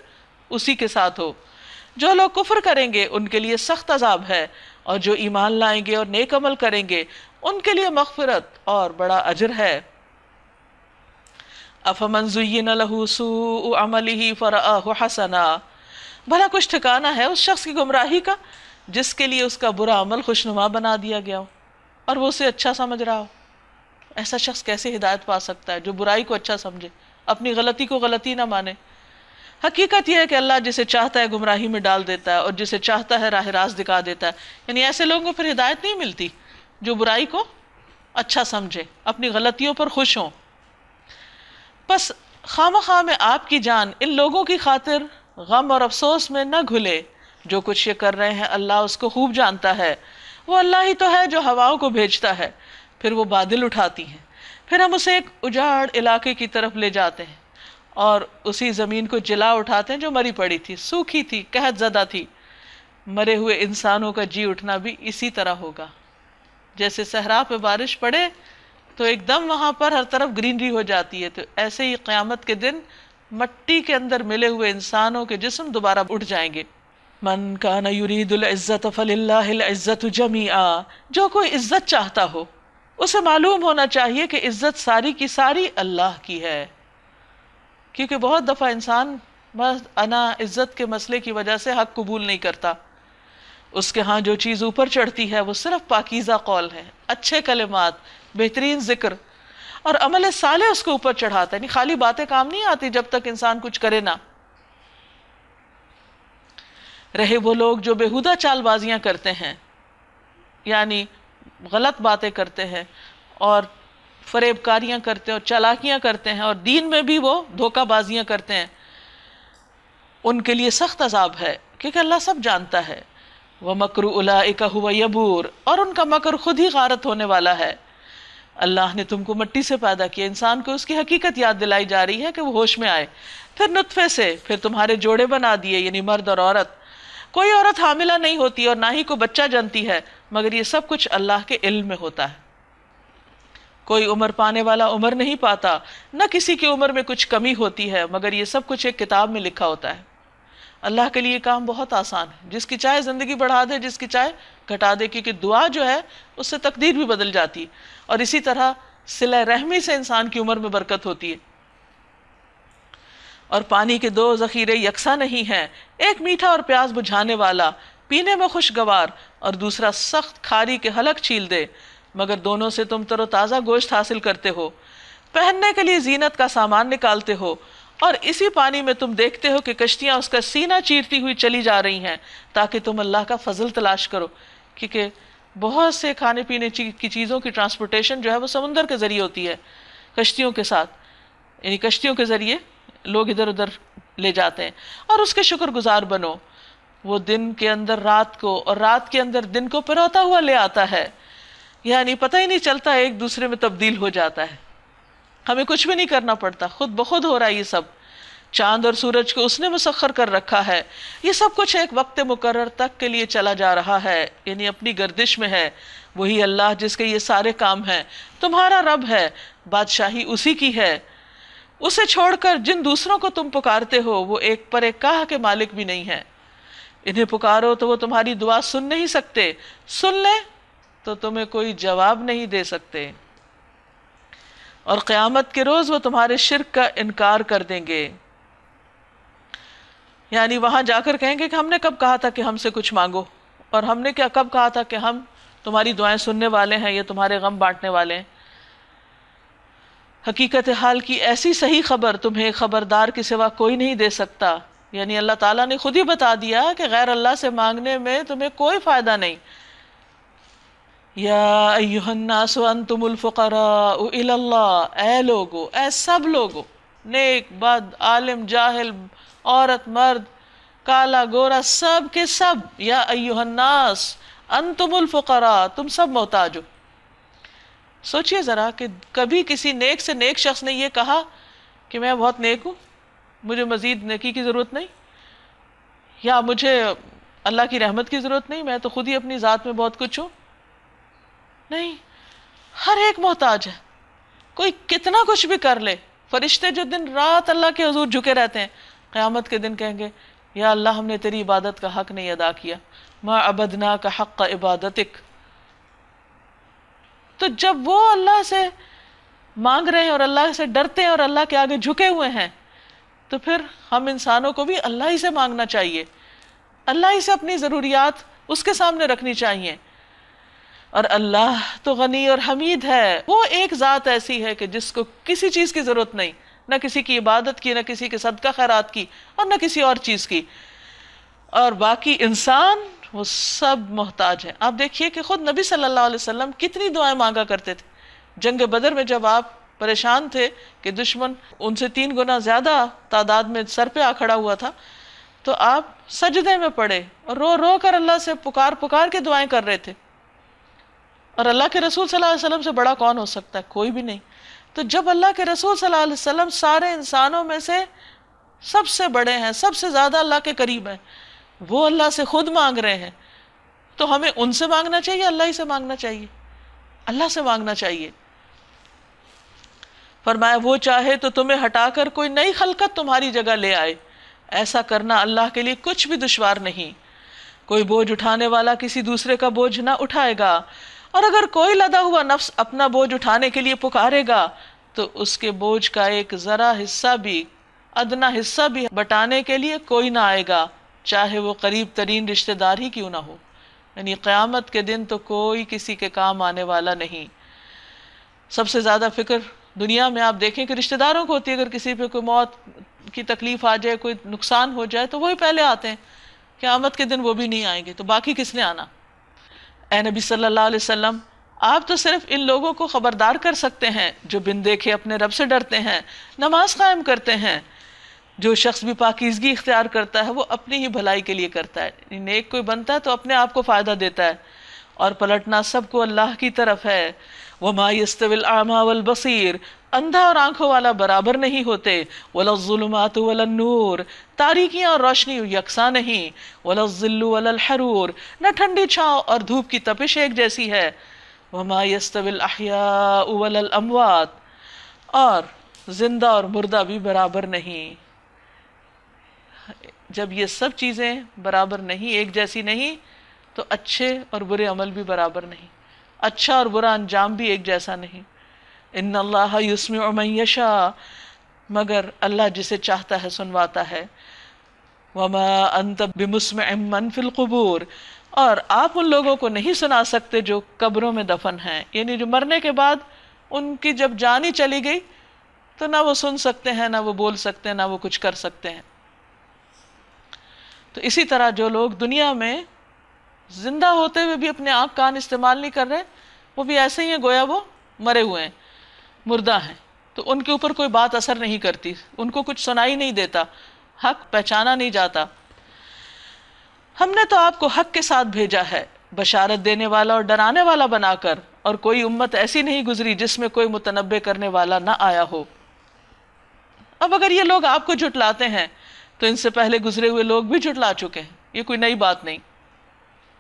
اسی کے ساتھ ہو۔ جو لوگ کفر کریں گے ان کے لیے سخت عذاب ہے، اور جو ایمان لائیں گے اور نیک عمل کریں گے ان کے لیے مغفرت اور بڑا اجر ہے۔ افمن زین لہ سوء عملہ فرآہ حسنا، بھلا کچھ ٹھکانہ ہے اس شخص کی گمراہی کا جس کے لیے اس کا برا عمل خوشنما بنا دیا گیا ہو اور وہ اسے اچھا سمجھ رہا ہو۔ ایسا شخص کیسے ہدایت پا سکتا ہے جو برائی کو اچھا سمجھے، اپنی غلطی کو غلطی نہ مانے؟ حقیقت یہ ہے کہ اللہ جسے چاہتا ہے گمراہی میں ڈال دیتا ہے اور جسے چاہتا ہے راہ راست دکھا دیتا ہے۔ یعنی ایسے لوگوں کو پھر ہدایت نہیں ملتی جو برائی کو اچھا سمجھیں، اپنی غلطیوں پر خوش ہوں. بس خواہ میں آپ کی جان ان لوگوں کی خاطر غم اور افسوس میں نہ گھلے. جو کچھ یہ کر رہے ہیں اللہ اس کو خوب جانتا ہے. وہ اللہ ہی تو ہے جو ہواؤں کو بھیجتا ہے، پھر وہ بادل اٹھاتی ہیں، پھر ہم اسے ایک اجاڑ علاقے کی طرف لے جاتے ہیں اور اسی زمین کو جلا اٹھاتے ہیں جو مری پڑی تھی، سوکھی تھی، قحط زدہ تھی. مرے ہوئے انسانوں کا جی اٹھنا بھی اسی طرح ہوگا. جیسے صحرا پہ بارش پڑے تو ایک دم وہاں پر ہر طرف گرینری ہو جاتی ہے، تو ایسے ہی قیامت کے دن مٹی کے اندر ملے ہوئے انسانوں کے جسم دوبارہ اٹھ جائیں گے. من کان یرید العزت فللہ العزت جمیعا. جو کوئی عزت چاہتا ہو اسے معلوم ہونا چاہیے کہ عزت ساری کی ساری اللہ کی ہے. کیونکہ بہت دفعہ انسان بس انا عزت کے مسئلے کی وجہ سے حق قبول نہیں کرتا. اس کے ہاں جو چیز اوپر چڑھتی ہے وہ صرف پاکیزہ قول ہے، اچھے کلمات، بہترین ذکر اور عمل صالح اس کو اوپر چڑھاتا ہے. یعنی خالی باتیں کام نہیں آتی جب تک انسان کچھ کرے نہ. رہے وہ لوگ جو بےہودہ چال بازیاں کرتے ہیں، یعنی غلط باتیں کرتے ہیں اور فریب کاریاں کرتے ہیں اور چالاکیاں کرتے ہیں اور دین میں بھی وہ دھوکہ بازیاں کرتے ہیں، ان کے لیے سخت عذاب ہے کیونکہ اللہ سب جانتا ہے. وَمَكْرُ أُولَٰئِكَ هُوَ يَبُورُ. اور ان کا مکر خود ہی غارت ہونے والا ہے. اللہ نے تم کو مٹی سے پیدا کیا. انسان کو اس کی حقیقت یاد دلائی جا رہی ہے کہ وہ ہوش میں آئے. پھر نطفے سے، پھر تمہارے جوڑے بنا دیے، یعنی مرد اور عورت. کوئی عورت حاملہ نہیں ہوتی اور نہ ہی کوئی بچہ جنتی ہے مگر یہ سب کچھ اللہ کے علم میں ہوتا ہے. کوئی عمر پانے والا عمر نہیں پاتا، نہ کسی کی عمر میں کچھ کمی ہوتی ہے مگر یہ سب کچھ ایک کتاب میں لکھا ہوتا ہے. اللہ کے لیے کام بہت آسان ہے. جس کی چاہے زندگی بڑھا دے، جس کی چاہے گھٹا دے، کیونکہ دعا جو ہے اس سے تقدیر بھی بدل جاتی. اور اسی طرح صلہ رحمی سے انسان کی عمر میں برکت ہوتی ہے. اور پانی کے دو ذخیرے یکساں نہیں ہیں، ایک میٹھا اور پیاس بجھانے والا، پینے میں خوشگوار، اور دوسرا سخت کھاری کے حلق چھیل دے، مگر دونوں سے تم تر و تازہ گوشت حاصل کرتے ہو، پہننے کے لیے زینت کا سامان نکالتے ہو. اور اسی پانی میں تم دیکھتے ہو کہ کشتیاں اس کا سینہ چیرتی ہوئی چلی جا رہی ہیں تاکہ تم اللہ کا فضل تلاش کرو. کیونکہ بہت سے کھانے پینے کی چیزوں کی ٹرانسپورٹیشن جو ہے وہ سمندر کے ذریعے ہوتی ہے، کشتیوں کے ساتھ، یعنی کشتیوں کے ذریعے لوگ ادھر ادھر لے جاتے ہیں. اور اس کے شکر گزار بنو. وہ دن کے اندر رات کو اور رات کے اندر دن کو پروتا ہوا لے آتا ہے، یعنی پتہ ہی نہیں چلتا، ایک دوسرے میں تبدیل ہو جاتا ہے. ہمیں کچھ بھی نہیں کرنا پڑتا، خود بخود ہو رہا ہے یہ سب. چاند اور سورج کو اس نے مسخر کر رکھا ہے. یہ سب کچھ ایک وقت مقرر تک کے لیے چلا جا رہا ہے، یعنی اپنی گردش میں ہے. وہی اللہ جس کے یہ سارے کام ہیں تمہارا رب ہے، بادشاہی اسی کی ہے. اسے چھوڑ کر جن دوسروں کو تم پکارتے ہو وہ ایک پر ایک کاہ کے مالک بھی نہیں ہے. انہیں پکارو تو وہ تمہاری دعا سن نہیں سکتے، سن لیں تو تمہیں کوئی جواب نہیں دے سکتے. اور قیامت کے روز وہ تمہارے شرک کا انکار کر دیں گے. یعنی وہاں جا کر کہیں گے کہ ہم نے کب کہا تھا کہ ہم سے کچھ مانگو، اور ہم نے کیا کب کہا تھا کہ ہم تمہاری دعائیں سننے والے ہیں یا تمہارے غم بانٹنے والے ہیں. حقیقت حال کی ایسی صحیح خبر تمہیں خبردار کے سوا کوئی نہیں دے سکتا. یعنی اللہ تعالیٰ نے خود ہی بتا دیا کہ غیر اللہ سے مانگنے میں تمہیں کوئی فائدہ نہیں. یا ایہا الناس انتم الفقراء الی اللہ. اے لوگو، اے سب لوگو، نیک بد، عالم جاہل، عورت مرد، کالا گورا، سب کے سب. یا ایہا الناس انتم الفقراء، تم سب محتاج ہو. سوچئے ذرا کہ کبھی کسی نیک سے نیک شخص نے یہ کہا کہ میں بہت نیک ہوں، مجھے مزید نیکی کی ضرورت نہیں، یا مجھے اللہ کی رحمت کی ضرورت نہیں، میں تو خود ہی اپنی ذات میں بہت کچھ ہوں. نہیں، ہر ایک محتاج ہے. کوئی کتنا کچھ بھی کر لے. فرشتے جو دن رات اللہ کے حضور جھکے رہتے ہیں قیامت کے دن کہیں گے یا اللہ ہم نے تیری عبادت کا حق نہیں ادا کیا، ما عبدناک حق عبادتک. تو جب وہ اللہ سے مانگ رہے ہیں اور اللہ سے ڈرتے ہیں اور اللہ کے آگے جھکے ہوئے ہیں تو پھر ہم انسانوں کو بھی اللہ ہی سے مانگنا چاہیے، اللہ ہی سے اپنی ضروریات اس کے سامنے رکھنی چاہیے. اور اللہ تو غنی اور حمید ہے. وہ ایک ذات ایسی ہے کہ جس کو کسی چیز کی ضرورت نہیں، نہ کسی کی عبادت کی، نہ کسی کے صدقہ خیرات کی، اور نہ کسی اور چیز کی. اور باقی انسان وہ سب محتاج ہیں. آپ دیکھیے کہ خود نبی صلی اللہ علیہ وسلم کتنی دعائیں مانگا کرتے تھے. جنگ بدر میں جب آپ پریشان تھے کہ دشمن ان سے 3 گنا زیادہ تعداد میں سر پہ آ کھڑا ہوا تھا، تو آپ سجدے میں پڑے اور رو رو کر اللہ سے پکار کے دعائیں کر رہے تھے. اور اللہ کے رسول صلی اللہ علیہ وسلم سے بڑا کون ہو سکتا ہے؟ کوئی بھی نہیں. تو جب اللہ کے رسول صلی اللہ علیہ وسلم سارے انسانوں میں سے سب سے بڑے ہیں، سب سے زیادہ اللہ کے قریب ہیں، وہ اللہ سے خود مانگ رہے ہیں، تو ہمیں ان سے مانگنا چاہیے، اللہ ہی سے مانگنا چاہیے، اللہ سے مانگنا چاہیے. فرمایا وہ چاہے تو تمہیں ہٹا کر کوئی نئی خلقت تمہاری جگہ لے آئے، ایسا کرنا اللہ کے لیے کچھ بھی دشوار نہیں. کوئی بوجھ اٹھانے والا کسی دوسرے کا بوجھ نہ اٹھائے گا، اور اگر کوئی لدا ہوا نفس اپنا بوجھ اٹھانے کے لیے پکارے گا تو اس کے بوجھ کا ایک ذرا حصہ بھی، ادنا حصہ بھی بٹانے کے لیے کوئی نہ آئے گا، چاہے وہ قریب ترین رشتہ دار ہی کیوں نہ ہو. یعنی قیامت کے دن تو کوئی کسی کے کام آنے والا نہیں. سب سے زیادہ فکر دنیا میں آپ دیکھیں کہ رشتہ داروں کو ہوتی ہے، اگر کسی پہ کوئی موت کی تکلیف آ جائے، کوئی نقصان ہو جائے تو وہی پہلے آتے ہیں. قیامت کے دن وہ بھی نہیں آئیں گے تو باقی کس نے آنا؟ اے نبی صلی اللہ علیہ وسلم، آپ تو صرف ان لوگوں کو خبردار کر سکتے ہیں جو بن دیکھے اپنے رب سے ڈرتے ہیں، نماز قائم کرتے ہیں. جو شخص بھی پاکیزگی اختیار کرتا ہے وہ اپنی ہی بھلائی کے لیے کرتا ہے. نیک کوئی بنتا ہے تو اپنے آپ کو فائدہ دیتا ہے، اور پلٹنا سب کو اللہ کی طرف ہے. وَمَا يَسْتَوِي الْأَعْمَى وَالْبَصِيرُ، اندھا اور آنکھوں والا برابر نہیں ہوتے. وَلَا الظُّلُمَاتُ وَلَا النُّورُ، تاریکیاں اور روشنی یکساں نہیں. وَلَا الظِّلُّ وَلَا الْحَرُورُ، نہ ٹھنڈی چھاؤں اور دھوپ کی تپش ایک جیسی ہے. وَمَا يَسْتَوِي الْأَحْيَاءُ وَلَا الْأَمْوَاتُ، اور زندہ اور مردہ بھی برابر نہیں. جب یہ سب چیزیں برابر نہیں، ایک جیسی نہیں، تو اچھے اور برے عمل بھی برابر نہیں، اچھا اور برا انجام بھی ایک جیسا نہیں. ان اللہ یسمع من یشاء، مگر اللہ جسے چاہتا ہے سنواتا ہے. وما انت بمسمع من فی القبور، اور آپ ان لوگوں کو نہیں سنا سکتے جو قبروں میں دفن ہیں. یعنی جو مرنے کے بعد ان کی جب جان ہی چلی گئی تو نہ وہ سن سکتے ہیں، نہ وہ بول سکتے ہیں، نہ وہ کچھ کر سکتے ہیں. تو اسی طرح جو لوگ دنیا میں زندہ ہوتے ہوئے بھی اپنے آنکھ کان استعمال نہیں کر رہے، وہ بھی ایسے ہی ہیں گویا وہ مرے ہوئے ہیں، مردہ ہیں. تو ان کے اوپر کوئی بات اثر نہیں کرتی، ان کو کچھ سنائی نہیں دیتا، حق پہچانا نہیں جاتا. ہم نے تو آپ کو حق کے ساتھ بھیجا ہے، بشارت دینے والا اور ڈرانے والا بنا کر، اور کوئی امت ایسی نہیں گزری جس میں کوئی متنبع کرنے والا نہ آیا ہو. اب اگر یہ لوگ آپ کو جھٹلاتے ہیں تو ان سے پہلے گزرے ہوئے لوگ بھی جھٹلا چکے ہیں، یہ کوئی نئی بات نہیں.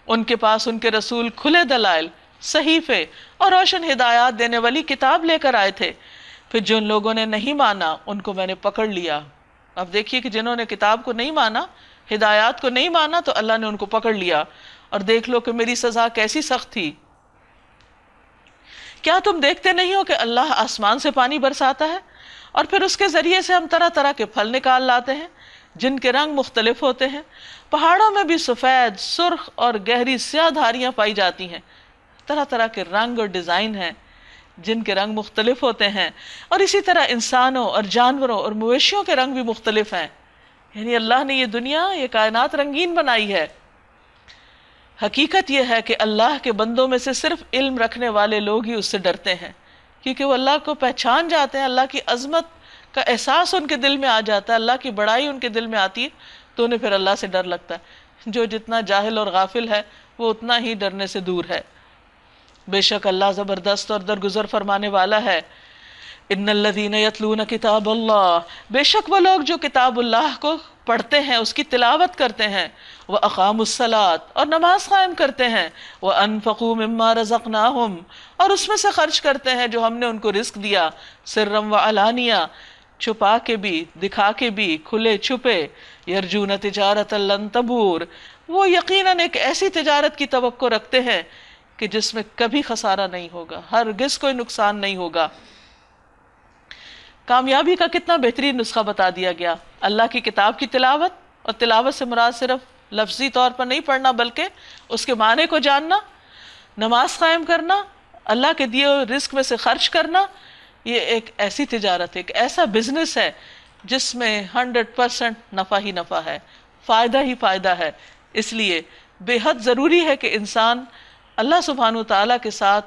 ان کے پاس ان کے رسول کھلے دلائل، صحیفے اور روشن ہدایات دینے والی کتاب لے کر آئے تھے. پھر جن لوگوں نے نہیں مانا ان کو میں نے پکڑ لیا. اب دیکھیے کہ جنہوں نے کتاب کو نہیں مانا، ہدایات کو نہیں مانا، تو اللہ نے ان کو پکڑ لیا. اور دیکھ لو کہ میری سزا کیسی سخت تھی. کیا تم دیکھتے نہیں ہو کہ اللہ آسمان سے پانی برساتا ہے اور پھر اس کے ذریعے سے ہم طرح طرح کے پھل نکال لاتے ہیں جن کے رنگ مختلف ہوتے ہیں. پہاڑوں میں بھی سفید، سرخ اور گہری سیاہ دھاریاں پائی جاتی ہیں. طرح طرح کے رنگ اور ڈیزائن ہیں جن کے رنگ مختلف ہوتے ہیں. اور اسی طرح انسانوں اور جانوروں اور مویشیوں کے رنگ بھی مختلف ہیں. یعنی اللہ نے یہ دنیا، یہ کائنات رنگین بنائی ہے. حقیقت یہ ہے کہ اللہ کے بندوں میں سے صرف علم رکھنے والے لوگ ہی اس سے ڈرتے ہیں، کیونکہ وہ اللہ کو پہچان جاتے ہیں، اللہ کی عظمت کا احساس ان کے دل میں آ جاتا ہے، اللہ کی بڑائی ان کے دل میں آتی ہے، تو انہیں پھر اللہ سے ڈر لگتا ہے. جو جتنا جاہل اور غافل ہے وہ اتنا ہی ڈرنے سے دور ہے. بے شک اللہ زبردست اور درگزر فرمانے والا ہے. ان الذین یتلون کتاب اللہ، بے شک وہ لوگ جو کتاب اللہ کو پڑھتے ہیں، اس کی تلاوت کرتے ہیں. وَأَقَامُوا الصَّلَاةَ، اور نماز قائم کرتے ہیں. وَأَنفَقُوا مِمَّا رَزَقْنَاهُمْ، اور اس میں سے خرچ کرتے ہیں جو ہم نے ان کو رزق دیا. سرًّا وَعَلَانِيَةً، چھپا کے بھی، دکھا کے بھی، کھلے چھپے. یرجون تجارۃ لن تبور، وہ یقیناً ایک ایسی تجارت کی توقع رکھتے ہیں کہ جس میں کبھی خسارہ نہیں ہوگا، ہرگز کوئی نقصان نہیں ہوگا. کامیابی کا کتنا بہترین نسخہ بتا دیا گیا. اللہ کی کتاب کی تلاوت، اور تلاوت سے مراد صرف لفظی طور پر نہیں پڑھنا بلکہ اس کے معنی کو جاننا، نماز قائم کرنا، اللہ کے دیے ہوئے رزق میں سے خرچ کرنا. یہ ایک ایسی تجارت ہے، ایک ایسا بزنس ہے جس میں 100% نفع ہی نفع ہے، فائدہ ہی فائدہ ہے. اس لیے بے حد ضروری ہے کہ انسان اللہ سبحانہ وتعالیٰ کے ساتھ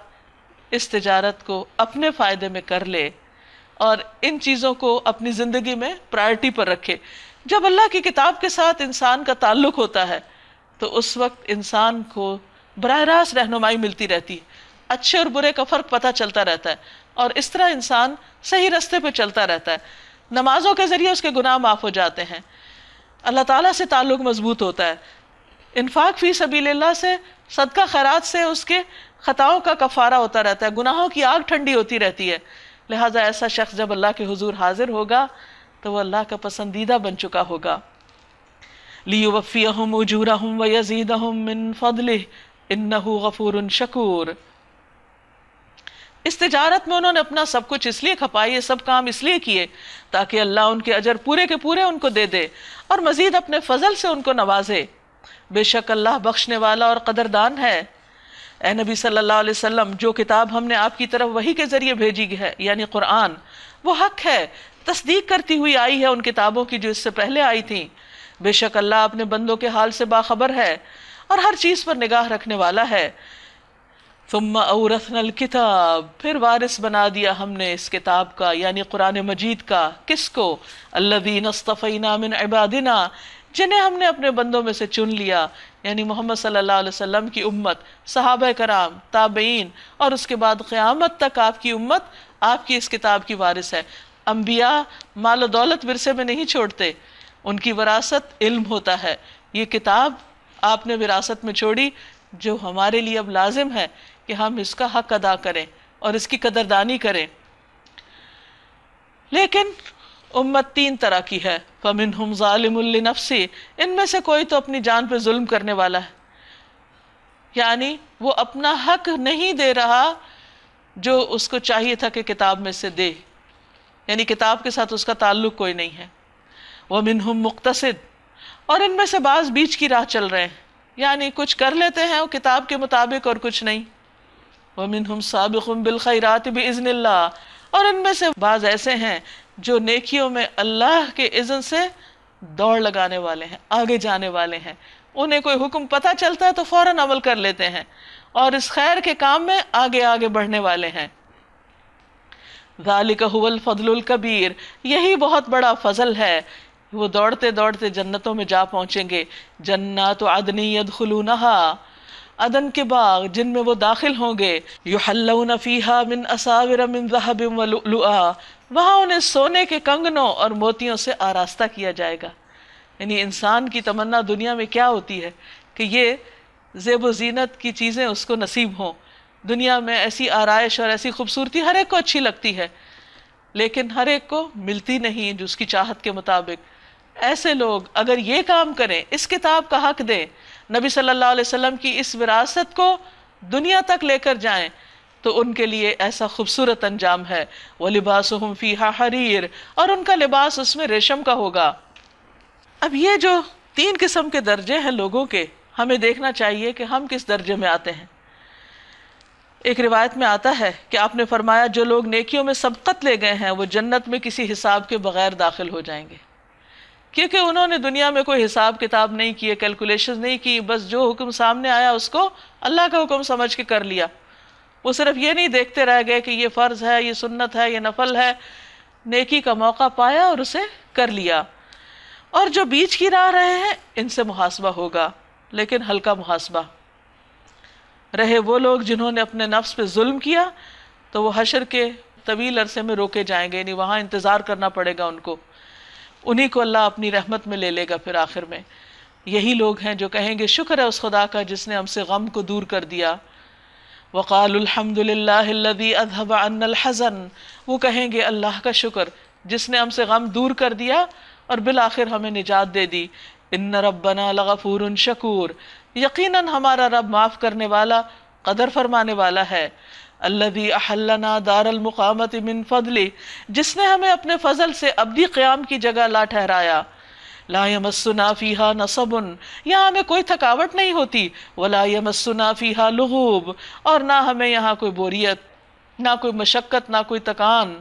اس تجارت کو اپنے فائدے میں کر لے اور ان چیزوں کو اپنی زندگی میں پرائرٹی پر رکھے۔ جب اللہ کی کتاب کے ساتھ انسان کا تعلق ہوتا ہے تو اس وقت انسان کو براہ راست رہنمائی ملتی رہتی ہے، اچھے اور برے کا فرق پتہ چلتا رہتا ہے، اور اس طرح انسان صحیح رستے پہ چلتا رہتا ہے۔ نمازوں کے ذریعے اس کے گناہ معاف ہو جاتے ہیں، اللہ تعالیٰ سے تعلق مضبوط ہوتا ہے، انفاق فی سبیل اللہ سے، صدقہ خیرات سے اس کے خطاؤں کا کفارہ ہوتا رہتا ہے، گناہوں کی آگ ٹھنڈی ہوتی رہتی ہے۔ لہٰذا ایسا شخص جب اللہ کے حضور حاضر ہوگا تو وہ اللہ کا پسندیدہ بن چکا ہوگا۔ لِيُوَفِّيَهُمْ أُجُورَهُمْ وَيَزِيدَهُمْ مِنْ فَضْلِهِ إِنَّهُ غَفُورٌ شَكُورٌ۔ اس تجارت میں انہوں نے اپنا سب کچھ اس لیے کھپائی، یہ سب کام اس لیے کیے تاکہ اللہ ان کے اجر پورے کے پورے ان کو دے دے اور مزید اپنے فضل سے ان کو نوازے۔ بے شک اللہ بخشنے والا اور قدردان ہے۔ اے نبی صلی اللہ علیہ وسلم، جو کتاب ہم نے آپ کی طرف وحی کے ذریعے بھیجی ہے یعنی قرآن، وہ حق ہے، تصدیق کرتی ہوئی آئی ہے ان کتابوں کی جو اس سے پہلے آئی تھیں۔ بے شک اللہ اپنے بندوں کے حال سے باخبر ہے اور ہر چیز پر نگاہ رکھنے والا ہے۔ ثم اورثنا الکتاب، پھر وارث بنا دیا ہم نے اس کتاب کا یعنی قرآن مجید کا، کس کو؟ الذین اصطفینا من عبادنا، جنہیں ہم نے اپنے بندوں میں سے چن لیا، یعنی محمد صلی اللہ علیہ وسلم کی امت، صحابہ کرام، تابعین، اور اس کے بعد قیامت تک آپ کی امت آپ کی اس کتاب کی وارث ہے۔ انبیاء مال و دولت ورثے میں نہیں چھوڑتے، ان کی وراثت علم ہوتا ہے۔ یہ کتاب آپ نے وراثت میں چھوڑی جو ہمارے لیے اب لازم ہے کہ ہم اس کا حق ادا کریں اور اس کی قدردانی کریں۔ لیکن امت تین طرح کی ہے، فَمِنْهُمْ ظَالِمٌ لِنَفْسِهِ، ان میں سے کوئی تو اپنی جان پہ ظلم کرنے والا ہے، یعنی وہ اپنا حق نہیں دے رہا جو اس کو چاہیے تھا کہ کتاب میں سے دے، یعنی کتاب کے ساتھ اس کا تعلق کوئی نہیں ہے۔ وَمِنْهُمْ مُقْتَصِدٌ، اور ان میں سے بعض بیچ کی راہ چل رہے ہیں، یعنی کچھ کر لیتے ہیں وہ کتاب کے مطابق اور کچھ نہیں۔ وَمِنْهُمْ سَابِقٌ بِالْخَيْرَاتِ بِإِذْنِ اللَّهِ، اور ان میں سے بعض ایسے ہیں جو نیکیوں میں اللہ کے اذن سے دوڑ لگانے والے ہیں، آگے جانے والے ہیں، انہیں کوئی حکم پتہ چلتا ہے تو فوراً عمل کر لیتے ہیں اور اس خیر کے کام میں آگے آگے بڑھنے والے ہیں۔ ذَلِكَ هُوَ الْفَضْلُ الْكَبِيرُ، یہی بہت بڑا فضل ہے، وہ دوڑتے دوڑتے جنتوں میں جا پہنچیں گے۔ جنات عدن يدخلونها، عدن کے باغ جن میں وہ داخل ہوں گے، یحلون فیہا من اساور من ذہب ولؤلؤا، وہاں انہیں سونے کے کنگنوں اور موتیوں سے آراستہ کیا جائے گا۔ یعنی انسان کی تمنا دنیا میں کیا ہوتی ہے کہ یہ زیب و زینت کی چیزیں اس کو نصیب ہوں۔ دنیا میں ایسی آرائش اور ایسی خوبصورتی ہر ایک کو اچھی لگتی ہے، لیکن ہر ایک کو ملتی نہیں جو اس کی چاہت کے مطابق۔ ایسے لوگ اگر یہ کام کریں، اس کتاب کا حق دیں، نبی صلی اللہ علیہ وسلم کی اس وراثت کو دنیا تک لے کر جائیں، تو ان کے لیے ایسا خوبصورت انجام ہے۔ وَلِبَاسُهُمْ فِيهَا حَرِيرٌ، اور ان کا لباس اس میں ریشم کا ہوگا۔ اب یہ جو تین قسم کے درجے ہیں لوگوں کے، ہمیں دیکھنا چاہیے کہ ہم کس درجے میں آتے ہیں۔ ایک روایت میں آتا ہے کہ آپ نے فرمایا جو لوگ نیکیوں میں سبقت لے گئے ہیں وہ جنت میں کسی حساب کے بغیر داخل ہو جائیں گے، کیونکہ انہوں نے دنیا میں کوئی حساب کتاب نہیں کیے، کیلکولیشن نہیں کی، بس جو حکم سامنے آیا اس کو اللہ کا حکم سمجھ کے کر لیا۔ وہ صرف یہ نہیں دیکھتے رہ گئے کہ یہ فرض ہے، یہ سنت ہے، یہ نفل ہے، نیکی کا موقع پایا اور اسے کر لیا۔ اور جو بیچ کی راہ رہے ہیں ان سے محاسبہ ہوگا، لیکن ہلکا محاسبہ۔ رہے وہ لوگ جنہوں نے اپنے نفس پہ ظلم کیا تو وہ حشر کے طویل عرصے میں روکے جائیں گے، یعنی وہاں انتظار کرنا پڑے گا ان کو، انہی کو اللہ اپنی رحمت میں لے لے گا پھر آخر میں۔ یہی لوگ ہیں جو کہیں گے شکر ہے اس خدا کا جس نے ہم سے غم کو دور کر دیا۔ وَقَالُوا الْحَمْدُ لِلَّهِ الَّذِي أَذْهَبَ عَنَّا الْحَزَنَ، وہ کہیں گے اللہ کا شکر جس نے ہم سے غم دور کر دیا اور بالآخر ہمیں نجات دے دی۔ إِنَّ رَبَّنَا لَغَفُورٌ شَكُورٌ، یقیناً ہمارا رب معاف کرنے والا، قدر فرمانے والا ہے۔ الذی احلنا دار المقامت من فضلہ، جس نے ہمیں اپنے فضل سے ابدی قیام کی جگہ لا ٹھہرایا۔ لا یمسنا فیہا نصب، یہاں ہمیں کوئی تھکاوٹ نہیں ہوتی۔ ولا یمسنا فیہا لغوب، اور نہ ہمیں یہاں کوئی بوریت نہ کوئی مشقت نہ کوئی تکان.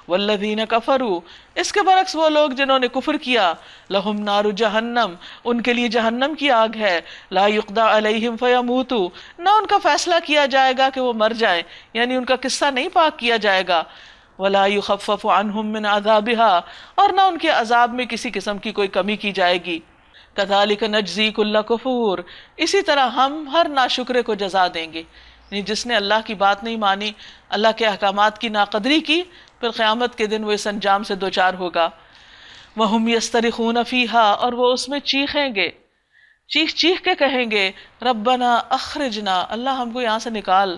والذین کفروا، اس کے برعکس وہ لوگ جنہوں نے کفر کیا، لہم نار جہنم، ان کے لیے جہنم کی آگ ہے، لا یقضی علیہم فیموتوا، نہ ان کا فیصلہ کیا جائے گا کہ وہ مر جائیں، یعنی ان کا قصہ نہیں پاک کیا جائے گا، ولا یخفف عنہم من عذابها، اور نہ ان کے عذاب میں کسی قسم کی کوئی کمی کی جائے گی. کذالک نجزی کل کفور، اسی طرح ہم ہر ناشکرے کو جزا دیں گے. یعنی جس نے اللہ کی بات نہیں مانی، اللہ کے احکامات کی ناقدری کی، پھر قیامت کے دن وہ اس انجام سے دوچار ہوگا. وَهُمْ يَسْتَرِخُونَ فِيهَا، اور وہ اس میں چیخیں گے، چیخ چیخ کے کہیں گے، ربنا اخرجنا، اللہ ہم کو یہاں سے نکال،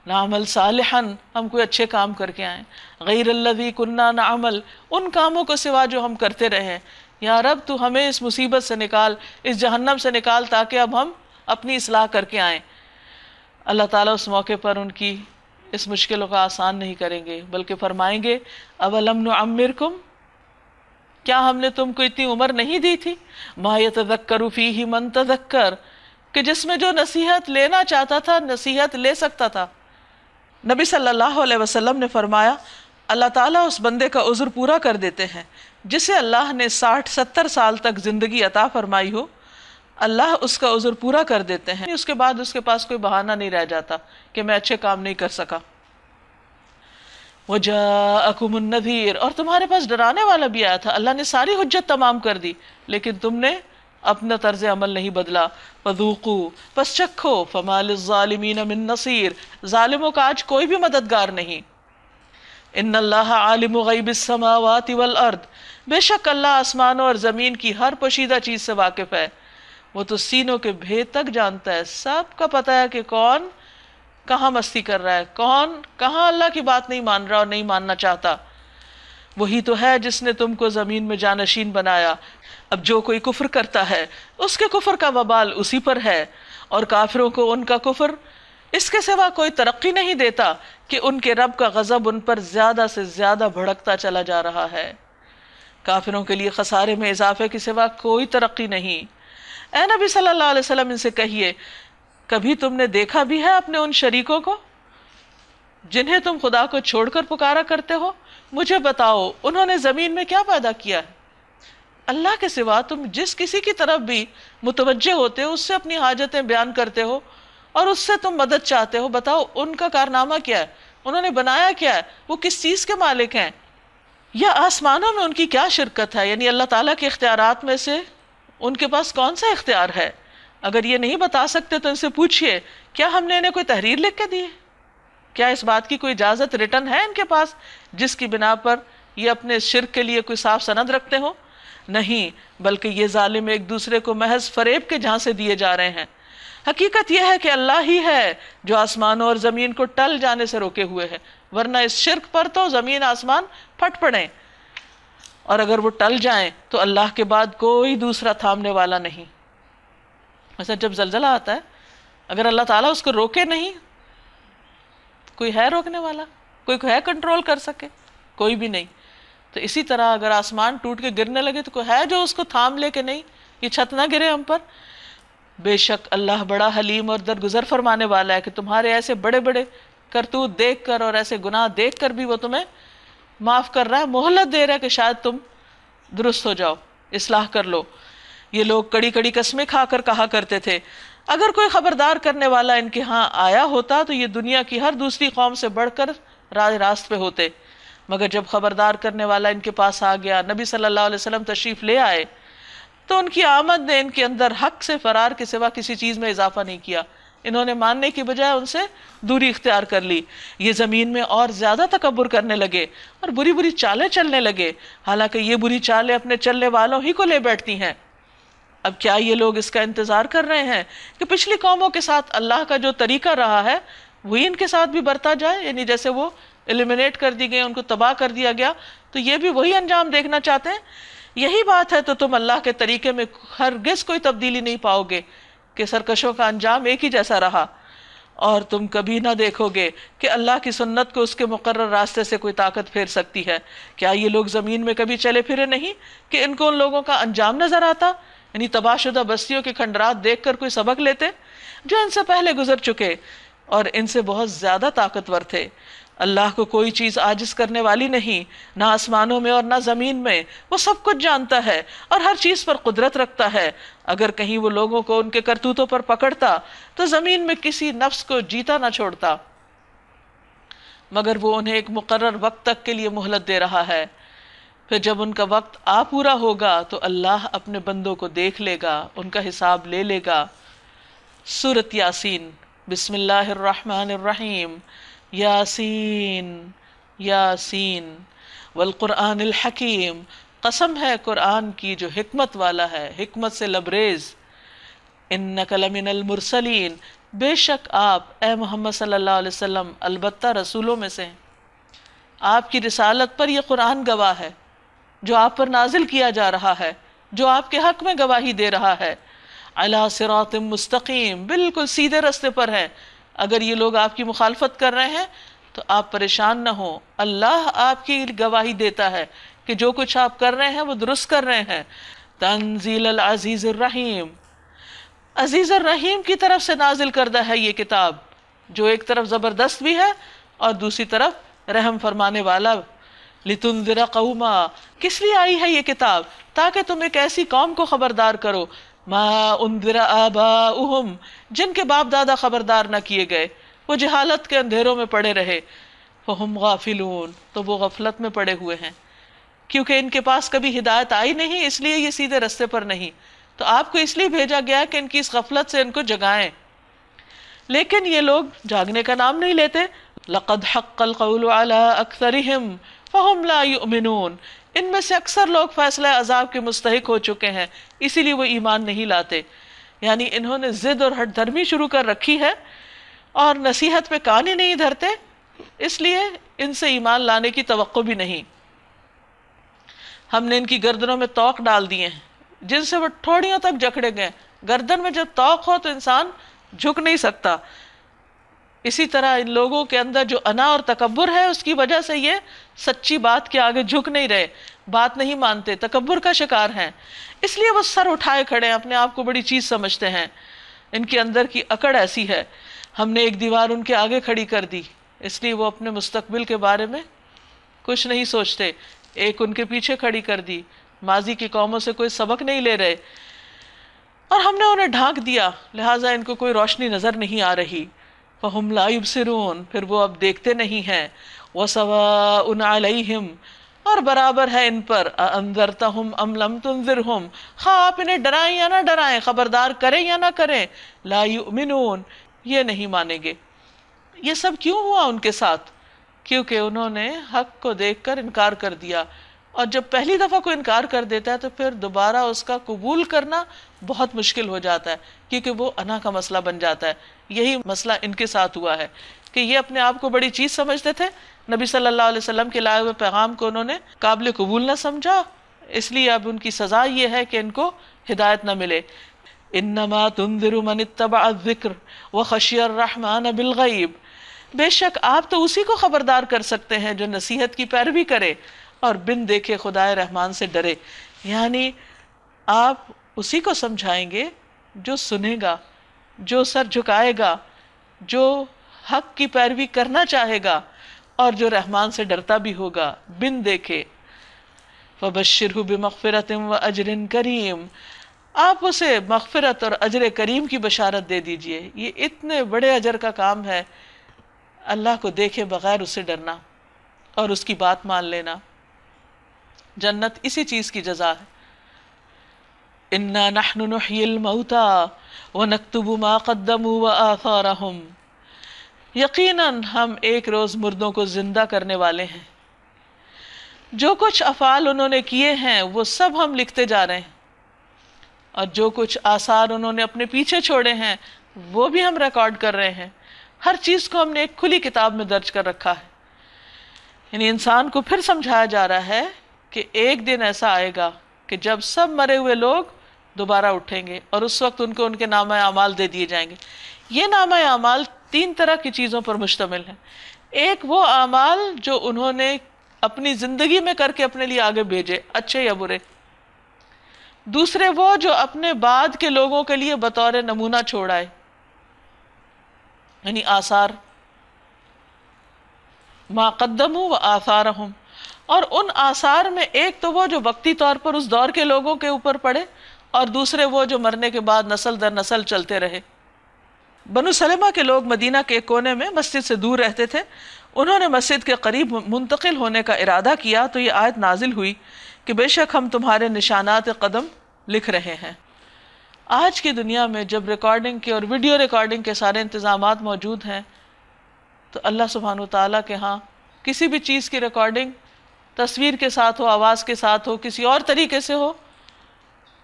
نعمل صالحا، ہم کوئی اچھے کام کر کے آئیں، غیر الذی کننا نعمل، ان کاموں کو سوا جو ہم کرتے رہے. یا رب تو ہمیں اس مصیبت سے نکال، اس جہنم سے نکال، تاکہ اب ہم اپنی اصلاح کر کے آئیں. اللہ تعالیٰ اس موقع پر ان کی اس مشکلوں کا آسان نہیں کریں گے، بلکہ فرمائیں گے اولم نعمرکم، کیا ہم نے تم کو اتنی عمر نہیں دی تھی، ما یتذکر فیہ من تذکر، کہ جس میں جو نصیحت لینا چاہتا تھا نصیحت لے سکتا تھا. نبی صلی اللہ علیہ وسلم نے فرمایا اللہ تعالیٰ اس بندے کا عذر پورا کر دیتے ہیں جسے اللہ نے 60-70 سال تک زندگی عطا فرمائی ہو، اللہ اس کا عذر پورا کر دیتے ہیں، اس کے بعد اس کے پاس کوئی بہانہ نہیں رہ جاتا کہ میں اچھے کام نہیں کر سکا. وَجَاءَكُمُ النَّذِيرُ، اور تمہارے پاس ڈرانے والا بھی آیا تھا، اللہ نے ساری حجت تمام کر دی، لیکن تم نے اپنا طرز عمل نہیں بدلا. وَذُوقُوا، پس چکھو، فَمَا لِلظَّالِمِينَ مِن نَصِيرٍ، ظالموں کا آج کوئی بھی مددگار نہیں. ان اللہ عالم غیب السماوات والارض، بے شک اللہ آسمانوں اور زمین کی ہر پوشیدہ چیز سے واقف ہے. وہ تو سینوں کے بھید تک جانتا ہے، سب کا پتہ ہے کہ کون کہاں مستی کر رہا ہے، کون کہاں اللہ کی بات نہیں مان رہا اور نہیں ماننا چاہتا. وہی تو ہے جس نے تم کو زمین میں جانشین بنایا. اب جو کوئی کفر کرتا ہے اس کے کفر کا وبال اسی پر ہے، اور کافروں کو ان کا کفر اس کے سوا کوئی ترقی نہیں دیتا کہ ان کے رب کا غضب ان پر زیادہ سے زیادہ بھڑکتا چلا جا رہا ہے. کافروں کے لیے خسارے میں اضافے کے سوا کوئی ترقی نہیں. اے نبی صلی اللہ علیہ وسلم ان سے کہیے، کبھی تم نے دیکھا بھی ہے اپنے ان شریکوں کو جنہیں تم خدا کو چھوڑ کر پکارا کرتے ہو؟ مجھے بتاؤ انہوں نے زمین میں کیا پیدا کیا ہے؟ اللہ کے سوا تم جس کسی کی طرف بھی متوجہ ہوتے ہو، اس سے اپنی حاجتیں بیان کرتے ہو اور اس سے تم مدد چاہتے ہو، بتاؤ ان کا کارنامہ کیا ہے، انہوں نے بنایا کیا ہے، وہ کس چیز کے مالک ہیں، یا آسمانوں میں ان کی کیا شرکت ہے، یعنی اللہ تعالیٰ کے اختیارات میں سے ان کے پاس کون سا اختیار ہے؟ اگر یہ نہیں بتا سکتے تو ان سے پوچھئے کیا ہم نے انہیں کوئی تحریر لکھ کے دی ہے؟ کیا اس بات کی کوئی اجازت ریٹن ہے ان کے پاس جس کی بنا پر یہ اپنے شرک کے لیے کوئی صاف سند رکھتے ہوں؟ نہیں، بلکہ یہ ظالم ایک دوسرے کو محض فریب کے جھانسے دیے جا رہے ہیں. حقیقت یہ ہے کہ اللہ ہی ہے جو آسمانوں اور زمین کو ٹل جانے سے روکے ہوئے ہے، ورنہ اس شرک پر تو زمین آسمان پھٹ پڑیں، اور اگر وہ ٹل جائیں تو اللہ کے بعد کوئی دوسرا تھامنے والا نہیں. مثلا جب زلزلہ آتا ہے، اگر اللہ تعالیٰ اس کو روکے نہیں، کوئی ہے روکنے والا؟ کوئی ہے کنٹرول کر سکے؟ کوئی بھی نہیں. تو اسی طرح اگر آسمان ٹوٹ کے گرنے لگے تو کوئی ہے جو اس کو تھام لے کہ نہیں یہ چھت نہ گرے ہم پر؟ بے شک اللہ بڑا حلیم اور درگزر فرمانے والا ہے کہ تمہارے ایسے بڑے بڑے کرتوت دیکھ کر اور ایسے گناہ دیکھ کر بھی وہ تمہیں معاف کر رہا ہے، مہلت دے رہا ہے کہ شاید تم درست ہو جاؤ، اصلاح کر لو. یہ لوگ کڑی کڑی قسمیں کھا کر کہا کرتے تھے، اگر کوئی خبردار کرنے والا ان کے ہاں آیا ہوتا تو یہ دنیا کی ہر دوسری قوم سے بڑھ کر راہ راست پہ ہوتے. مگر جب خبردار کرنے والا ان کے پاس آ گیا، نبی صلی اللہ علیہ وسلم تشریف لے آئے، تو ان کی آمد نے ان کے اندر حق سے فرار کے سوا کسی چیز میں اضافہ نہیں کیا. انہوں نے ماننے کی بجائے ان سے دوری اختیار کر لی. یہ زمین میں اور زیادہ تکبر کرنے لگے اور بری بری چالیں چلنے لگے، حالانکہ یہ بری چالیں اپنے چلنے والوں ہی کو لے بیٹھتی ہیں. اب کیا یہ لوگ اس کا انتظار کر رہے ہیں کہ پچھلی قوموں کے ساتھ اللہ کا جو طریقہ رہا ہے وہی ان کے ساتھ بھی برتا جائے؟ یعنی جیسے وہ ایلیمینیٹ کر دی گئی، ان کو تباہ کر دیا گیا، تو یہ بھی وہی انجام دیکھنا چاہتے ہیں؟ یہی بات ہے تو تم اللہ کے طریقے میں ہرگز کوئی تبدیلی نہیں پاؤ گے کہ سرکشوں کا انجام ایک ہی جیسا رہا، اور تم کبھی نہ دیکھو گے کہ اللہ کی سنت کو اس کے مقرر راستے سے کوئی طاقت پھیر سکتی ہے. کیا یہ لوگ زمین میں کبھی چلے پھرے نہیں کہ ان کو ان لوگوں کا انجام نظر آتا؟ یعنی تباہ شدہ بستیوں کے کھنڈرات دیکھ کر کوئی سبق لیتے جو ان سے پہلے گزر چکے اور ان سے بہت زیادہ طاقتور تھے. اللہ کو کوئی چیز عاجز کرنے والی نہیں، نہ آسمانوں میں اور نہ زمین میں، وہ سب کچھ جانتا ہے اور ہر چیز پر قدرت رکھتا ہے۔ اگر کہیں وہ لوگوں کو ان کے کرتوتوں پر پکڑتا تو زمین میں کسی نفس کو جیتا نہ چھوڑتا، مگر وہ انہیں ایک مقرر وقت تک کے لیے مہلت دے رہا ہے، پھر جب ان کا وقت آ پورا ہوگا تو اللہ اپنے بندوں کو دیکھ لے گا، ان کا حساب لے لے گا۔ سورۃ یاسین۔ بسم اللہ الرحمن الرحیم۔ یاسین یاسین والقرآن الحکیم، قسم ہے قرآن کی جو حکمت والا ہے، حکمت سے لبریز۔ انک لمن المرسلین، بے شک آپ اے محمد صلی اللہ علیہ وسلم البتہ رسولوں میں سے ہیں۔ آپ کی رسالت پر یہ قرآن گواہ ہے، جو آپ پر نازل کیا جا رہا ہے، جو آپ کے حق میں گواہی دے رہا ہے۔ علی صراط مستقیم، بالکل سیدھے رستے پر ہے۔ اگر یہ لوگ آپ کی مخالفت کر رہے ہیں تو آپ پریشان نہ ہو، اللہ آپ کی گواہی دیتا ہے کہ جو کچھ آپ کر رہے ہیں وہ درست کر رہے ہیں۔ تنزیل العزیز الرحیم، عزیز الرحیم کی طرف سے نازل کردہ ہے یہ کتاب، جو ایک طرف زبردست بھی ہے اور دوسری طرف رحم فرمانے والا۔ لتنذر قوما، کس لیے آئی ہے یہ کتاب؟ تاکہ تم ایک ایسی قوم کو خبردار کرو، ما انذر آباؤہم، جن کے باپ دادا خبردار نہ کیے گئے، وہ جہالت کے اندھیروں میں پڑے رہے۔ فہم غافلون، تو وہ غفلت میں پڑے ہوئے ہیں، کیونکہ ان کے پاس کبھی ہدایت آئی نہیں، اس لیے یہ سیدھے رستے پر نہیں۔ تو آپ کو اس لیے بھیجا گیا کہ ان کی اس غفلت سے ان کو جگائیں، لیکن یہ لوگ جاگنے کا نام نہیں لیتے۔ لقد حق القول على اکثرهم فهم لا يؤمنون، ان میں سے اکثر لوگ فیصلہ عذاب کے مستحق ہو چکے ہیں، اسی لیے وہ ایمان نہیں لاتے۔ یعنی انہوں نے ضد اور ہٹ دھرمی شروع کر رکھی ہے اور نصیحت پہ کان ہی نہیں دھرتے، اس لیے ان سے ایمان لانے کی توقع بھی نہیں۔ ہم نے ان کی گردنوں میں طوق ڈال دیے ہیں جن سے وہ ٹھوڑیوں تک جکڑے گئے۔ گردن میں جب طوق ہو تو انسان جھک نہیں سکتا۔ اسی طرح ان لوگوں کے اندر جو انا اور تکبر ہے، اس کی وجہ سے یہ سچی بات کے آگے جھک نہیں رہے، بات نہیں مانتے، تکبر کا شکار ہیں، اس لیے وہ سر اٹھائے کھڑے ہیں، اپنے آپ کو بڑی چیز سمجھتے ہیں۔ ان کے اندر کی اکڑ ایسی ہے، ہم نے ایک دیوار ان کے آگے کھڑی کر دی، اس لیے وہ اپنے مستقبل کے بارے میں کچھ نہیں سوچتے۔ ایک ان کے پیچھے کھڑی کر دی، ماضی کی قوموں سے کوئی سبق نہیں لے رہے، اور ہم نے انہیں ڈھانک دیا، لہٰذا ان کو کوئی روشنی نظر نہیں آ رہی۔ فَهُمْ لَا يُبْصِرُونَ، پھر وہ اب دیکھتے نہیں ہیں۔ وَسَوَاءٌ عَلَيْهِمْ، اور برابر ہے ان پر، أَأَنذَرْتَهُمْ أَمْ لَمْ تُنذِرْهُمْ، خواہ آپ انہیں ڈرائیں یا نہ ڈرائیں، خبردار کریں یا نہ کریں، لَا يُؤْمِنُونَ، یہ نہیں مانیں گے۔ یہ سب کیوں ہوا ان کے ساتھ؟ کیونکہ انہوں نے حق کو دیکھ کر انکار کر دیا، اور جب پہلی دفعہ کوئی انکار کر دیتا ہے تو پھر دوبارہ اس کا قبول کرنا بہت مشکل ہو جاتا ہے، کیونکہ وہ انا کا مسئلہ بن جاتا ہے۔ یہی مسئلہ ان کے ساتھ ہوا ہے کہ یہ اپنے آپ کو بڑی چیز سمجھتے تھے، نبی صلی اللہ علیہ وسلم کے لائے ہوئے پیغام کو انہوں نے قابل قبول نہ سمجھا، اس لیے اب ان کی سزا یہ ہے کہ ان کو ہدایت نہ ملے۔ انما تنذر من اتبع الذکر وخشی الرحمن بالغیب، بے شک آپ تو اسی کو خبردار کر سکتے ہیں جو نصیحت کی پیروی کرے اور بن دیکھے خدائے رحمان سے ڈرے۔ یعنی آپ اسی کو سمجھائیں گے جو سنے گا، جو سر جھکائے گا، جو حق کی پیروی کرنا چاہے گا اور جو رحمان سے ڈرتا بھی ہوگا بن دیکھے۔ فَبَشِّرْهُ بِمَغْفِرَةٍ وَأَجْرٍ کریم، آپ اسے مغفرت اور اجر کریم کی بشارت دے دیجئے۔ یہ اتنے بڑے اجر کا کام ہے، اللہ کو دیکھے بغیر اسے ڈرنا اور اس کی بات مان لینا۔ جنت اسی چیز کی جزا ہے۔ اِنَّا نَحْنُ نُحْيِي الْمَوْتَى وَنَكْتُبُ مَا قَدَّمُوا وَآثَارَهُمْ، یقیناً ہم ایک روز مردوں کو زندہ کرنے والے ہیں، جو کچھ افعال انہوں نے کیے ہیں وہ سب ہم لکھتے جا رہے ہیں، اور جو کچھ آثار انہوں نے اپنے پیچھے چھوڑے ہیں وہ بھی ہم ریکارڈ کر رہے ہیں۔ ہر چیز کو ہم نے ایک کھلی کتاب میں درج کر رکھا ہے۔ یعنی انسان کو پھر سمجھایا جا رہا ہے کہ ایک دن ایسا آئے گا کہ جب سب مرے ہوئے لوگ دوبارہ اٹھیں گے، اور اس وقت ان کو ان کے نامہ اعمال دے دیے جائیں گے۔ یہ نامہ اعمال 3 طرح کی چیزوں پر مشتمل ہے۔ ایک وہ اعمال جو انہوں نے اپنی زندگی میں کر کے اپنے لیے آگے بھیجے، اچھے یا برے۔ دوسرے وہ جو اپنے بعد کے لوگوں کے لیے بطور نمونہ چھوڑ آئے، یعنی آثار۔ ما قدموا و آثارہم، اور ان آثار میں ایک تو وہ جو وقتی طور پر اس دور کے لوگوں کے اوپر پڑے، اور دوسرے وہ جو مرنے کے بعد نسل در نسل چلتے رہے۔ بنو سلمہ کے لوگ مدینہ کے ایک کونے میں مسجد سے دور رہتے تھے، انہوں نے مسجد کے قریب منتقل ہونے کا ارادہ کیا تو یہ آیت نازل ہوئی کہ بے شک ہم تمہارے نشانات قدم لکھ رہے ہیں۔ آج کی دنیا میں جب ریکارڈنگ کے اور ویڈیو ریکارڈنگ کے سارے انتظامات موجود ہیں تو اللہ سبحانہ و تعالیٰ کے ہاں کسی بھی چیز کی ریکارڈنگ تصویر کے ساتھ ہو، آواز کے ساتھ ہو، کسی اور طریقے سے ہو،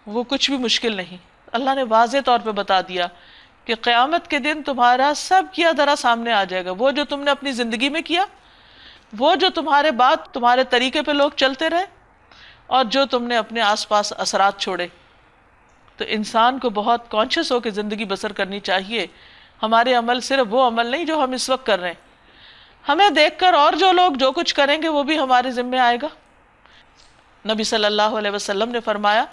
وہ کچھ بھی مشکل نہیں۔ اللہ نے واضح طور پہ بتا دیا کہ قیامت کے دن تمہارا سب کیا دھرا سامنے آ جائے گا، وہ جو تم نے اپنی زندگی میں کیا، وہ جو تمہارے بعد تمہارے طریقے پہ لوگ چلتے رہے، اور جو تم نے اپنے آس پاس اثرات چھوڑے۔ تو انسان کو بہت کانشیس ہو کے زندگی بسر کرنی چاہیے۔ ہمارے عمل صرف وہ عمل نہیں جو ہم اس وقت کر رہے ہیں، ہمیں دیکھ کر اور جو لوگ جو کچھ کریں گے وہ بھی ہمارے ذمہ آئے گا۔ نبی صلی اللہ علیہ وسلم نے فرمایا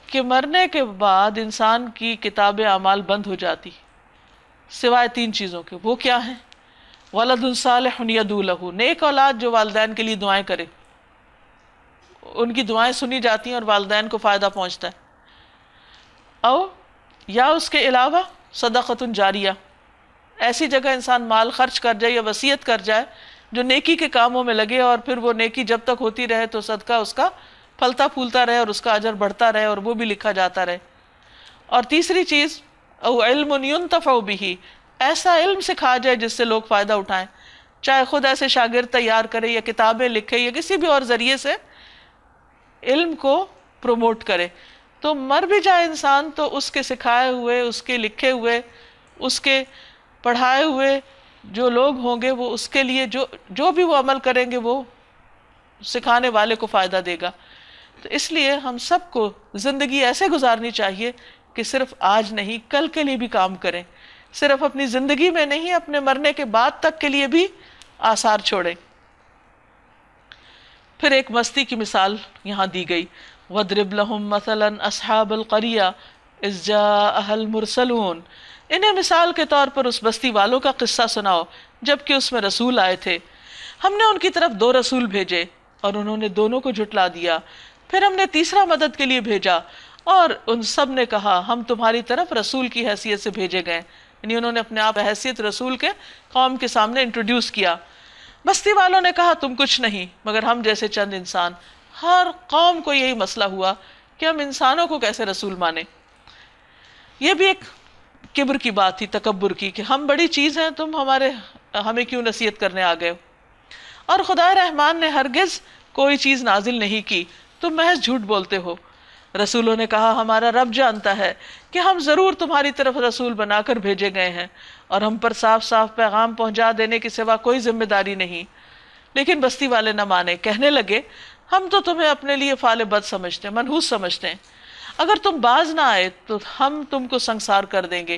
کہ مرنے کے بعد انسان کی کتاب اعمال بند ہو جاتی سوائے 3 چیزوں کے۔ وہ کیا ہیں؟ ولد صالح یدعو لہ، نیک اولاد جو والدین کے لیے دعائیں کرے، ان کی دعائیں سنی جاتی ہیں اور والدین کو فائدہ پہنچتا ہے۔ او یا اس کے علاوہ صدقۃ جاریہ، ایسی جگہ انسان مال خرچ کر جائے یا وصیت کر جائے جو نیکی کے کاموں میں لگے، اور پھر وہ نیکی جب تک ہوتی رہے تو صدقہ اس کا پھلتا پھولتا رہے اور اس کا اجر بڑھتا رہے اور وہ بھی لکھا جاتا رہے۔ اور تیسری چیز او علم ینتفع بہ، ایسا علم سکھا جائے جس سے لوگ فائدہ اٹھائیں، چاہے خود ایسے شاگرد تیار کرے یا کتابیں لکھے یا کسی بھی اور ذریعے سے علم کو پروموٹ کرے۔ تو مر بھی جائے انسان تو اس کے سکھائے ہوئے، اس کے لکھے ہوئے، اس کے پڑھائے ہوئے جو لوگ ہوں گے وہ اس کے لیے جو بھی وہ عمل کریں گے وہ سکھانے والے کو فائدہ دے گا۔ تو اس لیے ہم سب کو زندگی ایسے گزارنی چاہیے کہ صرف آج نہیں کل کے لیے بھی کام کریں، صرف اپنی زندگی میں نہیں اپنے مرنے کے بعد تک کے لیے بھی آثار چھوڑیں۔ پھر ایک مستی کی مثال یہاں دی گئی، وَاضْرِبْ لَهُمْ مَثَلًا أَصْحَابَ الْقَرْيَةِ إِذْ جَاءَهَا الْمُرْسَلُونَ، انہیں مثال کے طور پر اس بستی والوں کا قصہ سناؤ جبکہ اس میں رسول آئے تھے۔ ہم نے ان کی طرف 2 رسول بھیجے اور انہوں نے دونوں کو جھٹلا دیا، پھر ہم نے تیسرا مدد کے لیے بھیجا اور ان سب نے کہا ہم تمہاری طرف رسول کی حیثیت سے بھیجے گئے، یعنی انہوں نے اپنے آپ حیثیت رسول کے قوم کے سامنے انٹروڈیوس کیا۔ بستی والوں نے کہا تم کچھ نہیں مگر ہم جیسے چند انسان۔ ہر قوم کو یہی مسئلہ ہوا کہ ہم انسانوں کو کیسے رسول مانیں۔ یہ بھی ایک کبر کی بات تھی، تکبر کی، کہ ہم بڑی چیز ہیں، تم ہمیں کیوں نصیحت کرنے آ گئے۔ اور خدا رحمان نے ہرگز کوئی چیز نازل نہیں کی، تم محض جھوٹ بولتے ہو۔ رسولوں نے کہا ہمارا رب جانتا ہے کہ ہم ضرور تمہاری طرف رسول بنا کر بھیجے گئے ہیں اور ہم پر صاف صاف پیغام پہنچا دینے کے سوا کوئی ذمہ داری نہیں۔ لیکن بستی والے نہ مانے، کہنے لگے ہم تو تمہیں اپنے لیے فعال بد سمجھتے ہیں، منحوس سمجھتے ہیں، اگر تم باز نہ آئے تو ہم تم کو سنگسار کر دیں گے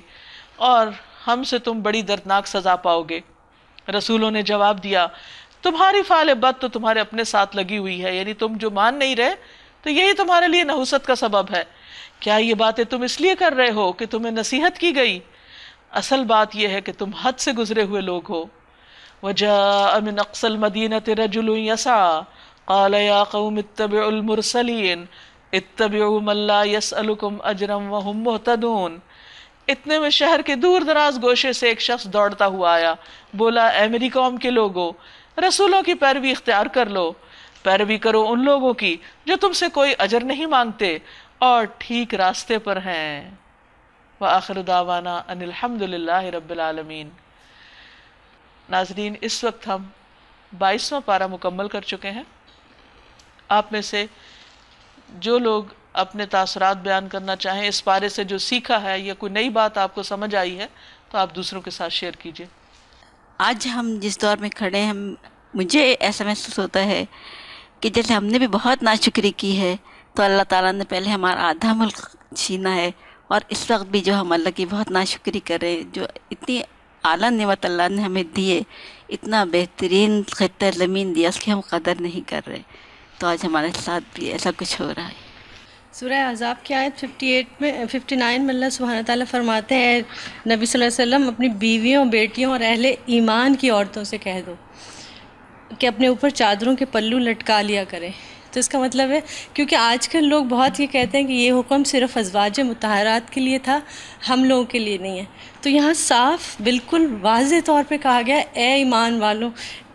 اور ہم سے تم بڑی دردناک سزا پاؤ گے۔ رسولوں نے جواب دیا تمہاری فعال بد تو تمہارے اپنے ساتھ لگی ہوئی ہے، یعنی تم جو مان نہیں رہے تو یہی تمہارے لیے نحوست کا سبب ہے۔ کیا یہ باتیں تم اس لیے کر رہے ہو کہ تمہیں نصیحت کی گئی؟ اصل بات یہ ہے کہ تم حد سے گزرے ہوئے لوگ ہو۔ وَجَاءَ مِنْ أَقْصَى الْمَدِينَةِ رَجُلٌ يَسْعَىٰ قَالَ يَا قَوْمِ اتَّبِعُوا الْمُرْسَلِينَ اتَّبِعُوا مَن لَّا يَسْأَلُكُمْ أَجْرًا وَهُمْ مُهْتَدُونَ۔ اتنے میں شہر کے دور دراز گوشے سے ایک شخص دوڑتا ہوا آیا، بولا اے میری قوم کے لوگو، رسولوں کی پیروی اختیار کر لو، پیروی کرو ان لوگوں کی جو تم سے کوئی اجر نہیں مانگتے اور ٹھیک راستے پر ہیں۔ وآخر دعوانا ان الحمد للہ رب العالمین۔ ناظرین، اس وقت ہم 22واں پارہ مکمل کر چکے ہیں۔ آپ میں سے جو لوگ اپنے تاثرات بیان کرنا چاہیں اس پارے سے، جو سیکھا ہے یا کوئی نئی بات آپ کو سمجھ آئی ہے، تو آپ دوسروں کے ساتھ شیئر کیجیے۔ آج ہم جس دور میں کھڑے ہیں، مجھے ایسا محسوس ہوتا ہے کہ جیسے ہم نے بھی بہت ناشکری کی ہے تو اللہ تعالیٰ نے پہلے ہمارا آدھا ملک چھینا ہے، اور اس وقت بھی جو ہم اللہ کی بہت ناشکری کر رہے ہیں، جو اتنی اعلیٰ نعمت اللہ نے ہمیں دی ہے، اتنا بہترین خطہ زمین دیا، اس کی ہم قدر نہیں کر رہے، تو آج ہمارے ساتھ بھی ایسا کچھ ہو رہا ہے۔ سورہ احزاب کی آیت 59 میں اللہ سبحانہ تعالیٰ فرماتے ہیں نبی صلی اللہ علیہ وسلم اپنی بیویوں، بیٹیوں اور اہل ایمان کی عورتوں سے کہہ دو کہ اپنے اوپر چادروں کے پلو لٹکا لیا کریں. تو اس کا مطلب ہے کیونکہ آج کل لوگ بہت یہ کہتے ہیں کہ یہ حکم صرف ازواج مطہرات کے لیے تھا، ہم لوگوں کے لیے نہیں ہے. تو یہاں صاف بالکل واضح طور پہ کہا گیا اے ایمان والوں،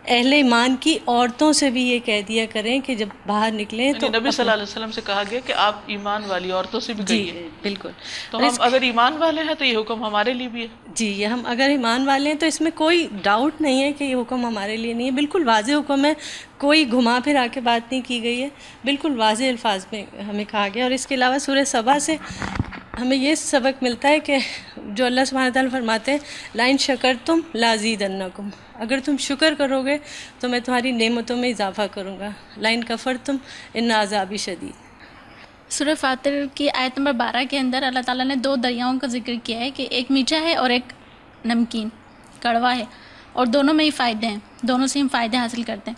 اہل ایمان کی عورتوں سے بھی یہ کہہ دیا کریں کہ جب باہر نکلیں تو نبی صلی اللہ علیہ وسلم سے کہا گیا کہ آپ ایمان والی عورتوں سے بھی کہیے. جی بالکل. تو ہم اگر ایمان والے ہیں تو یہ حکم ہمارے لیے بھی ہے. جی یہ ہم اگر ایمان والے ہیں تو اس میں کوئی ڈاؤٹ نہیں ہے کہ یہ حکم ہمارے لیے نہیں ہے، بالکل واضح حکم ہے، کوئی گھما پھرا کے بات نہیں کی گئی ہے، بالکل واضح الفاظ میں ہمیں کہا گیا. اور اس کے علاوہ سورہ سبا سے ہمیں یہ سبق ملتا ہے کہ جو اللہ سبحانہ تعالیٰ فرماتے ہیں لَإِن شَكَرْتُمْ لَأَزِيدَنَّكُمْ، اگر تم شکر کرو گے تو میں تمہاری نعمتوں میں اضافہ کروں گا. لَإِن كَفَرْتُمْ إِنَّ عَذَابِي شَدِيدٌ. سورہ فاطر کی آیت نمبر 12 کے اندر اللہ تعالیٰ نے 2 دریاؤں کا ذکر کیا ہے کہ ایک میٹھا ہے اور ایک نمکین کڑوا ہے، اور دونوں میں ہی فائدے ہیں، دونوں سے ہم فائدے حاصل کرتے ہیں.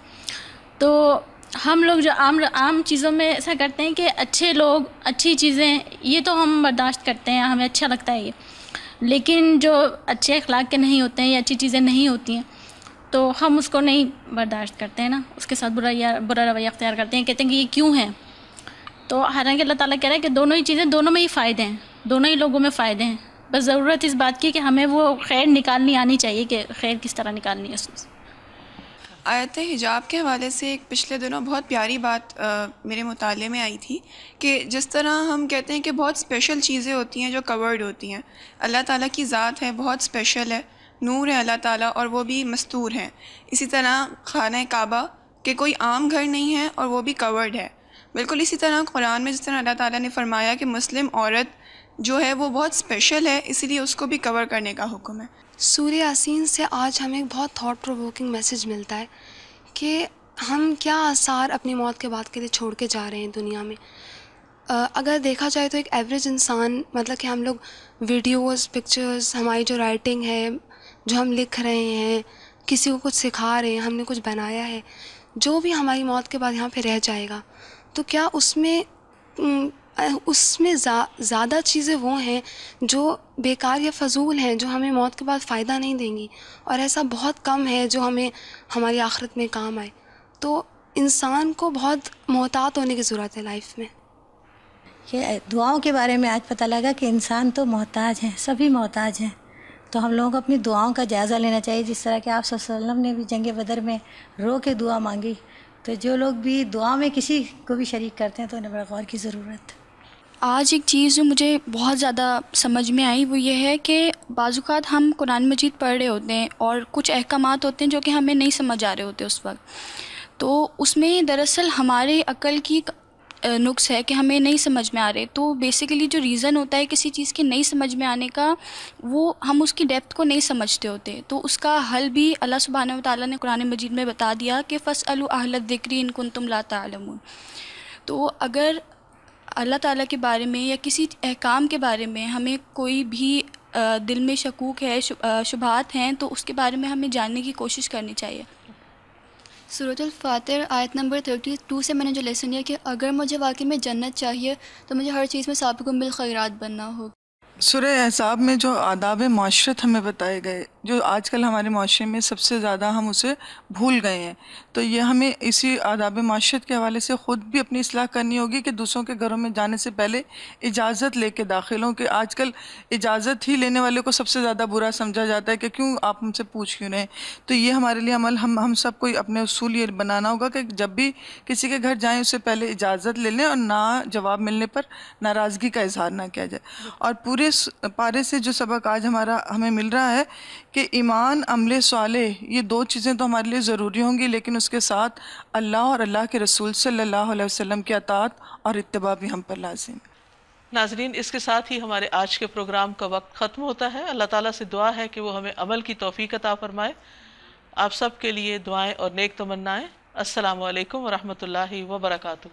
تو ہم لوگ جو عام چیزوں میں ایسا کرتے ہیں کہ اچھے لوگ اچھی چیزیں یہ تو ہم برداشت کرتے ہیں، ہمیں اچھا لگتا ہے یہ، لیکن جو اچھے اخلاق کے نہیں ہوتے ہیں یا اچھی چیزیں نہیں ہوتی ہیں تو ہم اس کو نہیں برداشت کرتے ہیں نا، اس کے ساتھ برا رویہ اختیار کرتے ہیں، کہتے ہیں کہ یہ کیوں ہے. تو حالانکہ اللہ تعالیٰ کہہ رہا ہے کہ دونوں ہی چیزیں دونوں میں ہی فائدے ہیں، دونوں ہی لوگوں میں فائدے ہیں، بس ضرورت اس بات کی کہ ہمیں وہ خیر نکالنی آنی چاہیے کہ خیر کس طرح نکالنی ہے اس میں. آیت حجاب کے حوالے سے ایک پچھلے دنوں بہت پیاری بات میرے مطالعے میں آئی تھی کہ جس طرح ہم کہتے ہیں کہ بہت اسپیشل چیزیں ہوتی ہیں جو کورڈ ہوتی ہیں، اللہ تعالیٰ کی ذات ہے، بہت اسپیشل ہے، نور ہے اللہ تعالیٰ اور وہ بھی مستور ہیں. اسی طرح خانہ کعبہ کہ کوئی عام گھر نہیں ہے اور وہ بھی کورڈ ہے. بالکل اسی طرح قرآن میں جس طرح اللہ تعالیٰ نے فرمایا کہ مسلم عورت جو ہے وہ بہت اسپیشل ہے، اسی لیے اس کو بھی کور کرنے کا حکم ہے. سورہ یاسین سے آج ہمیں ایک بہت تھاٹ پرووکنگ میسیج ملتا ہے کہ ہم کیا آثار اپنی موت کے بعد کے لیے چھوڑ کے جا رہے ہیں دنیا میں. اگر دیکھا جائے تو ایک ایوریج انسان، مطلب کہ ہم لوگ ویڈیوز، پکچرز، ہماری جو رائٹنگ ہے، جو ہم لکھ رہے ہیں، کسی کو کچھ سکھا رہے ہیں، ہم نے کچھ بنایا ہے، جو بھی ہماری موت کے بعد یہاں پہ رہ جائے گا، تو کیا اس میں زیادہ چیزیں وہ ہیں جو بیکار یا فضول ہیں، جو ہمیں موت کے بعد فائدہ نہیں دیں گی، اور ایسا بہت کم ہے جو ہمیں ہماری آخرت میں کام آئے. تو انسان کو بہت محتاط ہونے کی ضرورت ہے لائف میں. یہ دعاؤں کے بارے میں آج پتہ لگا کہ انسان تو محتاج ہیں، سبھی محتاج ہیں. تو ہم لوگوں کو اپنی دعاؤں کا جائزہ لینا چاہیے، جس طرح کہ آپ صلی اللہ علیہ وسلم نے بھی جنگ بدر میں رو کے دعا مانگی. تو جو لوگ بھی دعا میں کسی کو بھی شریک کرتے ہیں تو انہیں بڑا غور کی ضرورت ہے. آج ایک چیز جو مجھے بہت زیادہ سمجھ میں آئی وہ یہ ہے کہ بعض اوقات ہم قرآن مجید پڑھ رہے ہوتے ہیں اور کچھ احکامات ہوتے ہیں جو کہ ہمیں نہیں سمجھ آ رہے ہوتے اس وقت، تو اس میں دراصل ہمارے عقل کی نقص ہے کہ ہمیں نہیں سمجھ میں آ رہے. تو بیسیکلی جو ریزن ہوتا ہے کسی چیز کے نہیں سمجھ میں آنے کا، وہ ہم اس کی ڈیپتھ کو نہیں سمجھتے ہوتے. تو اس کا حل بھی اللہ سبحانہ و تعالیٰ نے قرآن مجید میں بتا دیا کہ فَاسْأَلُوا أَهْلَ الذِّكْرِ إِن كُنتُمْ لَا تَعْلَمُونَ. تو اگر اللہ تعالیٰ کے بارے میں یا کسی احکام کے بارے میں ہمیں کوئی بھی دل میں شکوک ہے، شبہات ہیں، تو اس کے بارے میں ہمیں جاننے کی کوشش کرنی چاہیے. سورۃ الفاتر آیت نمبر 32 سے میں نے جو لیسن لیا کہ اگر مجھے واقعی میں جنت چاہیے تو مجھے ہر چیز میں سابقون بالخیرات بننا ہوگا. سورہ احزاب میں جو آداب معاشرت ہمیں بتائے گئے، جو آج کل ہمارے معاشرے میں سب سے زیادہ ہم اسے بھول گئے ہیں، تو یہ ہمیں اسی آداب معاشرت کے حوالے سے خود بھی اپنی اصلاح کرنی ہوگی کہ دوسروں کے گھروں میں جانے سے پہلے اجازت لے کے داخل ہوں. کہ آج کل اجازت ہی لینے والے کو سب سے زیادہ برا سمجھا جاتا ہے کہ کیوں آپ ہم سے پوچھ کیوں رہے ہیں. تو یہ ہمارے لیے عمل ہم سب کو اپنے اصول یہ بنانا ہوگا کہ جب بھی کسی کے گھر جائیں اس سے پہلے اجازت لے لیں اور نہ جواب ملنے پر ناراضگی کا اظہار نہ کیا جائے. اور پورے پارے سے جو سبق آج ہمیں مل رہا ہے کہ ایمان، عمل صالح، یہ 2 چیزیں تو ہمارے لیے ضروری ہوں گی، لیکن اس کے ساتھ اللہ اور اللہ کے رسول صلی اللہ علیہ وسلم کی اطاعت اور اتباع بھی ہم پر لازم ہے. ناظرین، اس کے ساتھ ہی ہمارے آج کے پروگرام کا وقت ختم ہوتا ہے. اللہ تعالیٰ سے دعا ہے کہ وہ ہمیں عمل کی توفیق عطا فرمائے. آپ سب کے لیے دعائیں اور نیک تمنائیں. السلام علیکم ورحمۃ اللہ وبرکاتہ.